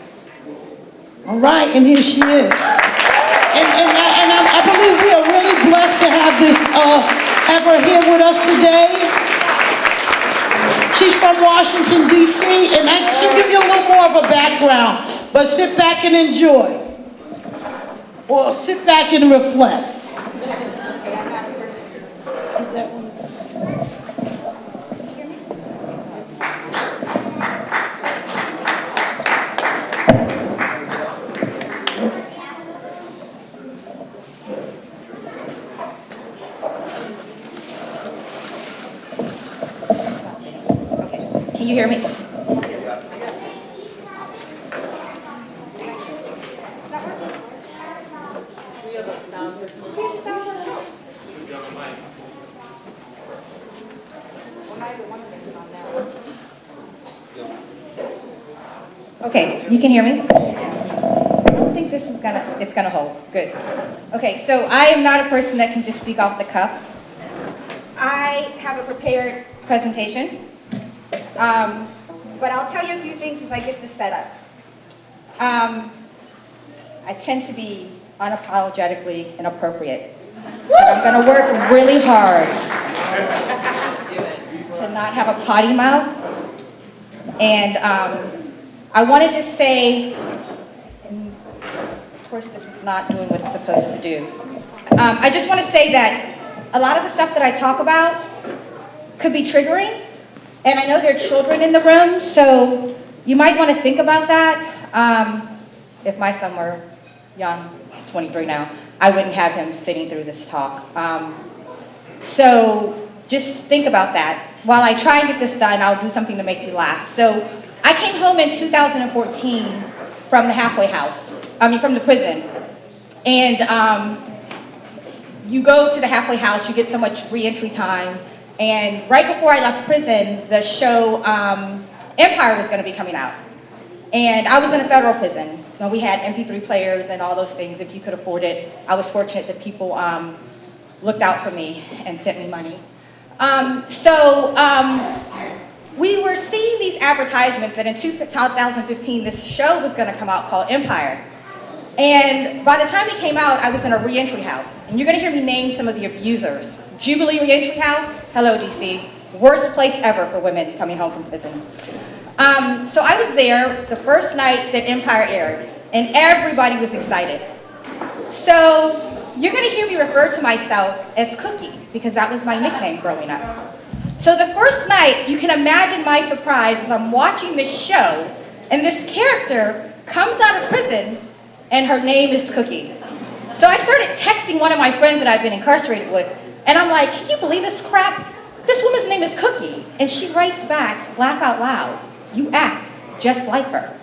All right, and here she is. And I believe we are really blessed to have her here with us today. She's from Washington, D.C., and she'll give you a little more of a background, but sit back and enjoy. Or sit back and reflect. you hear me? Okay, you can hear me? I don't think this is it's gonna hold. Good. Okay, so I am not a person that can just speak off the cuff. I have a prepared presentation, but I'll tell you a few things as I get this set up. I tend to be unapologetically inappropriate. But I'm gonna work really hard to not have a potty mouth. And I want to just say, and of course this is not doing what it's supposed to do. I just want to say that a lot of the stuff that I talk about could be triggering, and I know there are children in the room, so you might want to think about that. If my son were young, he's 23 now, I wouldn't have him sitting through this talk. So just think about that. While I try and get this done, I'll do something to make you laugh. So I came home in 2014 from the halfway house, from the prison. And you go to the halfway house, you get so much reentry time. And right before I left prison, the show Empire was going to be coming out. And I was in a federal prison. You know, we had MP3 players and all those things if you could afford it. I was fortunate that people looked out for me and sent me money. We were seeing these advertisements that in 2015 this show was going to come out called Empire. And by the time it came out, I was in a reentry house. And you're going to hear me name some of the abusers. Jubilee Reentry House, hello DC, worst place ever for women coming home from prison. So I was there the first night that Empire aired, and everybody was excited. So you're going to hear me refer to myself as Cookie, because that was my nickname growing up. So the first night, you can imagine my surprise as I'm watching this show, and this character comes out of prison, and her name is Cookie. So I started texting one of my friends that I've been incarcerated with, and I'm like, can you believe this crap? This woman's name is Cookie. And she writes back, laugh out loud, you act just like her.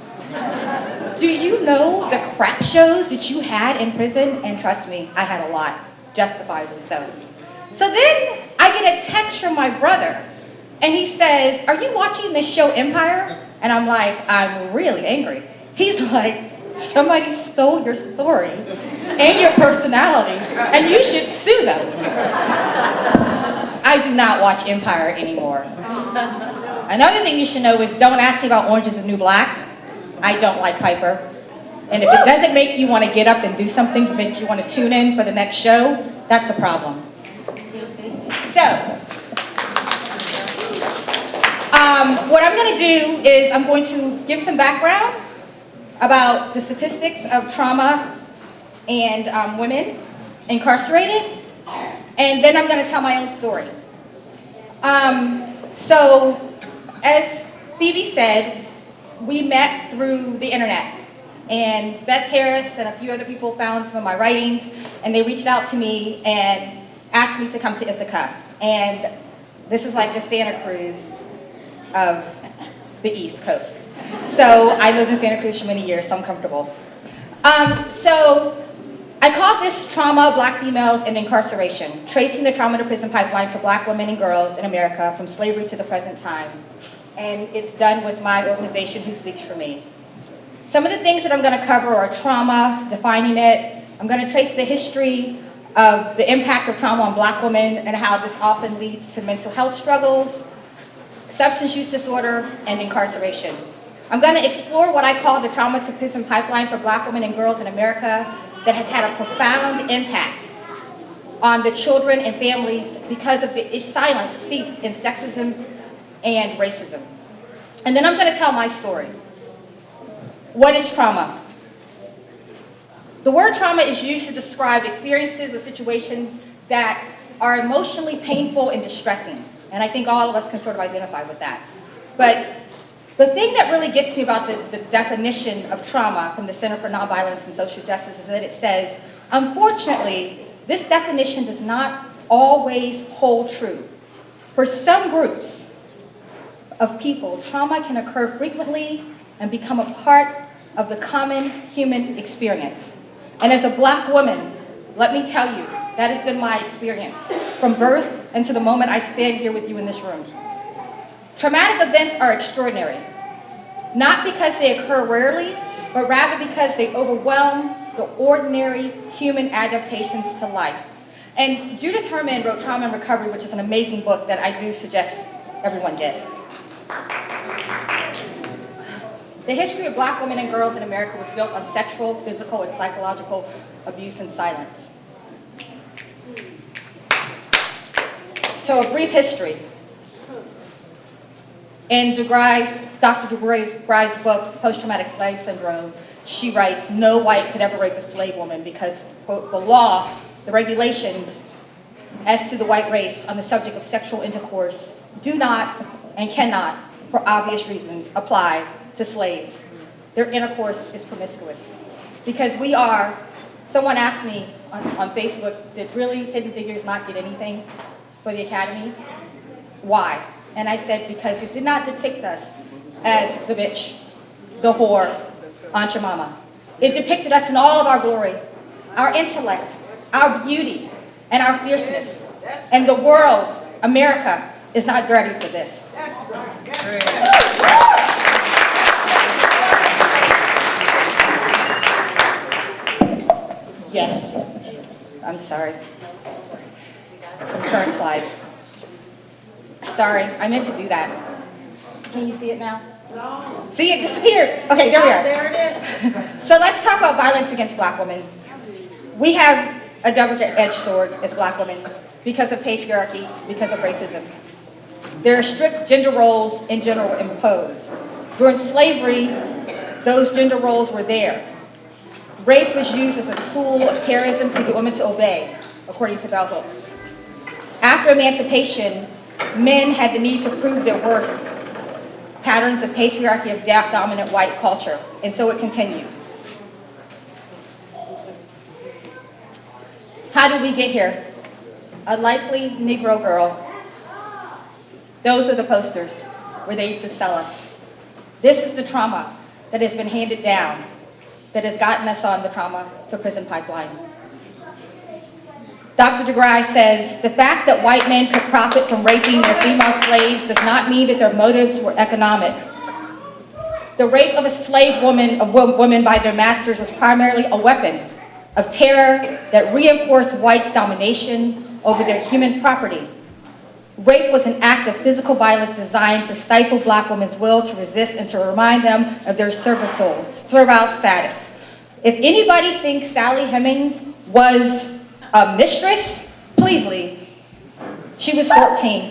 Do you know the crap shows that you had in prison? And trust me, I had a lot, justifiably so. So then I get a text from my brother, and he says, are you watching this show Empire? And I'm like, I'm really angry. He's like, somebody stole your story and your personality, and you should sue them. I do not watch Empire anymore. Another thing you should know is don't ask me about Orange is the New Black. I don't like Piper. And if it doesn't make you want to get up and do something to make you want to tune in for the next show, that's a problem. So, what I'm going to do is I'm going to give some background about the statistics of trauma and women incarcerated, and then I'm going to tell my own story. So, as Phoebe said, we met through the internet, and Beth Harris and a few other people found some of my writings, and they reached out to me and asked me to come to Ithaca. And this is like the Santa Cruz of the East Coast. So I lived in Santa Cruz for many years, so I'm comfortable. So I called this Trauma, Black Females and Incarceration, Tracing the Trauma to Prison Pipeline for Black Women and Girls in America from Slavery to the Present Time. And it's done with my organization Who Speaks for Me. Some of the things that I'm going to cover are trauma, defining it. I'm going to trace the history of the impact of trauma on Black women and how this often leads to mental health struggles, substance use disorder, and incarceration. I'm going to explore what I call the trauma to prison pipeline for Black women and girls in America that has had a profound impact on the children and families because of the silence steeped in sexism and racism. And then I'm going to tell my story. What is trauma? The word trauma is used to describe experiences or situations that are emotionally painful and distressing. And I think all of us can sort of identify with that. But the thing that really gets me about the definition of trauma from the Center for Nonviolence and Social Justice is that it says, unfortunately, this definition does not always hold true. For some groups, of people, trauma can occur frequently and become a part of the common human experience. And as a Black woman, let me tell you, that has been my experience from birth and to the moment I stand here with you in this room. Traumatic events are extraordinary, not because they occur rarely, but rather because they overwhelm the ordinary human adaptations to life. And Judith Herman wrote Trauma and Recovery, which is an amazing book that I do suggest everyone get. The history of Black women and girls in America was built on sexual, physical, and psychological abuse and silence. So a brief history. In Dr. DeGray's book, Post-Traumatic Slave Syndrome, she writes, no white could ever rape a slave woman because, quote, the law, the regulations as to the white race on the subject of sexual intercourse do not and cannot, for obvious reasons, apply to slaves. Their intercourse is promiscuous. Because we are, someone asked me on Facebook, did really Hidden Figures not get anything for the Academy? Why? And I said, because it did not depict us as the bitch, the whore, Aunt your mama. It depicted us in all of our glory, our intellect, our beauty, and our fierceness. And the world, America, is not ready for this. Yes. I'm sorry. Current slide. Sorry, I meant to do that. Can you see it now? No. See, it disappeared. Okay, there we are. There it is. So let's talk about violence against Black women. We have a double-edged sword as Black women because of patriarchy, because of racism. There are strict gender roles in general imposed. During slavery, those gender roles were there. Rape was used as a tool of terrorism to get women to obey, according to bell hooks. After emancipation, men had the need to prove their worth. Patterns of patriarchy of dominant white culture, and so it continued. How did we get here? A likely Negro girl. Those are the posters where they used to sell us. This is the trauma that has been handed down, that has gotten us on the trauma to prison pipeline. Dr. DeGray says, the fact that white men could profit from raping their female slaves does not mean that their motives were economic. The rape of a slave woman by their masters was primarily a weapon of terror that reinforced whites' domination over their human property. Rape was an act of physical violence designed to stifle Black women's will to resist and to remind them of their servile status. If anybody thinks Sally Hemings was a mistress, please leave. She was 14.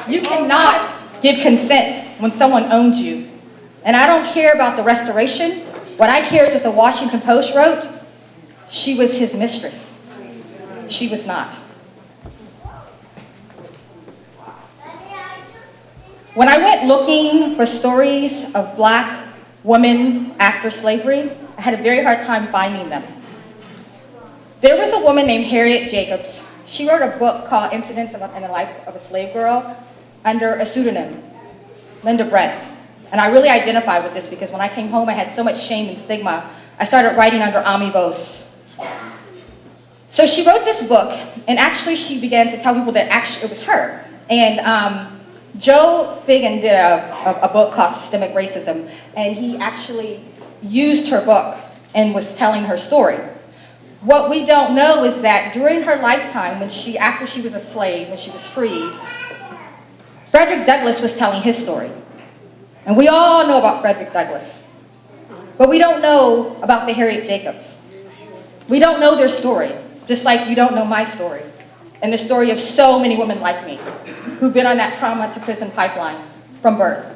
You cannot give consent when someone owns you. And I don't care about the restoration. What I care is that the Washington Post wrote, she was his mistress. She was not. When I went looking for stories of Black women after slavery, I had a very hard time finding them. There was a woman named Harriet Jacobs. She wrote a book called Incidents in the Life of a Slave Girl under a pseudonym, Linda Brent. And I really identify with this because when I came home, I had so much shame and stigma. I started writing under Ami Bose. So she wrote this book, and actually she began to tell people that actually it was her. And Joe Figgin did a book called Systemic Racism, and he actually used her book and was telling her story. What we don't know is that during her lifetime, after she was a slave, when she was freed, Frederick Douglass was telling his story. And we all know about Frederick Douglass. But we don't know about the Harriet Jacobs. We don't know their story, just like you don't know my story, and the story of so many women like me who've been on that trauma to prison pipeline from birth.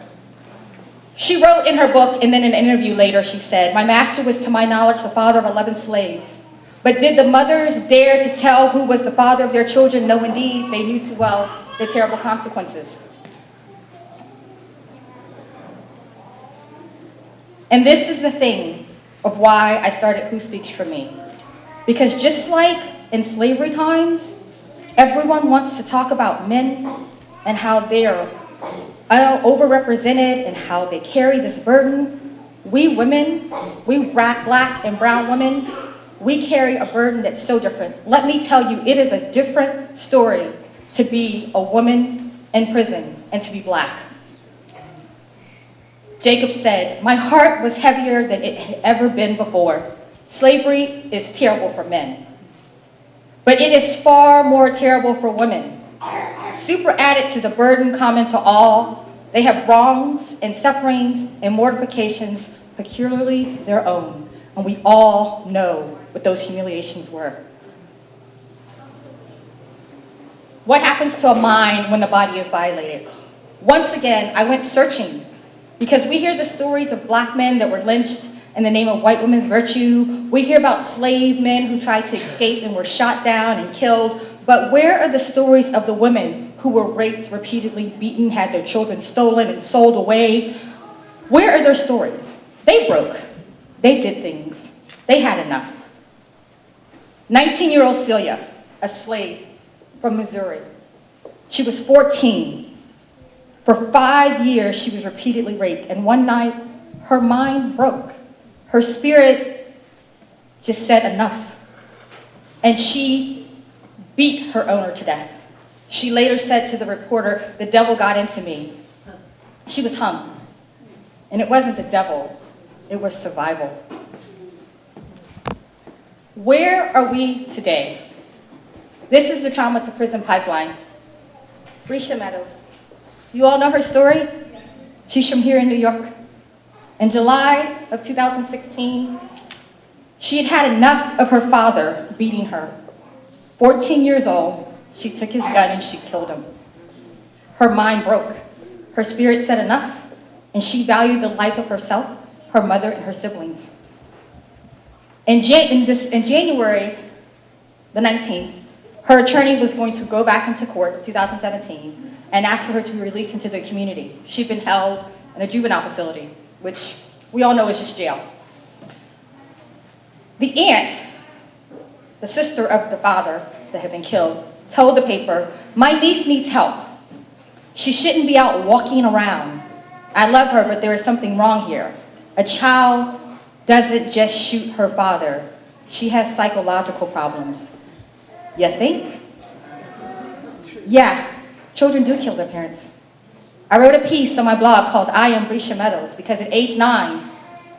She wrote in her book, and then in an interview later, she said, "My master was, to my knowledge, the father of 11 slaves. But did the mothers dare to tell who was the father of their children? No, indeed, they knew too well the terrible consequences." And this is the thing of why I started Who Speaks for Me. Because just like in slavery times, everyone wants to talk about men and how they're overrepresented and how they carry this burden. We women, we black and brown women, we carry a burden that's so different. Let me tell you, it is a different story to be a woman in prison and to be black. Jacob said, "My heart was heavier than it had ever been before. Slavery is terrible for men, but it is far more terrible for women. Super added to the burden common to all, they have wrongs and sufferings and mortifications peculiarly their own, and we all know what those humiliations were." What happens to a mind when the body is violated? Once again, I went searching because we hear the stories of black men that were lynched in the name of white women's virtue. We hear about slave men who tried to escape and were shot down and killed. But where are the stories of the women who were raped, repeatedly beaten, had their children stolen and sold away? Where are their stories? They broke. They did things. They had enough. 19-year-old Celia, a slave from Missouri. She was 14. For 5 years, she was repeatedly raped. And one night, her mind broke. Her spirit just said enough. And she beat her owner to death. She later said to the reporter, "The devil got into me." She was hung. And it wasn't the devil, it was survival. Where are we today? This is the trauma to prison pipeline. Risha Meadows. You all know her story? She's from here in New York. In July of 2016, she had had enough of her father beating her. 14 years old, she took his gun and she killed him. Her mind broke. Her spirit said enough, and she valued the life of herself, her mother, and her siblings. In January the 19th, her attorney was going to go back into court in 2017 and ask for her to be released into the community. She'd been held in a juvenile facility, which we all know is just jail. The aunt, the sister of the father that had been killed, told the paper, "My niece needs help. She shouldn't be out walking around. I love her, but there is something wrong here. A child doesn't just shoot her father. She has psychological problems." You think? Yeah, children do kill their parents. I wrote a piece on my blog called "I Am Risha Meadows" because at age 9,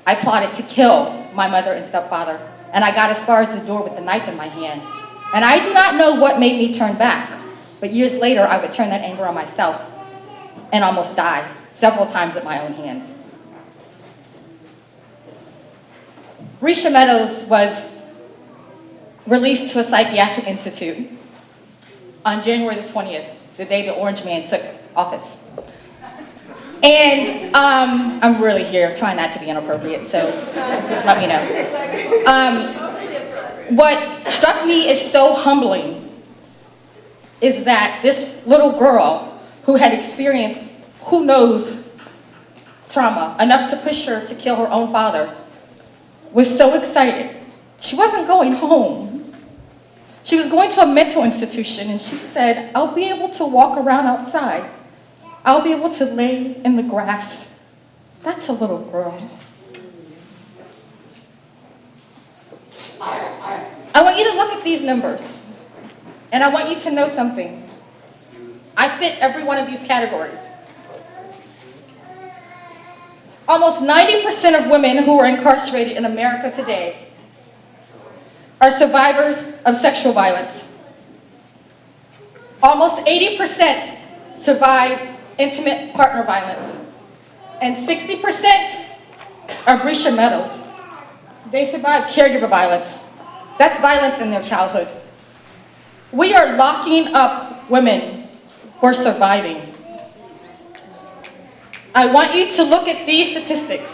I plotted to kill my mother and stepfather, and I got as far as the door with the knife in my hand. And I do not know what made me turn back, but years later, I would turn that anger on myself and almost die several times at my own hands. Risha Meadows was released to a psychiatric institute on January the 20th, the day the Orange Man took office. And I'm really here trying not to be inappropriate, so just let me know. What struck me as so humbling is that this little girl who had experienced who knows trauma, enough to push her to kill her own father, was so excited. She wasn't going home. She was going to a mental institution, and she said, "I'll be able to walk around outside. I'll be able to lay in the grass." That's a little girl. I want you to look at these numbers, and I want you to know something. I fit every one of these categories. Almost 90% of women who are incarcerated in America today are survivors of sexual violence. Almost 80% survive intimate partner violence. And 60% are Risha Meadows. They survive caregiver violence. That's violence in their childhood. We are locking up women for surviving. I want you to look at these statistics.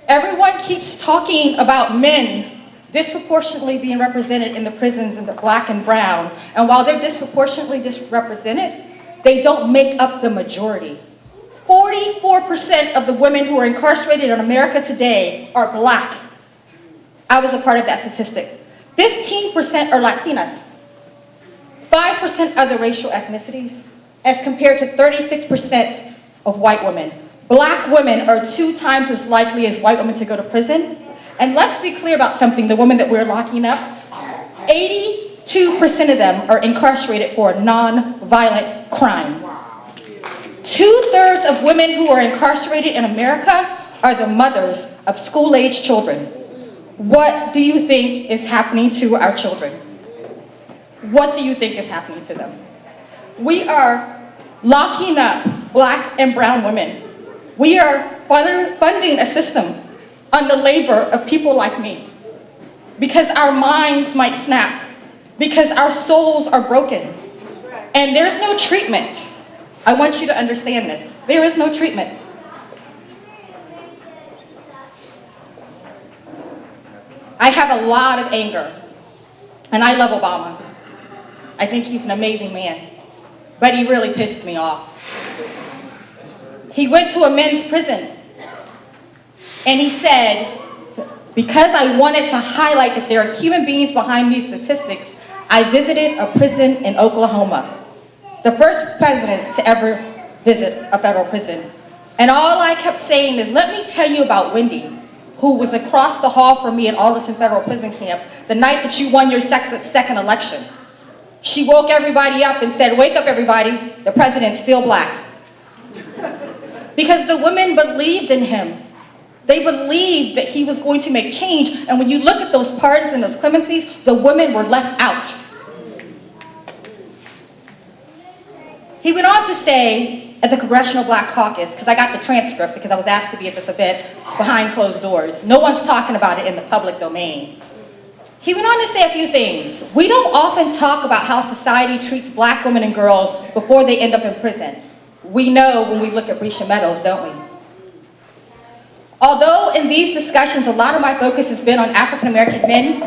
Everyone keeps talking about men disproportionately being represented in the prisons in the black and brown. And while they're disproportionately disrepresented, they don't make up the majority. 44% of the women who are incarcerated in America today are black. I was a part of that statistic. 15% are Latinas. 5% other racial ethnicities, as compared to 36% of white women. Black women are 2 times as likely as white women to go to prison. And let's be clear about something, the women that we're locking up, 82% of them are incarcerated for non-violent crime. 2/3 of women who are incarcerated in America are the mothers of school-age children. What do you think is happening to our children? What do you think is happening to them? We are locking up black and brown women. We are funding a system on the labor of people like me because our minds might snap, because our souls are broken. And there's no treatment. I want you to understand this. There is no treatment. I have a lot of anger, and I love Obama. I think he's an amazing man, but he really pissed me off. He went to a men's prison, and he said, because I wanted to highlight that there are human beings behind these statistics, I visited a prison in Oklahoma, the first president to ever visit a federal prison. And all I kept saying is, let me tell you about Wendy, who was across the hall from me at Alderson Federal Prison Camp the night that you won your second election. She woke everybody up and said, wake up everybody, the president's still black. Because the women believed in him. They believed that he was going to make change. And when you look at those pardons and those clemencies, the women were left out. He went on to say at the Congressional Black Caucus, because I got the transcript because I was asked to be at this event behind closed doors. No one's talking about it in the public domain. He went on to say a few things. We don't often talk about how society treats black women and girls before they end up in prison. We know when we look at Risha Meadows, don't we? Although in these discussions, a lot of my focus has been on African American men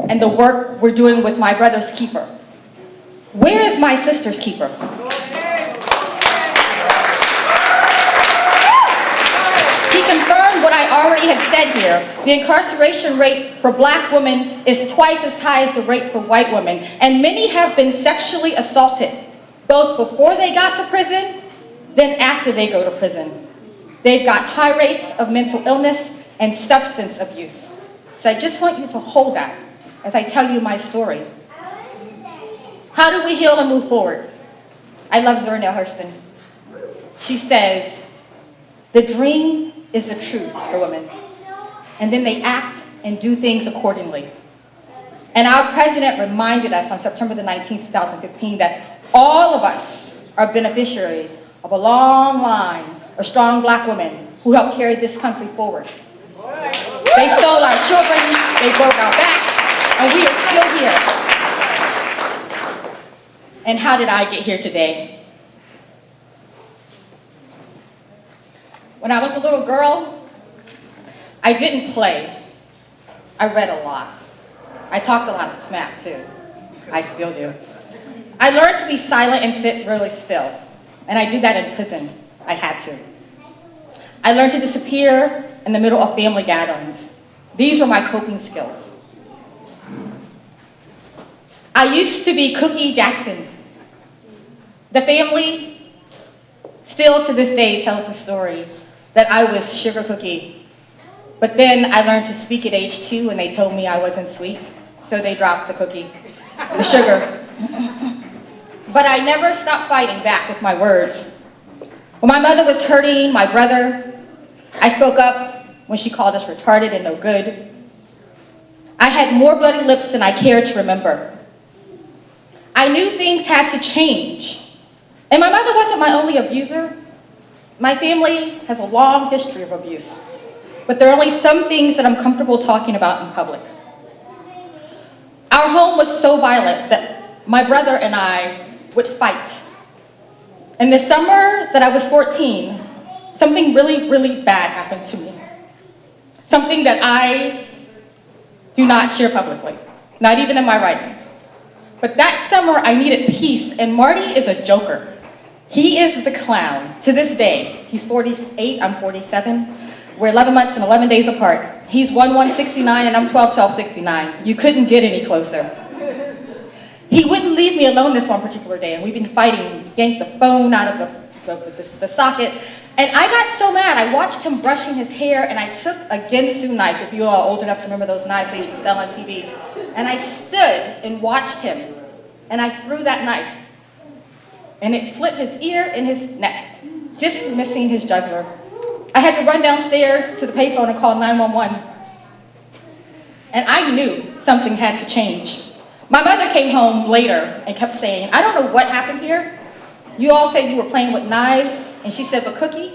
and the work we're doing with my brother's keeper. Where is my sister's keeper? He confirmed what I already have said here. The incarceration rate for black women is twice as high as the rate for white women. And many have been sexually assaulted, both before they got to prison, then after they go to prison. They've got high rates of mental illness and substance abuse. So I just want you to hold that as I tell you my story. How do we heal and move forward? I love Zora Hurston. She says, the dream is the truth for women. And then they act and do things accordingly. And our president reminded us on September the 19th, 2015, that all of us are beneficiaries of a long line of strong black women who helped carry this country forward. They stole our children, they broke our backs, and we are still here. And how did I get here today? When I was a little girl, I didn't play. I read a lot. I talked a lot of smack too. I still do. I learned to be silent and sit really still. And I did that in prison. I had to. I learned to disappear in the middle of family gatherings. These were my coping skills. I used to be Cookie Jackson. The family still to this day tells the story that I was Sugar Cookie. But then I learned to speak at age 2 and they told me I wasn't sweet. So they dropped the cookie, the sugar. But I never stopped fighting back with my words. When my mother was hurting my brother, I spoke up when she called us retarded and no good. I had more bloody lips than I cared to remember. I knew things had to change. And my mother wasn't my only abuser. My family has a long history of abuse. But there are only some things that I'm comfortable talking about in public. Our home was so violent that my brother and I would fight. In the summer that I was 14, something really, really bad happened to me. Something that I do not share publicly, not even in my writings. But that summer I needed peace, and Marty is a joker. He is the clown to this day. He's 48, I'm 47. We're 11 months and 11 days apart. He's 1169 and I'm 1269. You couldn't get any closer. He wouldn't leave me alone this one particular day, and we've been fighting. He yanked the phone out of the broke the socket. And I got so mad, I watched him brushing his hair, and I took a Ginsu knife, if you all are old enough to remember those knives they used to sell on TV, and I stood and watched him, and I threw that knife. And it slit his ear and his neck, just missing his jugular. I had to run downstairs to the payphone and call 911. And I knew something had to change. My mother came home later and kept saying, I don't know what happened here. You all said you were playing with knives. And she said, but Cookie,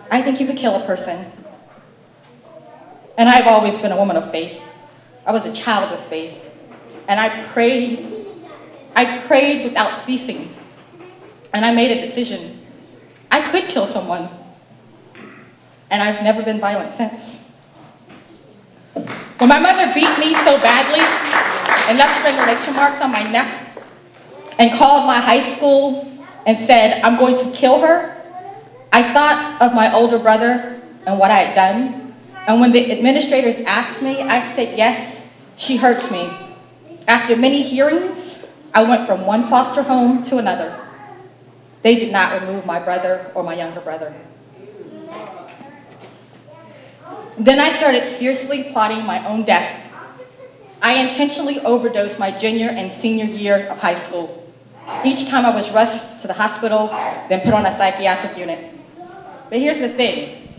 I think you could kill a person. And I've always been a woman of faith. I was a child of faith. And I prayed without ceasing. And I made a decision. I could kill someone. And I've never been violent since. When my mother beat me so badly and left strangulation marks on my neck and called my high school and said, I'm going to kill her, I thought of my older brother and what I had done. And when the administrators asked me, I said, yes, she hurts me. After many hearings, I went from one foster home to another. They did not remove my brother or my younger brother. Then I started seriously plotting my own death. I intentionally overdosed my junior and senior year of high school. Each time I was rushed to the hospital, then put on a psychiatric unit. But here's the thing.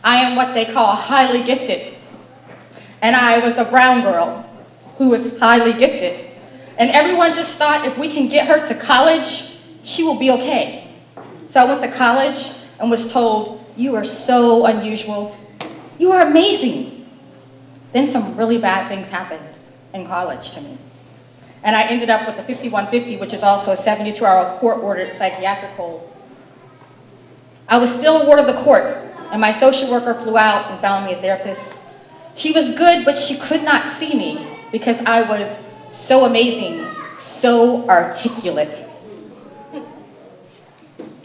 I am what they call highly gifted. And I was a brown girl who was highly gifted. And everyone just thought if we can get her to college, she will be okay. So I went to college and was told, you are so unusual. You are amazing. Then some really bad things happened in college to me. And I ended up with a 5150, which is also a 72-hour court-ordered psychiatric hold. I was still a ward of the court, and my social worker flew out and found me a therapist. She was good, but she could not see me because I was so amazing, so articulate.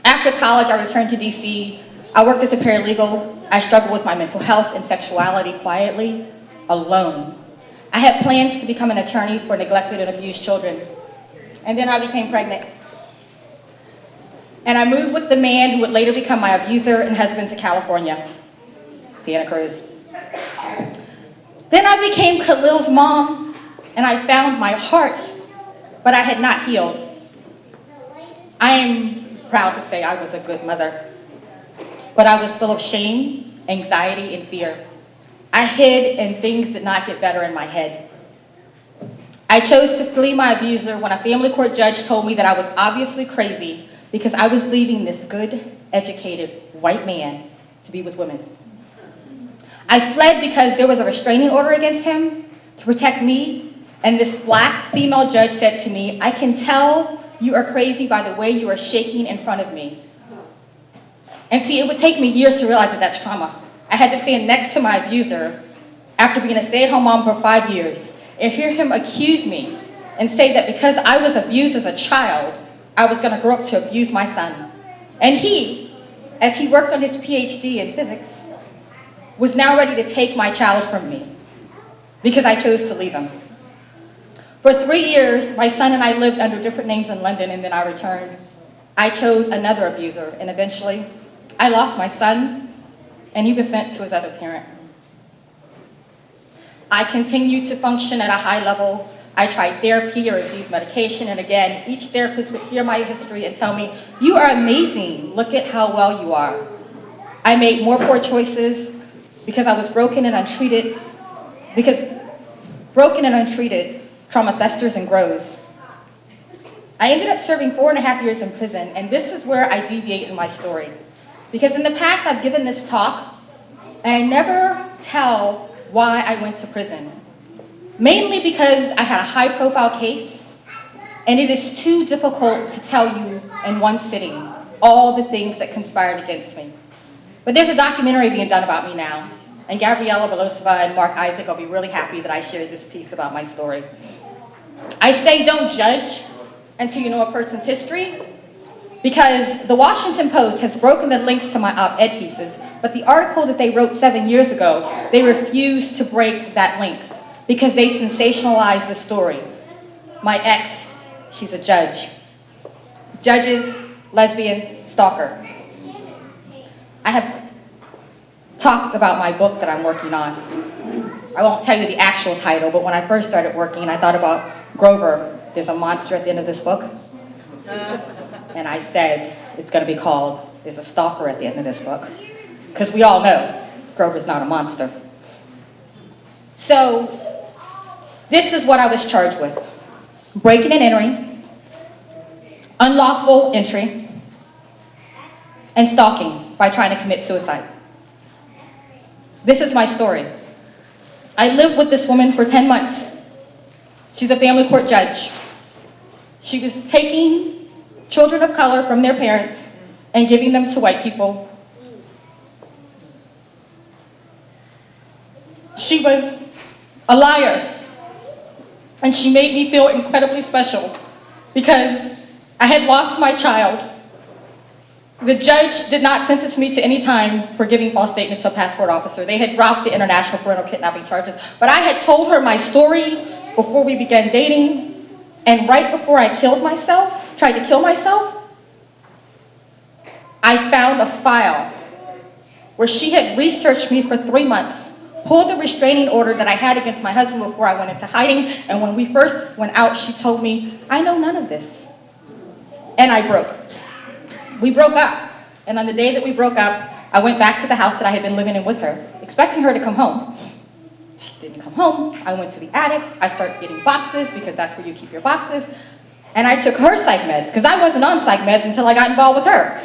After college, I returned to DC. I worked as a paralegal. I struggled with my mental health and sexuality quietly, alone. I had plans to become an attorney for neglected and abused children. And then I became pregnant. And I moved with the man who would later become my abuser and husband to California, Santa Cruz. Then I became Khalil's mom, and I found my heart, but I had not healed. I am proud to say I was a good mother, but I was full of shame, anxiety, and fear. I hid, and things did not get better in my head. I chose to flee my abuser when a family court judge told me that I was obviously crazy because I was leaving this good, educated, white man to be with women. I fled because there was a restraining order against him to protect me, and this black female judge said to me, I can tell you are crazy by the way you are shaking in front of me. And see, it would take me years to realize that that's trauma. I had to stand next to my abuser after being a stay-at-home mom for 5 years and hear him accuse me and say that because I was abused as a child, I was going to grow up to abuse my son. And he, as he worked on his PhD in physics, was now ready to take my child from me because I chose to leave him. For 3 years, my son and I lived under different names in London, and then I returned. I chose another abuser, and eventually, I lost my son, and he was sent to his other parent. I continued to function at a high level. I tried therapy or received medication, and again, each therapist would hear my history and tell me, you are amazing, look at how well you are. I made more poor choices because I was broken and untreated, trauma festers and grows. I ended up serving 4.5 years in prison, and this is where I deviate in my story. Because in the past, I've given this talk, and I never tell why I went to prison. Mainly because I had a high-profile case, and it is too difficult to tell you in one sitting all the things that conspired against me. But there's a documentary being done about me now, and Gabriella Belosova and Mark Isaac will be really happy that I shared this piece about my story. I say don't judge until you know a person's history, because the Washington Post has broken the links to my op-ed pieces, but the article that they wrote 7 years ago, they refused to break that link because they sensationalized the story. My ex, she's a judge. Judges, lesbian, stalker. I have talked about my book that I'm working on. I won't tell you the actual title, but when I first started working, I thought about Grover. There's a monster at the end of this book. And I said, it's going to be called, There's a Stalker at the End of This Book. Because we all know Grover's not a monster. So, this is what I was charged with. Breaking and entering, unlawful entry, and stalking by trying to commit suicide. This is my story. I lived with this woman for 10 months. She's a family court judge. She was taking children of color from their parents and giving them to white people. She was a liar. And she made me feel incredibly special because I had lost my child. The judge did not sentence me to any time for giving false statements to a passport officer. They had dropped the international parental kidnapping charges. But I had told her my story before we began dating. And right before I tried to kill myself, I found a file where she had researched me for 3 months, pulled the restraining order that I had against my husband before I went into hiding. And when we first went out, she told me, I know none of this. And I broke. We broke up, and on the day that we broke up, I went back to the house that I had been living in with her, expecting her to come home. She didn't come home. I went to the attic. I started getting boxes, because that's where you keep your boxes. And I took her psych meds, because I wasn't on psych meds until I got involved with her.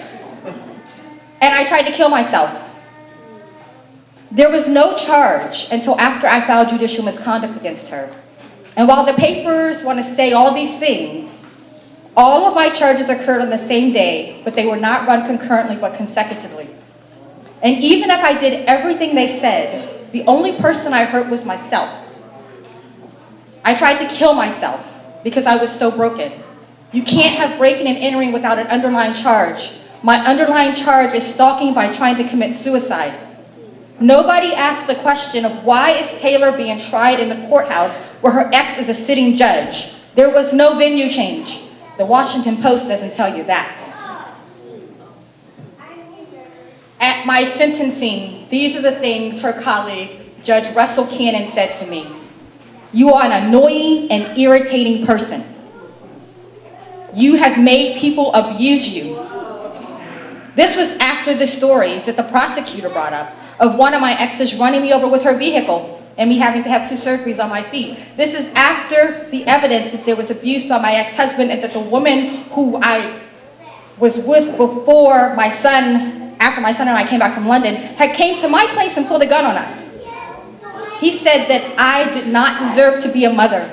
And I tried to kill myself. There was no charge until after I filed judicial misconduct against her. And while the papers want to say all these things, all of my charges occurred on the same day, but they were not run concurrently, but consecutively. And even if I did everything they said, the only person I hurt was myself. I tried to kill myself because I was so broken. You can't have breaking and entering without an underlying charge. My underlying charge is stalking by trying to commit suicide. Nobody asked the question of why is Taylor being tried in the courthouse where her ex is a sitting judge? There was no venue change. The Washington Post doesn't tell you that. At my sentencing, these are the things her colleague, Judge Russell Cannon, said to me. You are an annoying and irritating person. You have made people abuse you. This was after the stories that the prosecutor brought up of one of my exes running me over with her vehicle and me having to have 2 surgeries on my feet. This is after the evidence that there was abuse by my ex-husband and that the woman who I was with before my son, after my son and I came back from London, had came to my place and pulled a gun on us. He said that I did not deserve to be a mother.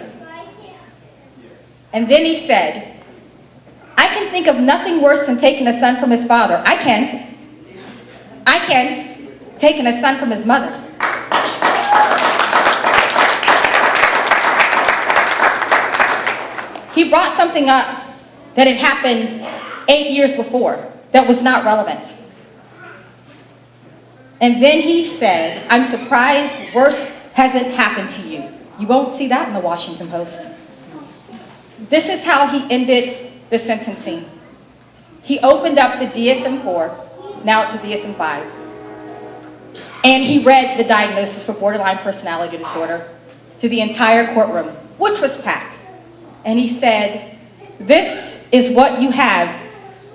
And then he said, I can think of nothing worse than taking a son from his father. I can. Taking a son from his mother. He brought something up that had happened 8 years before that was not relevant. And then he said, I'm surprised worse hasn't happened to you. You won't see that in the Washington Post. This is how he ended the sentencing. He opened up the DSM-4, now it's the DSM-5, and he read the diagnosis for borderline personality disorder to the entire courtroom, which was packed. And he said, this is what you have.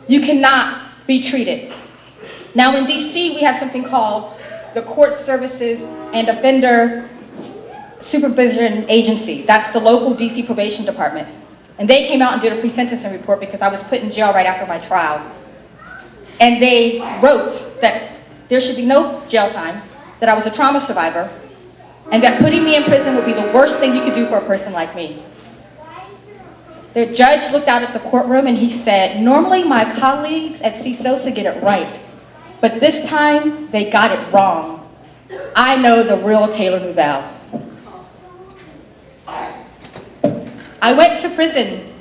You cannot be treated. Now in DC, we have something called the Court Services and Offender Supervision Agency. That's the local DC probation department. And they came out and did a pre-sentencing report because I was put in jail right after my trial. And they wrote that there should be no jail time, that I was a trauma survivor, and that putting me in prison would be the worst thing you could do for a person like me. The judge looked out at the courtroom and he said, normally my colleagues at CSOSA get it right, but this time they got it wrong. I know the real Taylor Newell. I went to prison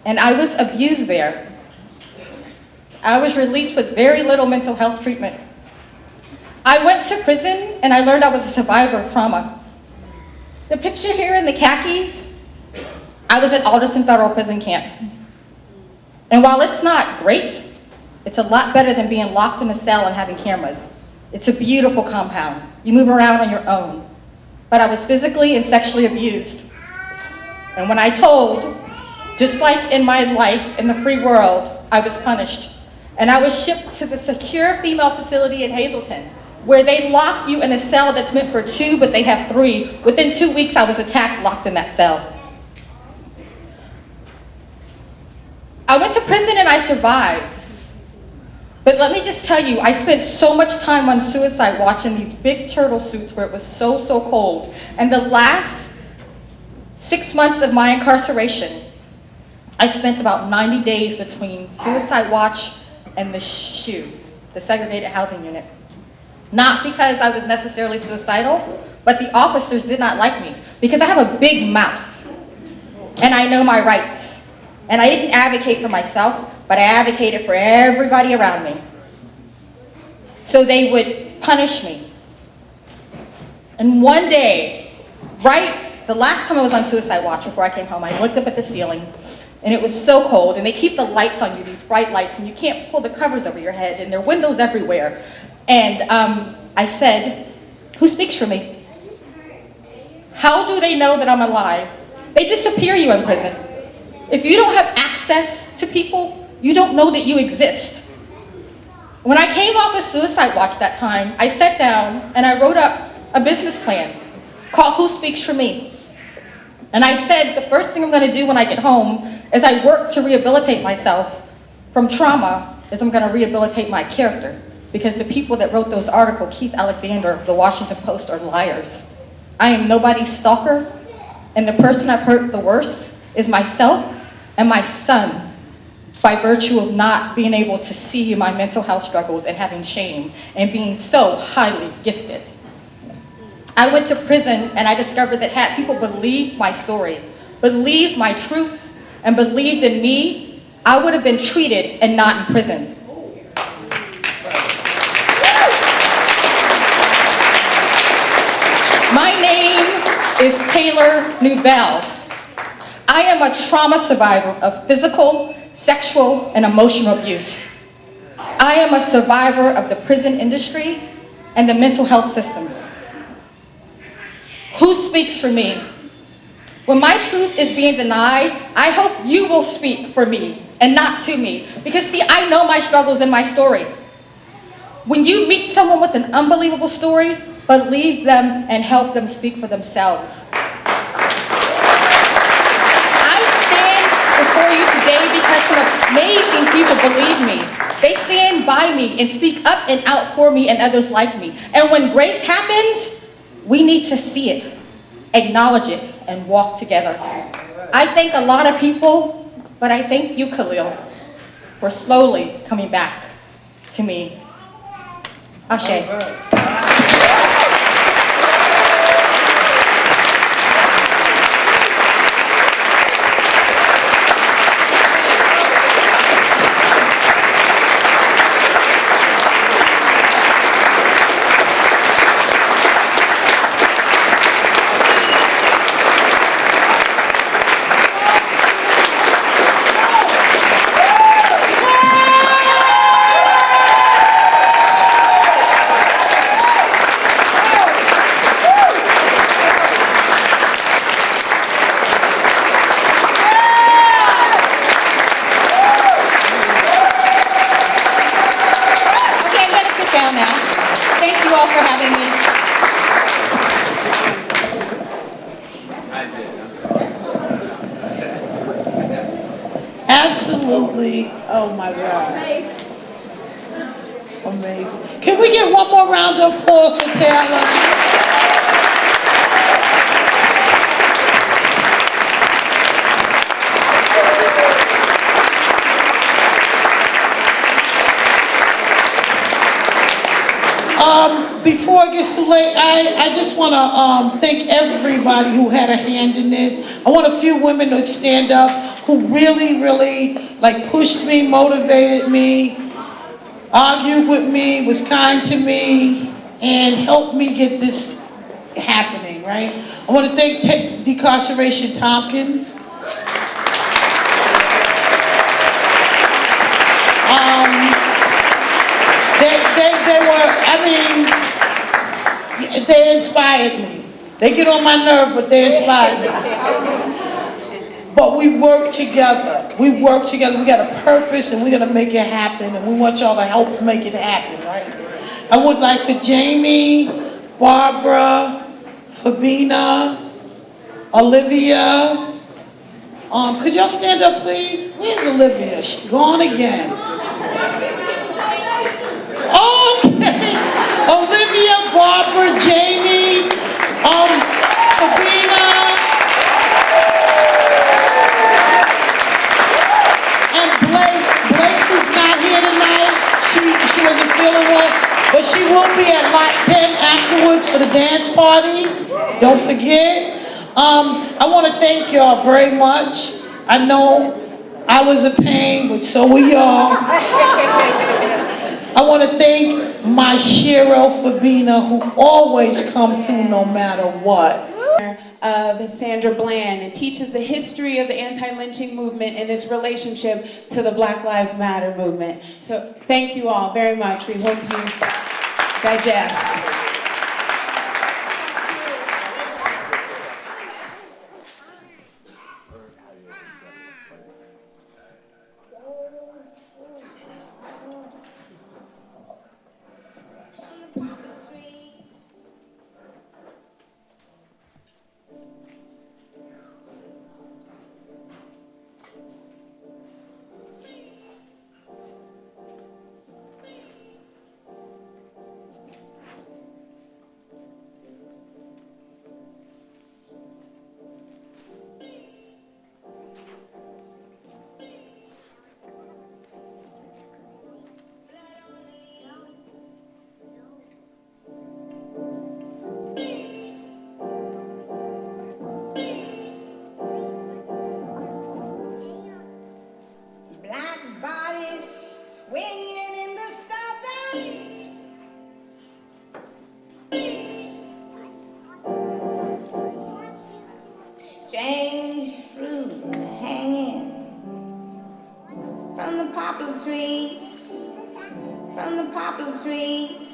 and I was abused there. I was released with very little mental health treatment. I went to prison and I learned I was a survivor of trauma. The picture here in the khakis, I was at Alderson Federal Prison Camp. And while it's not great, It's a lot better than being locked in a cell and having cameras. It's a beautiful compound. You move around on your own. But I was physically and sexually abused. And when I told, just like in my life in the free world, I was punished. And I was shipped to the secure female facility in Hazleton, where they lock you in a cell that's meant for 2, but they have 3. Within 2 weeks, I was attacked, locked in that cell. I went to prison and I survived. But let me just tell you, I spent so much time on suicide watch in these big turtle suits where it was so cold. And the last 6 months of my incarceration, I spent about 90 days between suicide watch and the SHU, the segregated housing unit. Not because I was necessarily suicidal, but the officers did not like me because I have a big mouth and I know my rights. And I didn't advocate for myself, but I advocated for everybody around me. So they would punish me. And one day, the last time I was on suicide watch before I came home, I looked up at the ceiling and it was so cold, and they keep the lights on you, these bright lights, and you can't pull the covers over your head, and there are windows everywhere. And I said, who speaks for me? How do they know that I'm alive? They disappear you in prison. If you don't have access to people, you don't know that you exist. When I came off of suicide watch that time, I sat down and I wrote up a business plan called Who Speaks for Me? And I said the first thing I'm going to do when I get home is I work to rehabilitate myself from trauma is I'm going to rehabilitate my character, because the people that wrote those articles, Keith Alexander of the Washington Post, are liars. I am nobody's stalker, and the person I've hurt the worst is myself and my son, by virtue of not being able to see my mental health struggles and having shame and being so highly gifted. I went to prison and I discovered that had people believed my story, believed my truth, and believed in me, I would have been treated and not in prison. My name is Taylor Newbell. I am a trauma survivor of physical, sexual, and emotional abuse. I am a survivor of the prison industry and the mental health system. Who speaks for me? When my truth is being denied, I hope you will speak for me and not to me. Because see, I know my struggles and my story. When you meet someone with an unbelievable story, believe them and help them speak for themselves. I stand before you today because some amazing people believe me. They stand by me and speak up and out for me and others like me. And when grace happens, we need to see it, acknowledge it, and walk together. I thank a lot of people, but I thank you, Khalil, for slowly coming back to me. Ashe. Absolutely. Oh my God. Amazing. Can we get one more round of applause for Taylor? Before it gets too late, I just want to thank everybody who had a hand in this. I want a few women to stand up who really like pushed me, motivated me, argued with me, was kind to me, and helped me get this happening, right? I want to thank Decarceration Tompkins. they were, I mean, they inspired me. They get on my nerve, but they inspired me. But we work together. We work together. We got a purpose, and we're gonna make it happen. And we want y'all to help make it happen, right? I would like for Jamie, Barbara, Fabina, Olivia. Could y'all stand up, please? Where's Olivia? She's gone again. Okay. Olivia, Barbara, Jamie, Fabina, and Blake. Blake is not here tonight. She wasn't feeling well, but she will be at Lot 10 afterwards for the dance party. Don't forget. I want to thank y'all very much. I know I was a pain, but so were y'all. I want to thank my Cheryl Fabina, who always comes through no matter what. Of Sandra Bland, and teaches the history of the anti-lynching movement and its relationship to the Black Lives Matter movement. So thank you all very much. We hope you digest. Strange fruit hanging from the poplar trees, from the poplar trees.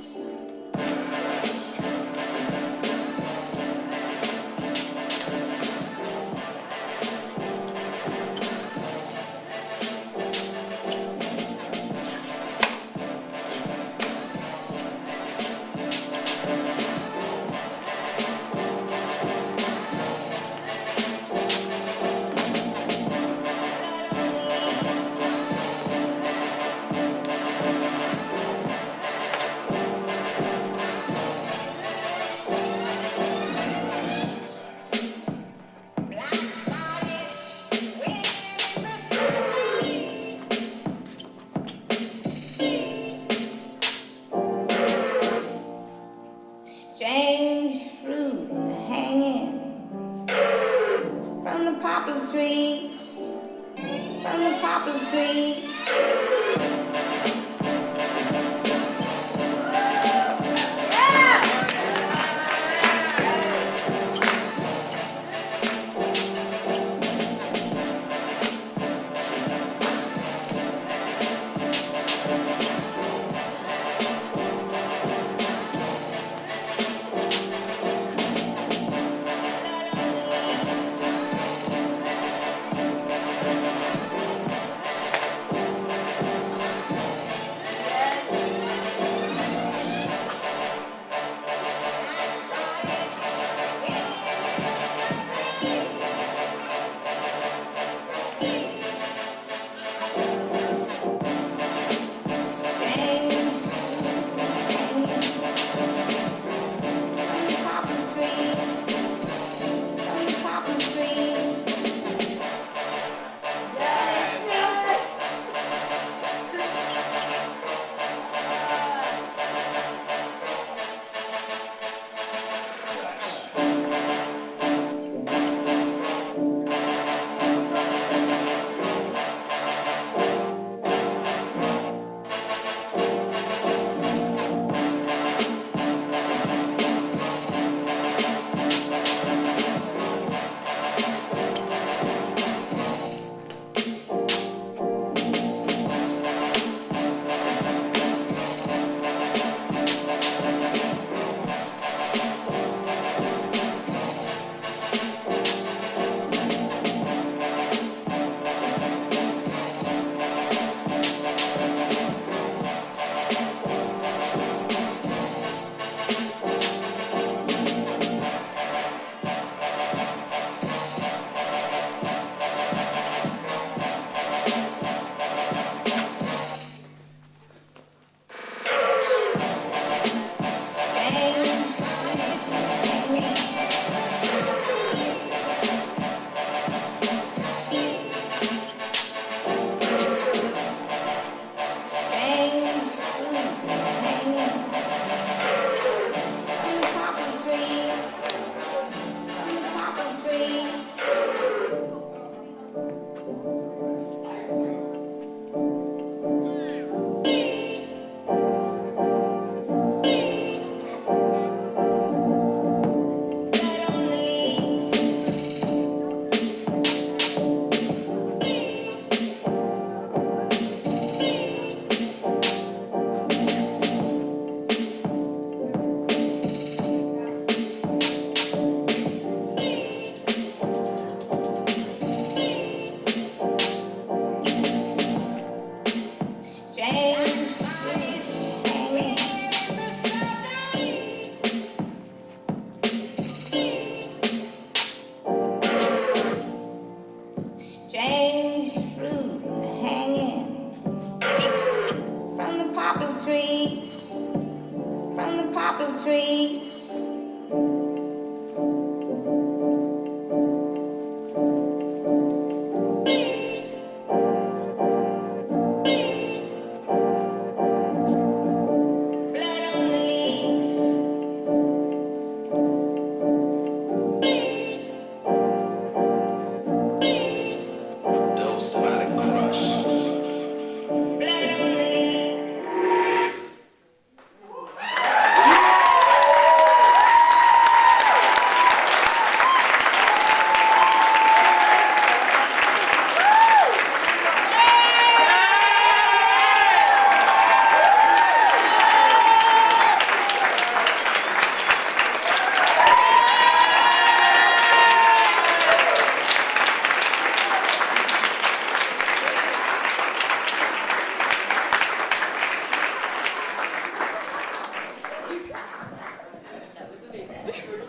poplar trees.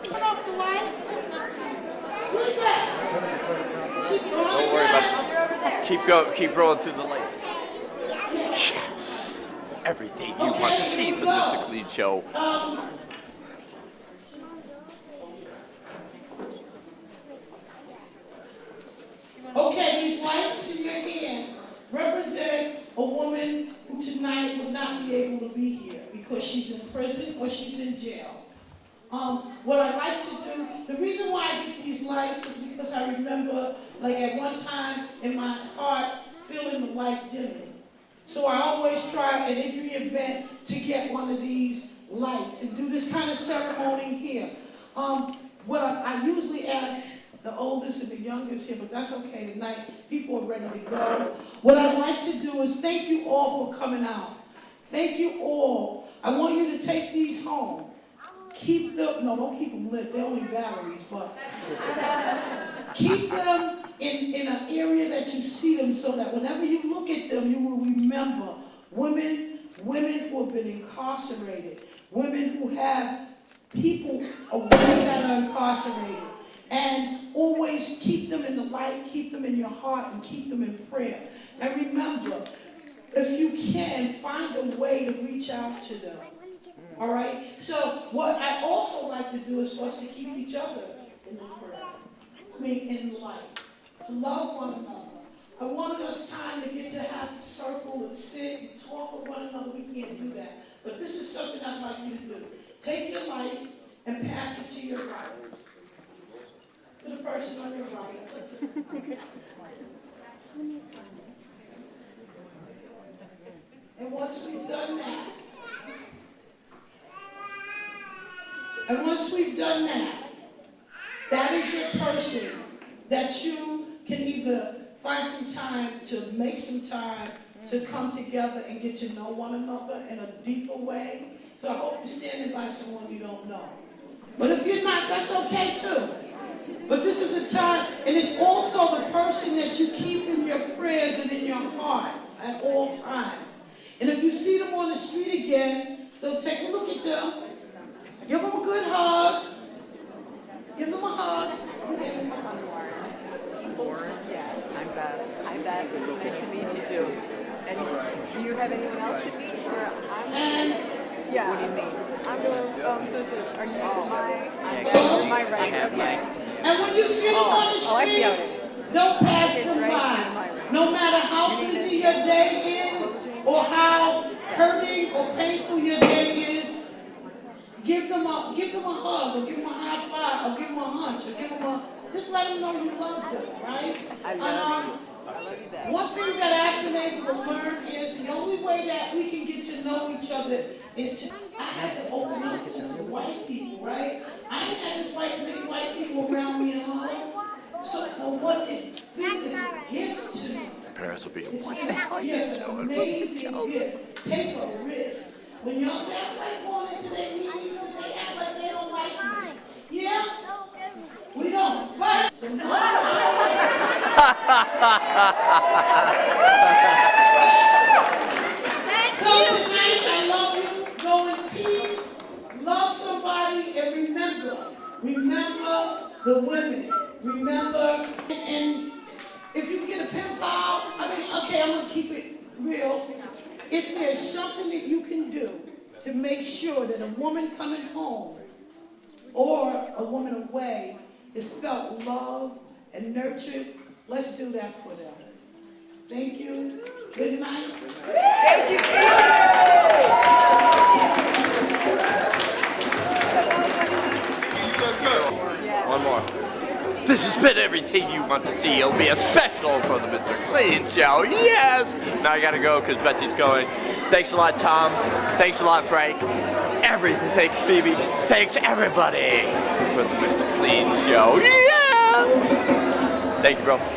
Turn off the lights. Who's that? She's gone. Don't worry about it. Keep rolling through the lights. Yes. Everything you want to see from the Mr. Clean Show. Okay, these lights in your hand represent a woman who tonight would not be able to be here because she's in prison or she's in jail. What I like to do, the reason why I get these lights is because I remember, like at one time in my heart, feeling the light dimming. So I always try at every event to get one of these lights and do this kind of ceremony here. What I usually ask the oldest and the youngest here, but that's okay tonight. People are ready to go. What I'd like to do is thank you all for coming out. Thank you all. I want you to take these home. Keep them, no, don't keep them lit, they're only batteries, but keep them in an area that you see them so that whenever you look at them, you will remember women who have been incarcerated, women who have people around that are incarcerated, and always keep them in the light, keep them in your heart, and keep them in prayer. And remember, if you can, find a way to reach out to them. All right? So what I also like to do is for us to keep each other in the prayer. I mean, in the light. To love one another. I wanted us time to get to have a circle and sit and talk with one another. We can't do that. But this is something I'd like you to do. Take your light and pass it to your right. To the person on your right. And once we've done that, that is your person that you can either find some time to make some time to come together and get to know one another in a deeper way. So I hope you're standing by someone you don't know. But if you're not, that's okay too. But this is a time, and it's also the person that you keep in your prayers and in your heart at all times. And if you see them on the street again, so take a look at them. Give them a good hug. Give them a hug. Yeah, I'm Beth. Hi, Beth. Nice to meet you too. And do you have anyone else to meet? Yeah. What do you mean? I'm going. Are you my right? I have mine. And when you see them on the street, don't pass them by. No matter how busy your day is, or how hurting or painful your day is, give them a hug, or give them a high five, or give them a hunch, or give them just let them know you love them, right? I love you. That. One thing that I've been able to learn is the only way that we can get to know each other is to, I had to open up to some white people, right? I ain't had as many white people around me in my life. So what it is a gift to me. Parents will be What the hell you doing? Amazing gift. Take a risk. When y'all say, I like going into their meetings and they act like they don't like me. Yeah? We don't. But so tonight, I love you. Go in peace. Love somebody and remember the women. Remember, and if you get a pen pal, I mean, okay, I'm gonna keep it real. If there's something that you can do to to make sure that a woman coming home or a woman away is felt loved and nurtured. Let's do that for them. Thank you. Good night. Thank you. One more. This has been everything you want to see. It'll be a special for the Mr. Clean Show. Yes! Now I gotta go because Betsy's going. Thanks a lot, Tom. Thanks a lot, Frank. Everything. Thanks, Phoebe. Thanks, everybody, for the Mr. Clean Show. Yeah! Thank you, bro.